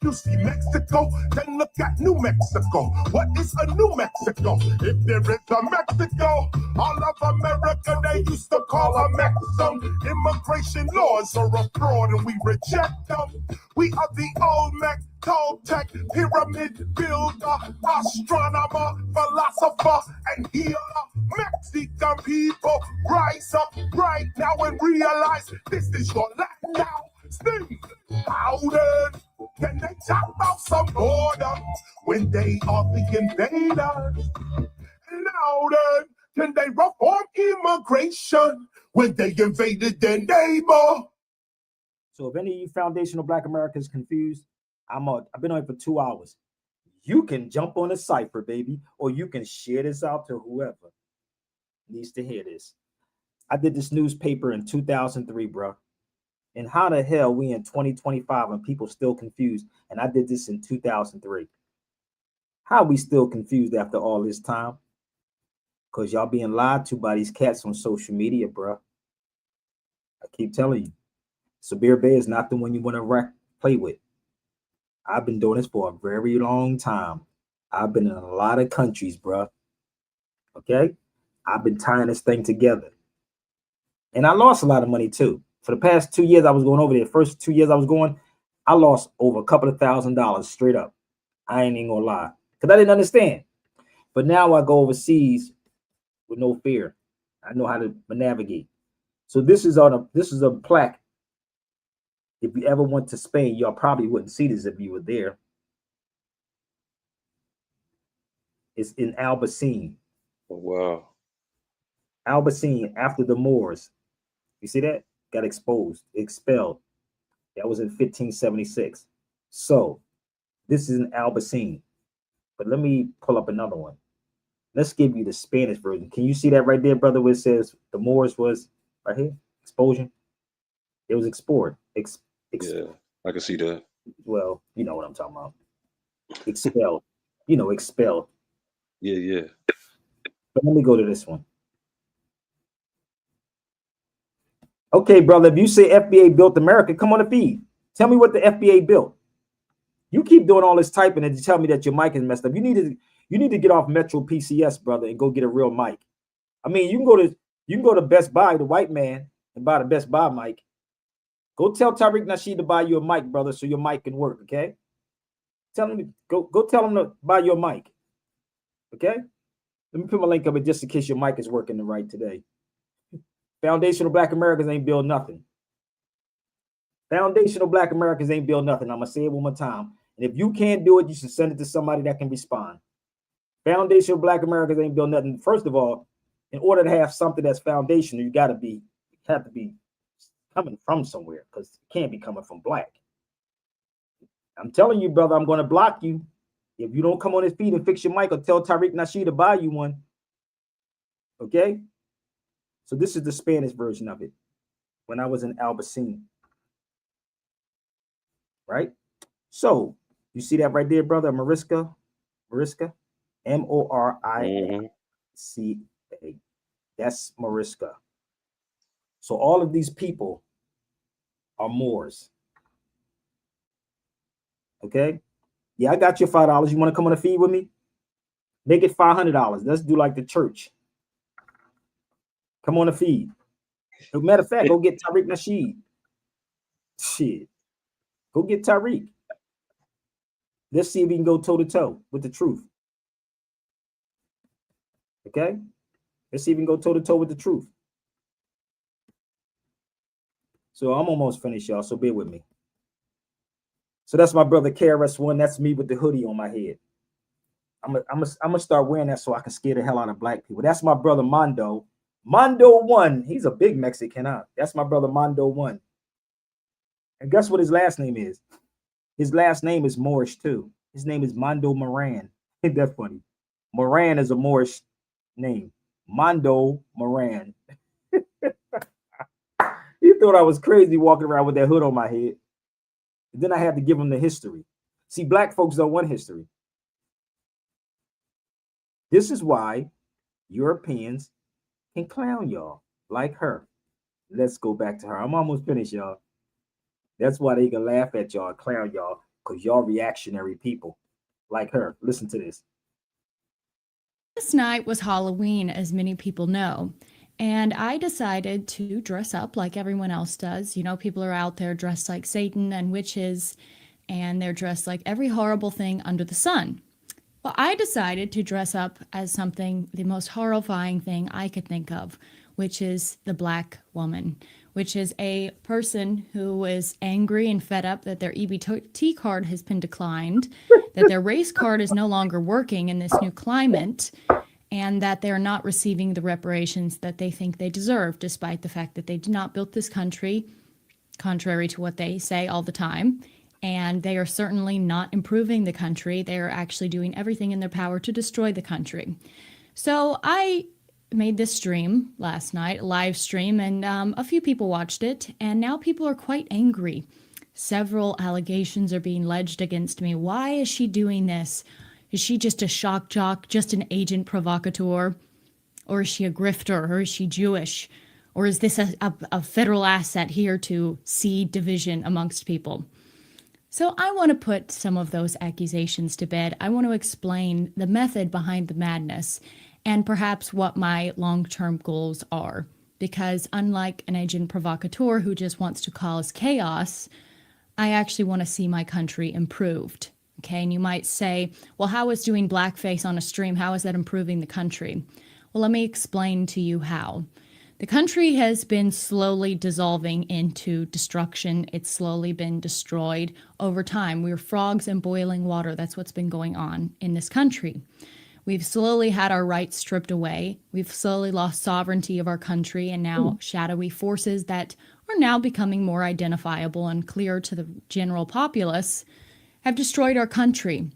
you see Mexico, then look at New Mexico. What is a New Mexico? If there is a Mexico, all of America they used to call a Mexico. Immigration laws are a fraud and we reject them. We are the old Mex, Toltec, pyramid builder, astronomer, philosopher, and healer. Mexican people, rise up right now and realize this is your land now. Sting, how then can they talk about some border when they are the invaders? And how then can they reform immigration when they invaded their neighbor? So if any of you foundational Black Americans confused, I've been on it for 2 hours. You can jump on a cipher, baby, or you can share this out to whoever needs to hear this. I did this newspaper in 2003, bro. And how the hell we in 2025 and people still confused? And I did this in 2003. How are we still confused after all this time? Because y'all being lied to by these cats on social media, bro. I keep telling you, Sabir Bey is not the one you want to play with. I've been doing this for a very long time. I've been in a lot of countries, bro. Okay? I've been tying this thing together. And I lost a lot of money too. For the past 2 years I was going over there. First 2 years I was going, I lost over a couple of $1,000 straight up. I ain't even gonna lie, because I didn't understand. But now I go overseas with no fear. I know how to navigate. So this is a plaque. If you ever went to Spain, y'all probably wouldn't see this if you were there. It's in Albacete. Oh, wow. Albacete, after the Moors. You see that? Got expelled. That was in 1576. So this is in Albacete. But let me pull up another one. Let's give you the Spanish version. Can you see that right there, brother, where it says the Moors was right here? Expulsion. It was explored. Yeah, I can see that. Well, you know what I'm talking about. Expelled. You know, expelled. Yeah, yeah. But let me go to this one. Okay, brother, if you say FBA built America, come on the feed. Tell me what the FBA built. You keep doing all this typing and you tell me that your mic is messed up. You need to get off Metro PCS, brother, and go get a real mic. I mean, you can go to Best Buy, the white man, and buy the Best Buy mic. Go tell Tariq Nasheed to buy you a mic, brother, so your mic can work, okay? Tell him go tell him to buy your mic. Okay? Let me put my link up just in case your mic is working right today. Foundational Black Americans ain't build nothing. Foundational Black Americans ain't build nothing. I'm gonna say it one more time. And if you can't do it, you should send it to somebody that can respond. Foundational Black Americans ain't build nothing. First of all, in order to have something that's foundational, you have to be coming from somewhere, because it can't be coming from black. I'm telling you, brother, I'm going to block you if you don't come on his feet and fix your mic or tell Tariq Nasheed to buy you one. Okay? So this is the Spanish version of it when I was in Albacete. Right? So you see that right there, brother? Mariska, Morisca. That's Mariska. So all of these people are Moors. Okay? Yeah, I got your $5. You want to come on a feed with me? Make it $500. Let's do like the church. Come on a feed. As a matter of fact, go get Tariq Nasheed. Shit. Go get Tariq. Let's see if we can go toe-to-toe with the truth. Okay? Let's see if we can go toe-to-toe with the truth. So I'm almost finished, y'all, so bear with me. So that's my brother KRS-One. That's me with the hoodie on my head. I'm gonna start wearing that so I can scare the hell out of black people. That's my brother Mondo. Mondo One. He's a big Mexican, huh? That's my brother Mondo One. And guess what his last name is? His last name is Moorish too. His name is Mondo Moran. Ain't that funny? Moran is a Moorish name. Mondo Moran. He thought I was crazy walking around with that hood on my head. And then I had to give him the history. See, black folks don't want history. This is why Europeans can clown y'all like her. Let's go back to her. I'm almost finished, y'all. That's why they can laugh at y'all, clown y'all, because y'all reactionary people like her. Listen to this. This night was Halloween, as many people know. And I decided to dress up like everyone else does. You know, people are out there dressed like Satan and witches, and they're dressed like every horrible thing under the sun. Well, I decided to dress up as something, the most horrifying thing I could think of, which is the black woman, which is a person who is angry and fed up that their EBT card has been declined, that their race card is no longer working in this new climate, and that they're not receiving the reparations that they think they deserve, despite the fact that they did not build this country, contrary to what they say all the time. And they are certainly not improving the country. They are actually doing everything in their power to destroy the country. So I made this stream last night, a live stream, and a few people watched it, and now people are quite angry. Several allegations are being alleged against me. Why is she doing this? Is she just a shock jock, just an agent provocateur? Or is she a grifter? Or is she Jewish? Or is this a federal asset here to seed division amongst people? So I want to put some of those accusations to bed. I want to explain the method behind the madness and perhaps what my long-term goals are. Because unlike an agent provocateur who just wants to cause chaos, I actually want to see my country improved. Okay, and you might say, well, how is doing blackface on a stream, how is that improving the country? Well, let me explain to you how. The country has been slowly dissolving into destruction. It's slowly been destroyed over time. We're frogs in boiling water. That's what's been going on in this country. We've slowly had our rights stripped away. We've slowly lost sovereignty of our country, and now shadowy forces that are now becoming more identifiable and clear to the general populace have destroyed our country.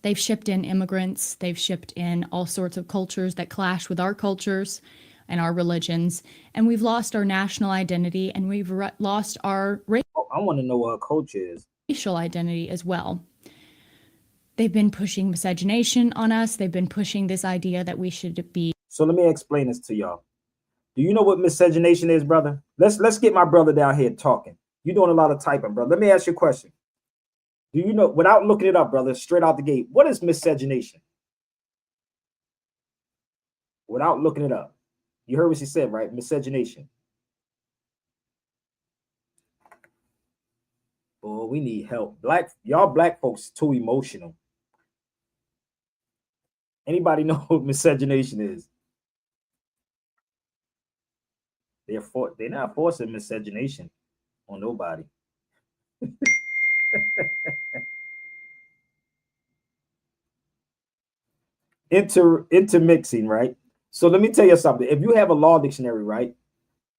They've shipped in immigrants. They've shipped in all sorts of cultures that clash with our cultures and our religions. And we've lost our national identity, and we've lost our I want to know what culture is. Racial identity as well. They've been pushing miscegenation on us. They've been pushing this idea that we should be. So let me explain this to y'all. Do you know what miscegenation is, brother? Let's get my brother down here talking. You're doing a lot of typing, brother. Let me ask you a question. Do you know, without looking it up, brother, straight out the gate, what is miscegenation? Without looking it up. You heard what she said, right? Miscegenation. Oh, we need help. Y'all black folks too emotional. Anybody know what miscegenation is? They're not forcing miscegenation on nobody. Intermixing, right? So let me tell you something. If you have a law dictionary, right,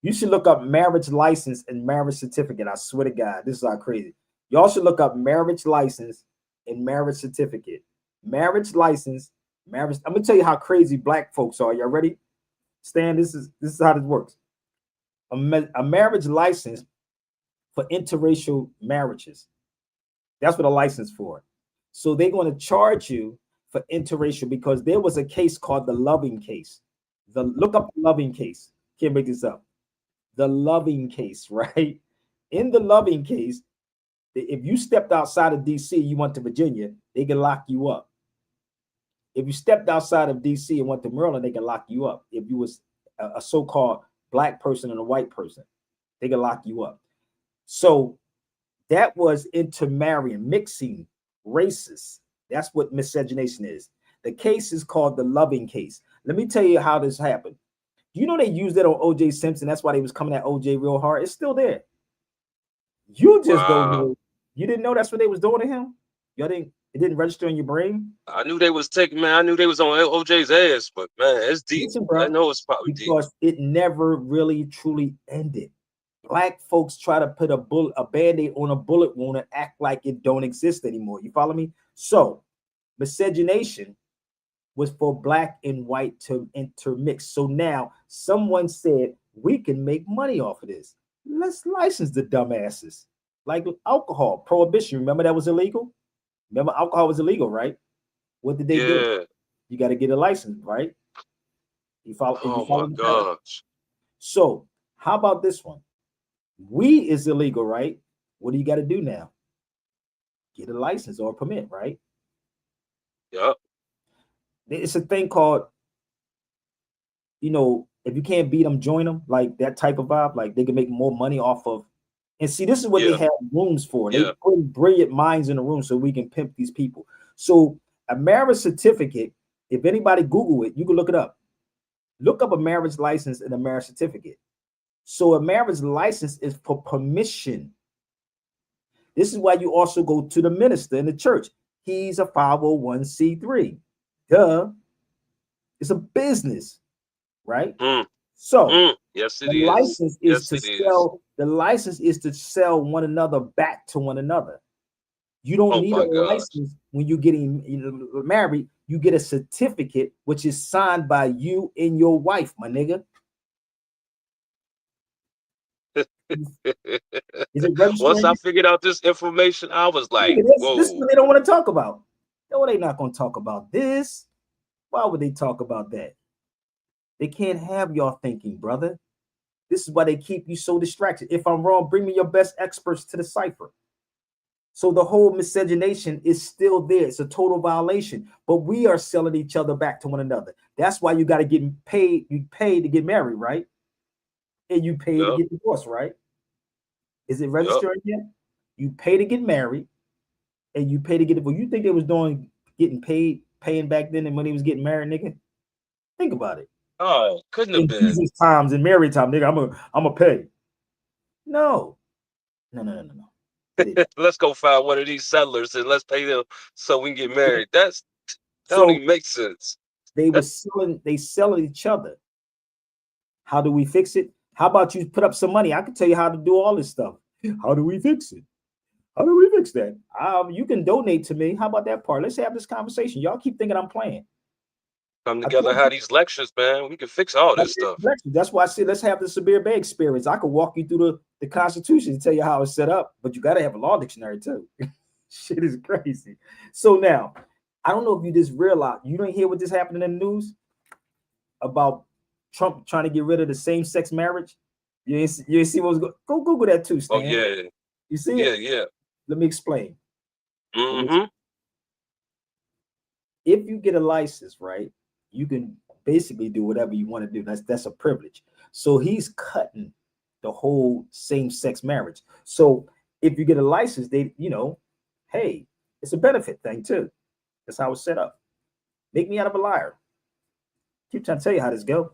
you should look up marriage license and marriage certificate. I swear to God, this is how crazy. Y'all should look up marriage license and marriage certificate. Marriage license, marriage. I'm gonna tell you how crazy black folks are. Y'all ready? Stan, this is how this works. A marriage license for interracial marriages. That's what a license for. So they're going to charge you for interracial because there was a case called the Loving case. Look up the Loving case. Can't make this up. The Loving case, right? In the Loving case, if you stepped outside of DC, you went to Virginia, they can lock you up. If you stepped outside of DC and went to Maryland, they can lock you up. If you was a so-called black person and a white person, they can lock you up. So that was intermarrying, mixing races. That's what miscegenation is. The case is called the Loving case. Let me tell you how this happened. You know they used it on O.J. Simpson. That's why they was coming at O.J. real hard. It's still there. You just don't know. You didn't know that's what they was doing to him? It didn't register in your brain? I knew they was taking, man. I knew they was on OJ's ass, but man, it's deep. Listen, bro, I know it's probably because it never really truly ended. Black folks try to put a band-aid on a bullet wound and act like it don't exist anymore. You follow me? So miscegenation was for black and white to intermix. So now someone said we can make money off of this. Let's license the dumbasses. Like alcohol, prohibition. Remember that was illegal? Remember alcohol was illegal, right? What did they do? You got to get a license, right? You follow? Oh my gosh. So how about this one? Weed is illegal, right? What do you got to do now? Get a license or a permit, right? Yep. It's a thing called, if you can't beat them, join them, like that type of vibe. Like they can make more money off of. And see, this is what they have rooms for. They put brilliant minds in the room so we can pimp these people. So a marriage certificate, if anybody Google it, you can look it up. Look up a marriage license and a marriage certificate. So a marriage license is for permission. This is why you also go to the minister in the church. He's a 501c3. Duh. It's a business, right? So yes, it the is. License is to sell. The license is to sell one another back to one another. You don't need a license when you're getting married. You get a certificate, which is signed by you and your wife, my nigga. Once I figured out this information, I was like, whoa. This is what they don't want to talk about. No, they're not going to talk about this. Why would they talk about that? They can't have y'all thinking, brother. This is why they keep you so distracted. If I'm wrong, bring me your best experts to the cipher. So the whole miscegenation is still there. It's a total violation. But we are selling each other back to one another. That's why you got to get paid. You pay to get married, right? And you pay to get divorced, right? Is it registering yet? You pay to get married, and you pay to get it. Well, you think they was paying back then, and when he was getting married, nigga? Think about it. Oh, couldn't have In been. Jesus times and married time, nigga, I'm a pay. No. Let's go find one of these settlers and let's pay them so we can get married. That don't even make sense. They selling each other. How do we fix it? How about you put up some money? I can tell you how to do all this stuff. How do we fix it? How do we fix that? You can donate to me. How about that part? Let's have this conversation. Y'all keep thinking I'm playing. Come together, have these lectures, man. We can fix all this stuff. That's why I said let's have the Sabir Bey experience. I could walk you through the Constitution and tell you how it's set up, but you got to have a law dictionary too. Shit is crazy. So now, I don't know if you just realized, you didn't hear what just happened in the news about Trump trying to get rid of the same-sex marriage? You ain't see what was going. Go Google that too, Stan. Oh yeah. You see it? Yeah. Let me explain. Mm-hmm. If you get a license, right, you can basically do whatever you want to do. That's a privilege. So he's cutting the whole same-sex marriage. So if you get a license, they, hey, it's a benefit thing too. That's how it's set up. Make me out of a liar. Keep trying to tell you how this go.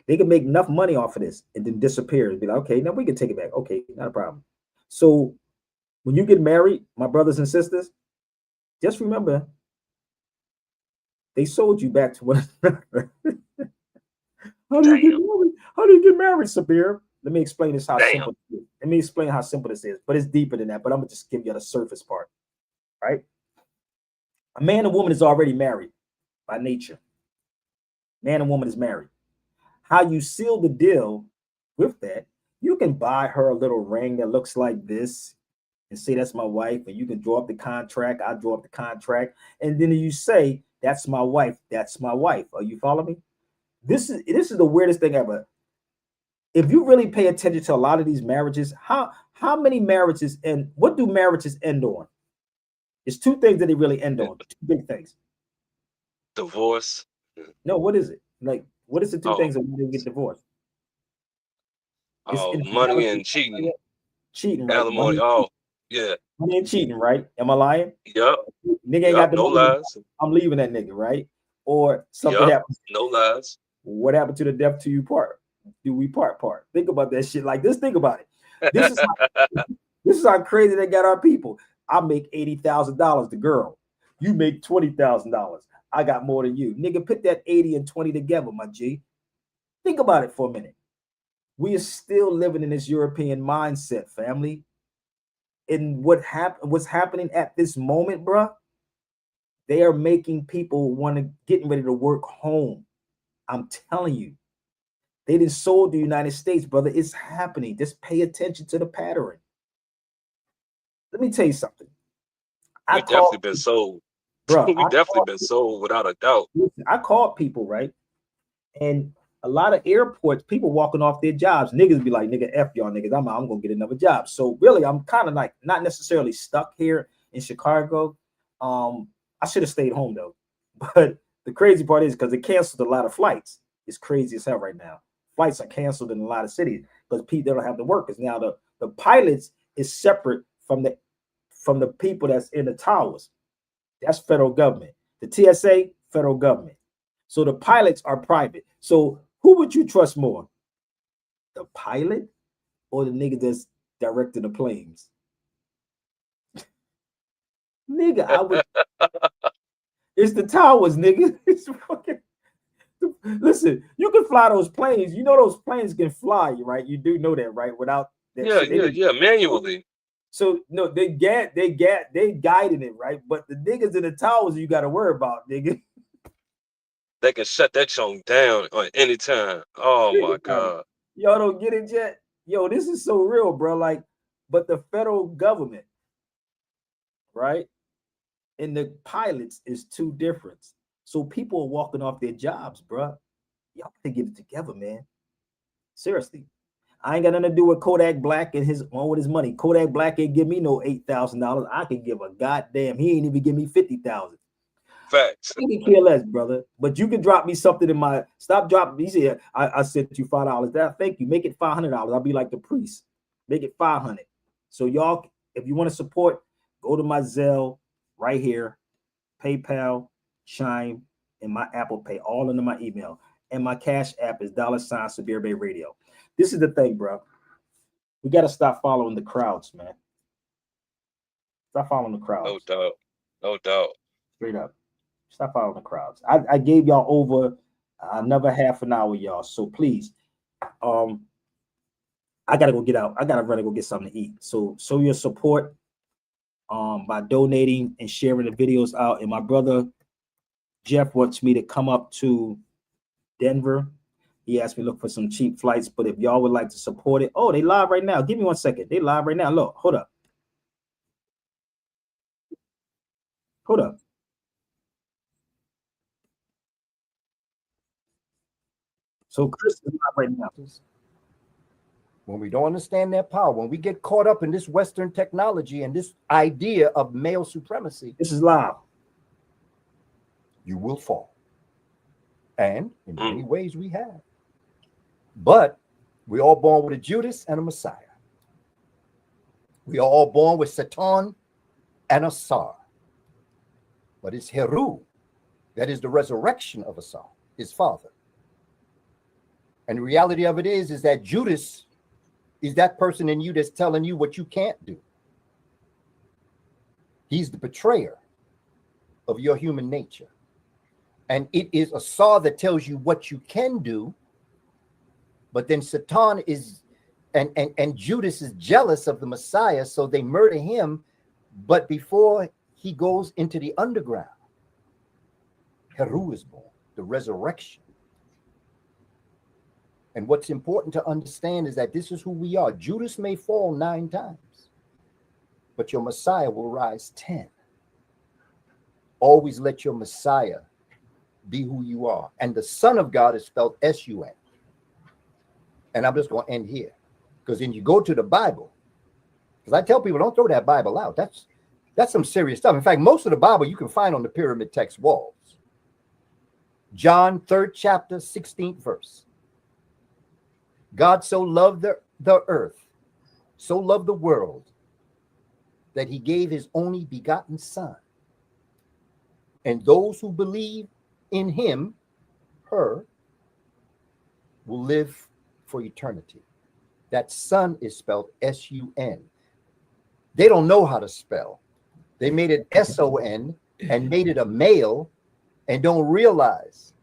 They can make enough money off of this and then disappear and be like, okay, now we can take it back. Okay, not a problem. So when you get married, my brothers and sisters, just remember, they sold you back to one another. How do you get married, Sabir? Let me explain this simple it is. Let me explain how simple this is, but it's deeper than that. But I'm gonna just give you the surface part. Right? A man and woman is already married by nature. Man and woman is married. How you seal the deal with that, you can buy her a little ring that looks like this and say that's my wife, and you can draw up the contract. I draw up the contract, and then you say that's my wife. That's my wife. Are you following me? This is the weirdest thing ever. If you really pay attention to a lot of these marriages, how many marriages and what do marriages end on? It's two things that they really end on. Two big things. Divorce. No, what is it? Like, what is the two things that when they get divorced? Money and cheating. Cheating, right? Alimony. Yeah. Money and cheating, right? Am I lying? Yep. Nigga ain't got the no money. lies. I'm leaving that nigga, right? Or something happens. No lies. What happened to the death to you part? Do we part? Think about that shit like this. Think about it. This is how crazy they got our people. I make $80,000. The girl, you make $20,000. I got more than you, nigga. Put that 80 and 20 together, my G. Think about it for a minute. We are still living in this European mindset, family. And what's happening at this moment, bruh? They are making people getting ready to work home. I'm telling you, they didn't sold the United States, brother. It's happening. Just pay attention to the pattern. Let me tell you something. We've definitely been sold. Bro, we've definitely been sold without a doubt. I called people, right? And a lot of airports, people walking off their jobs, niggas be like, nigga, F y'all niggas, I'm gonna get another job. So really, I'm kind of like not necessarily stuck here in Chicago. I should have stayed home though. But the crazy part is because they canceled a lot of flights. It's crazy as hell right now. Flights are canceled in a lot of cities because people don't have the workers. Now the pilots is separate from the people that's in the towers. That's federal government. The TSA, federal government. So the pilots are private. So who would you trust more? The pilot or the nigga that's directing the planes? Nigga, I would. It's the towers, nigga. It's fucking. Listen, you can fly those planes. You know those planes can fly, right? You do know that, right? Without that shit. Manually. So no, they guided it, right? But the niggas in the towers you got to worry about, nigga. They can shut that joint down on any time. Oh my God. Y'all don't get it yet? Yo, this is so real, bro. Like, but the federal government, right? And the pilots is two different. So people are walking off their jobs, bro. Y'all gotta get it together, man. Seriously. I ain't got nothing to do with Kodak Black and his money. Kodak Black ain't give me no $8,000. I can give a goddamn. He ain't even give me $50,000. Facts. I can care less, brother. But you can drop me something in my stop dropping. He said, I sent you $5. That thank you. Make it $500. I'll be like the priest. Make it $500. So y'all, if you want to support, go to my Zelle right here, PayPal, Chime, and my Apple Pay, all under my email. And my Cash App is $ Sabir Bey Radio. This is the thing, bro. We got to stop following the crowds, man. Stop following the crowds. No doubt. No doubt. Straight up. Stop following the crowds. I gave y'all over another half an hour, y'all. So please, I gotta go get out. I gotta run and go get something to eat. So show your support by donating and sharing the videos out. And my brother Jeff wants me to come up to Denver. He asked me to look for some cheap flights, but if y'all would like to support it, oh, they live right now. Give me 1 second. They live right now. Look, hold up. Hold up. So Chris is live right now. When we don't understand their power, when we get caught up in this Western technology and this idea of male supremacy, this is live. You will fall. And in many ways we have. But we're all born with a Judas and a Messiah. We are all born with Satan and a Sar. But it's Heru, that is the resurrection of a Sar, his father. And the reality of it is that Judas is that person in you that's telling you what you can't do. He's the betrayer of your human nature. And it is a Sar that tells you what you can do. But then Satan is, and Judas is jealous of the Messiah, so they murder him. But before he goes into the underground, Heru is born, the resurrection. And what's important to understand is that this is who we are. Judas may fall 9 times, but your Messiah will rise 10. Always let your Messiah be who you are. And the Son of God is spelled S-U-N. And I'm just going to end here. Because then you go to the Bible. Because I tell people, don't throw that Bible out. That's some serious stuff. In fact, most of the Bible you can find on the pyramid text walls. John 3rd chapter, 16th verse. God so loved the earth, so loved the world, that he gave his only begotten Son. And those who believe in him, her, will live for eternity. That Son is spelled S-U-N. They don't know how to spell. They made it S-O-N and made it a male and don't realize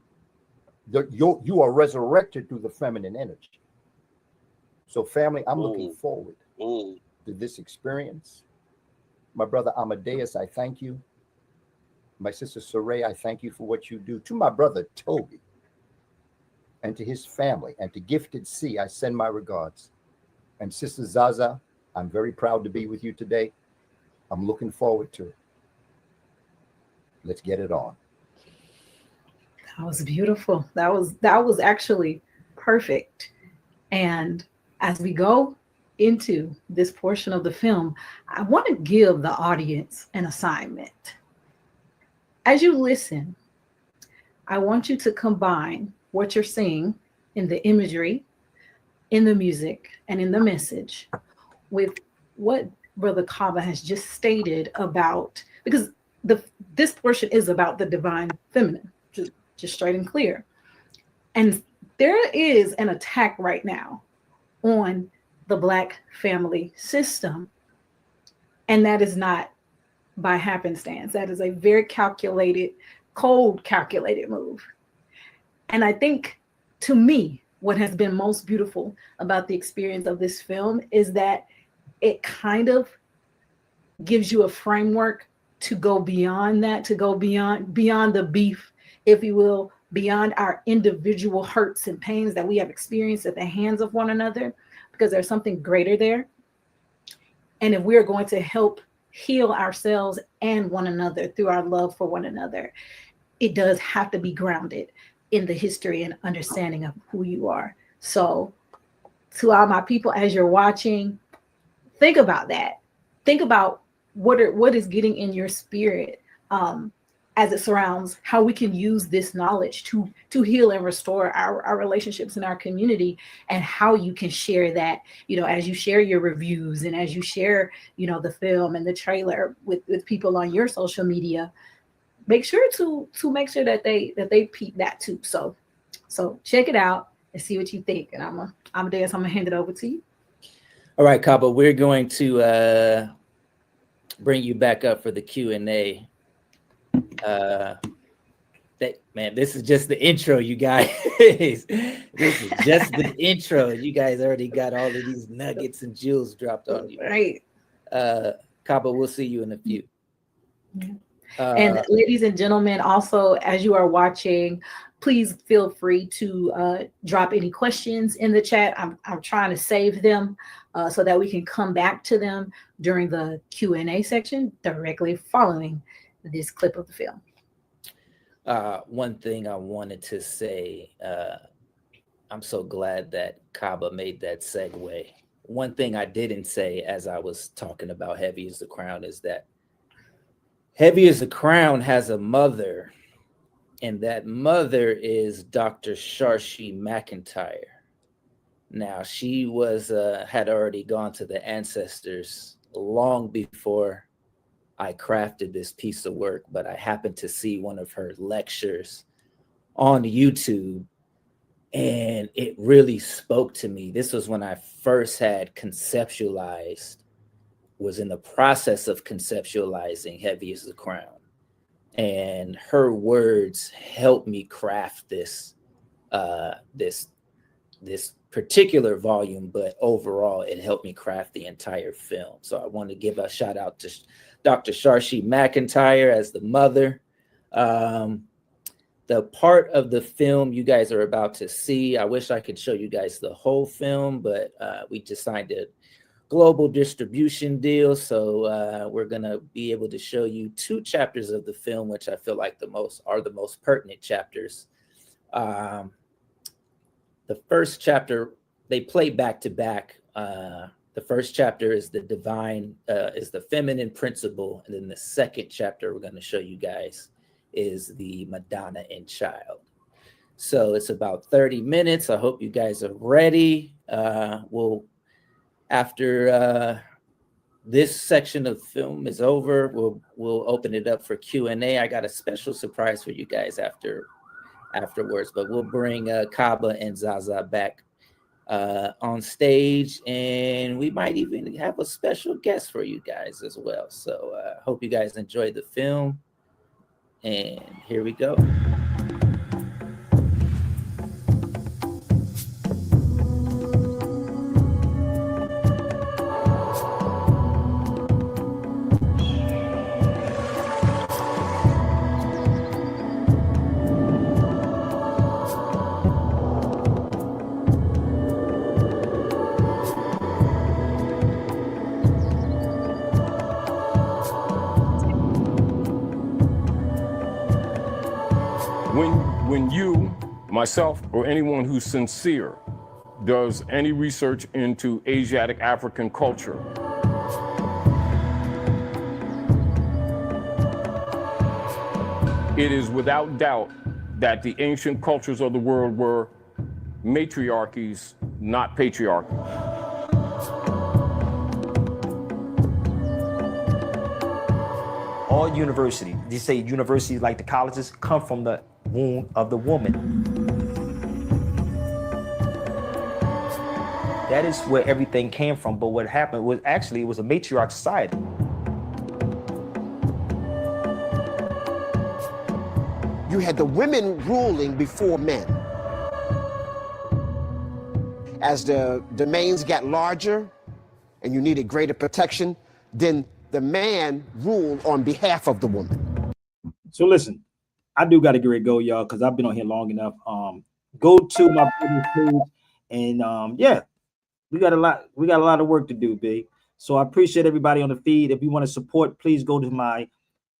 that you are resurrected through the feminine energy. So family, I'm looking forward to this experience. My brother Amadeus, I thank you. My sister Saray, I thank you for what you do. To my brother Toby and to his family and to Gifted C, I send my regards. And Sister Zaza, I'm very proud to be with you today. I'm looking forward to it. Let's get it on. That was beautiful. That was actually perfect. And as we go into this portion of the film, I want to give the audience an assignment. As you listen, I want you to combine what you're seeing in the imagery, in the music, and in the message with what Brother Kaba has just stated about, because this portion is about the divine feminine, just straight and clear. And there is an attack right now on the Black family system. And that is not by happenstance. That is a very calculated, cold calculated move. And I think, to me, what has been most beautiful about the experience of this film is that it kind of gives you a framework to go beyond that, to go beyond the beef, if you will, beyond our individual hurts and pains that we have experienced at the hands of one another, because there's something greater there. And if we're going to help heal ourselves and one another through our love for one another, it does have to be grounded in the history and understanding of who you are. So to all my people, as you're watching, think about that. Think about what is getting in your spirit. as it surrounds how we can use this knowledge to heal and restore our relationships in our community, and how you can share that, as you share your reviews and as you share, the film and the trailer with people on your social media. Make sure to make sure that they peep that too. So check it out and see what you think. And I'm gonna hand it over to you. All right, Kaba, we're going to bring you back up for the Q&A. Man, this is just the intro, you guys. This is just the intro. You guys already got all of these nuggets and jewels dropped on you. Right. Kaba, we'll see you in a few. Yeah. And ladies and gentlemen, also, as you are watching, please feel free to drop any questions in the chat. I'm trying to save them so that we can come back to them during the Q&A section directly following this clip of the film. One thing I wanted to say, I'm so glad that Kaba made that segue. One thing I didn't say as I was talking about Heavy is the Crown is that Heavy is the Crown has a mother, and that mother is Dr. Sharshi McIntyre. Now, she had already gone to the ancestors long before I crafted this piece of work, but I happened to see one of her lectures on YouTube, and it really spoke to me. This was when I first had was in the process of conceptualizing Heavy is the Crown. And her words helped me craft this particular volume, but overall it helped me craft the entire film. So I want to give a shout out to Dr. Sharshi McIntyre as the mother. The part of the film you guys are about to see, I wish I could show you guys the whole film, but we just signed a global distribution deal. So we're going to be able to show you 2 chapters of the film, which I feel like are the most pertinent chapters. The first chapter, they play back to back. The first chapter is the feminine principle. And then the second chapter we're going to show you guys is the Madonna and Child. So it's about 30 minutes. I hope you guys are ready. After this section of the film is over, we'll open it up for Q&A. I got a special surprise for you guys afterwards, but we'll bring Kaba and Zaza back on stage, and we might even have a special guest for you guys as well. So I hope you guys enjoyed the film, and here we go. When you, myself, or anyone who's sincere does any research into Asiatic African culture, it is without doubt that the ancient cultures of the world were matriarchies, not patriarchies. All universities, they say universities like the colleges, come from the womb of the woman. That is where everything came from. But what happened was actually it was a matriarch society. You had the women ruling before men. As the domains got larger and you needed greater protection, then the man ruled on behalf of the woman. So listen, I do got to get ready to go, y'all, because I've been on here long enough. Go to my page, and yeah, we got a lot of work to do, big. So I appreciate everybody on the feed. If you want to support, please go to my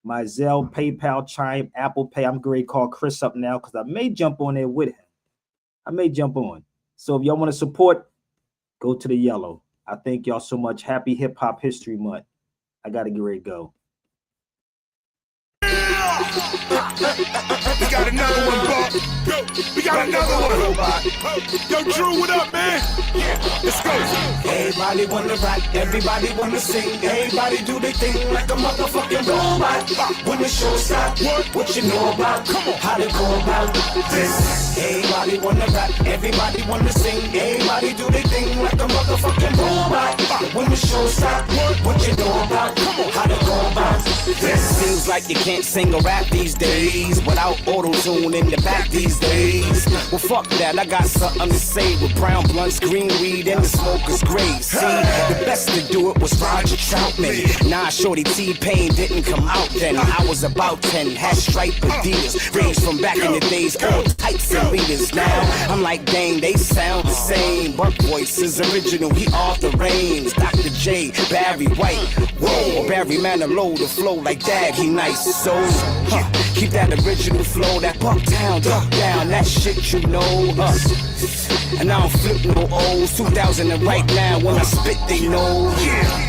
Zelle, PayPal, Chime, Apple Pay. I'm going to call Chris up now because I may jump on there with him. I may jump on. So if y'all want to support, go to the yellow. I thank y'all so much. Happy Hip Hop History Month. I got to get ready to go. We got another one, Buck. We got another one. Yo, Drew, what up, man? Let's go. Everybody wanna rap, everybody wanna sing, everybody do their thing like a motherfucking robot. When the show stop, what you know about? How to go about this? Everybody wanna rap, everybody wanna sing, everybody do their thing like a motherfucking robot. When the show stop, what you know about? How to go about this? Seems like you can't sing or rap these days without auto-tune in the back these days. Well, fuck that, I got something to say with brown blunts, green weed, and the smoker's gray. See, the best to do it was Roger Troutman. Nah, Shorty T-Pain didn't come out then. I was about 10, had striped Adidas, ranged from back in the days, all types of leaders. Now, I'm like, dang, they sound the same. Buck voice is original, he off the reins. Dr. J, Barry White, whoa, or Barry Manilow, the flow like that, he nice. So, keep that original flow, that Bucktown, duck down, that shit you know. And I don't flip no O's, 2000 and right now when I spit they know.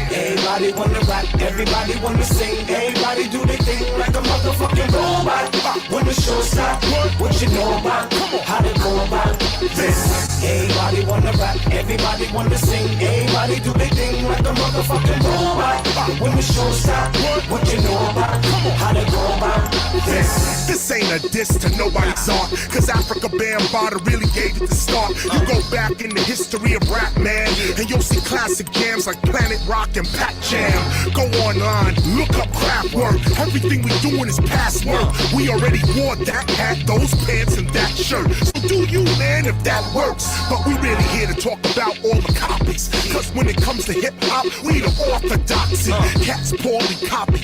Everybody wanna rap, everybody wanna sing, everybody do their thing like a motherfucking robot. When the show stop, what you know about? How to go about this? Everybody wanna rap, everybody wanna sing, everybody do their thing like a motherfucking robot. When the show stop, what you know about? How to go about this? This ain't a diss to nobody's art, cause Africa Bambaataa really gave it the start. You go back in the history of rap, man, and you'll see classic jams like Planet Rock and Pat Jam. Go online, look up Kraftwerk. Everything we doing is past work. We already wore that hat, those pants, and that shirt. So do you, man, if that works. But we really here to talk about all the copies, cause when it comes to hip-hop, we the orthodoxy. Cats poorly copy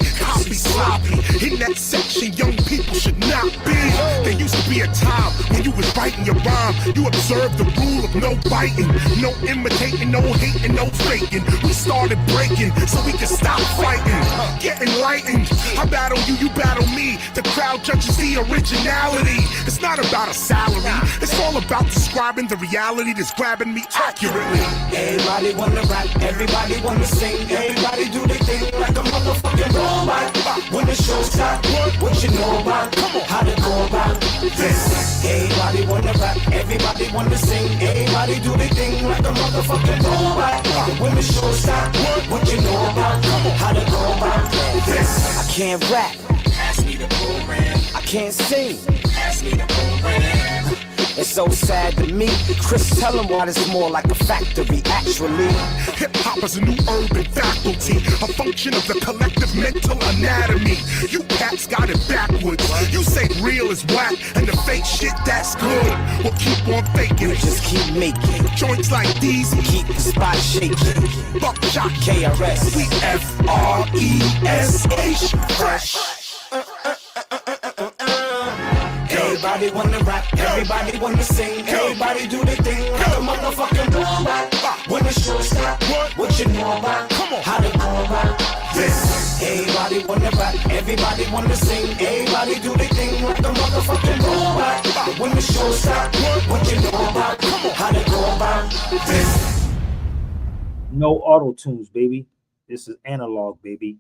sloppy. In that section, young people should not be. There used to be a time when you was writing your rhyme, you observed the rule of no biting, no imitating, no hating, no faking. We started breaking so we could stop fighting. Get enlightened. I battle you, you battle me. The crowd judges the originality. It's not about a salary, it's all about describing the reality that's grabbing me accurately. Everybody wanna rap, everybody wanna sing, everybody do their thing like a motherfucking robot. When the show stop, what you know about? How to go about this? Everybody wanna rap, everybody wanna sing, everybody do their thing like a motherfucking robot. When the show stop, what you know about? How to go about this? I can't rap, ask me the program. I can't sing, ask me the program. It's so sad to me. Chris, tell him why it's more like a factory, actually. Hip-hop is a new urban faculty, a function of the collective mental anatomy. You cats got it backwards. You say real is whack, and the fake shit, that's good. Well, keep on faking we it. Just keep making joints like these. Keep the spot shaking. Buckshot KRS. We F-R-E-S-H. Fresh. Everybody wanna rap, everybody wanna sing, everybody do their thing like a motherfucking robot. When the show stop, what you know about? How to go about this? Everybody wanna rap, everybody wanna sing, everybody do their thing like a motherfucking robot. When the show stop, what you know about? How to go about this? No auto tunes, baby. This is analog, baby.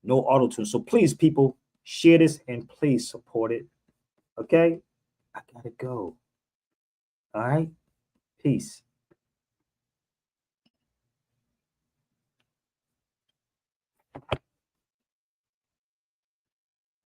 No auto tunes. So please, people, share this and please support it. Okay, I gotta go. All right, peace.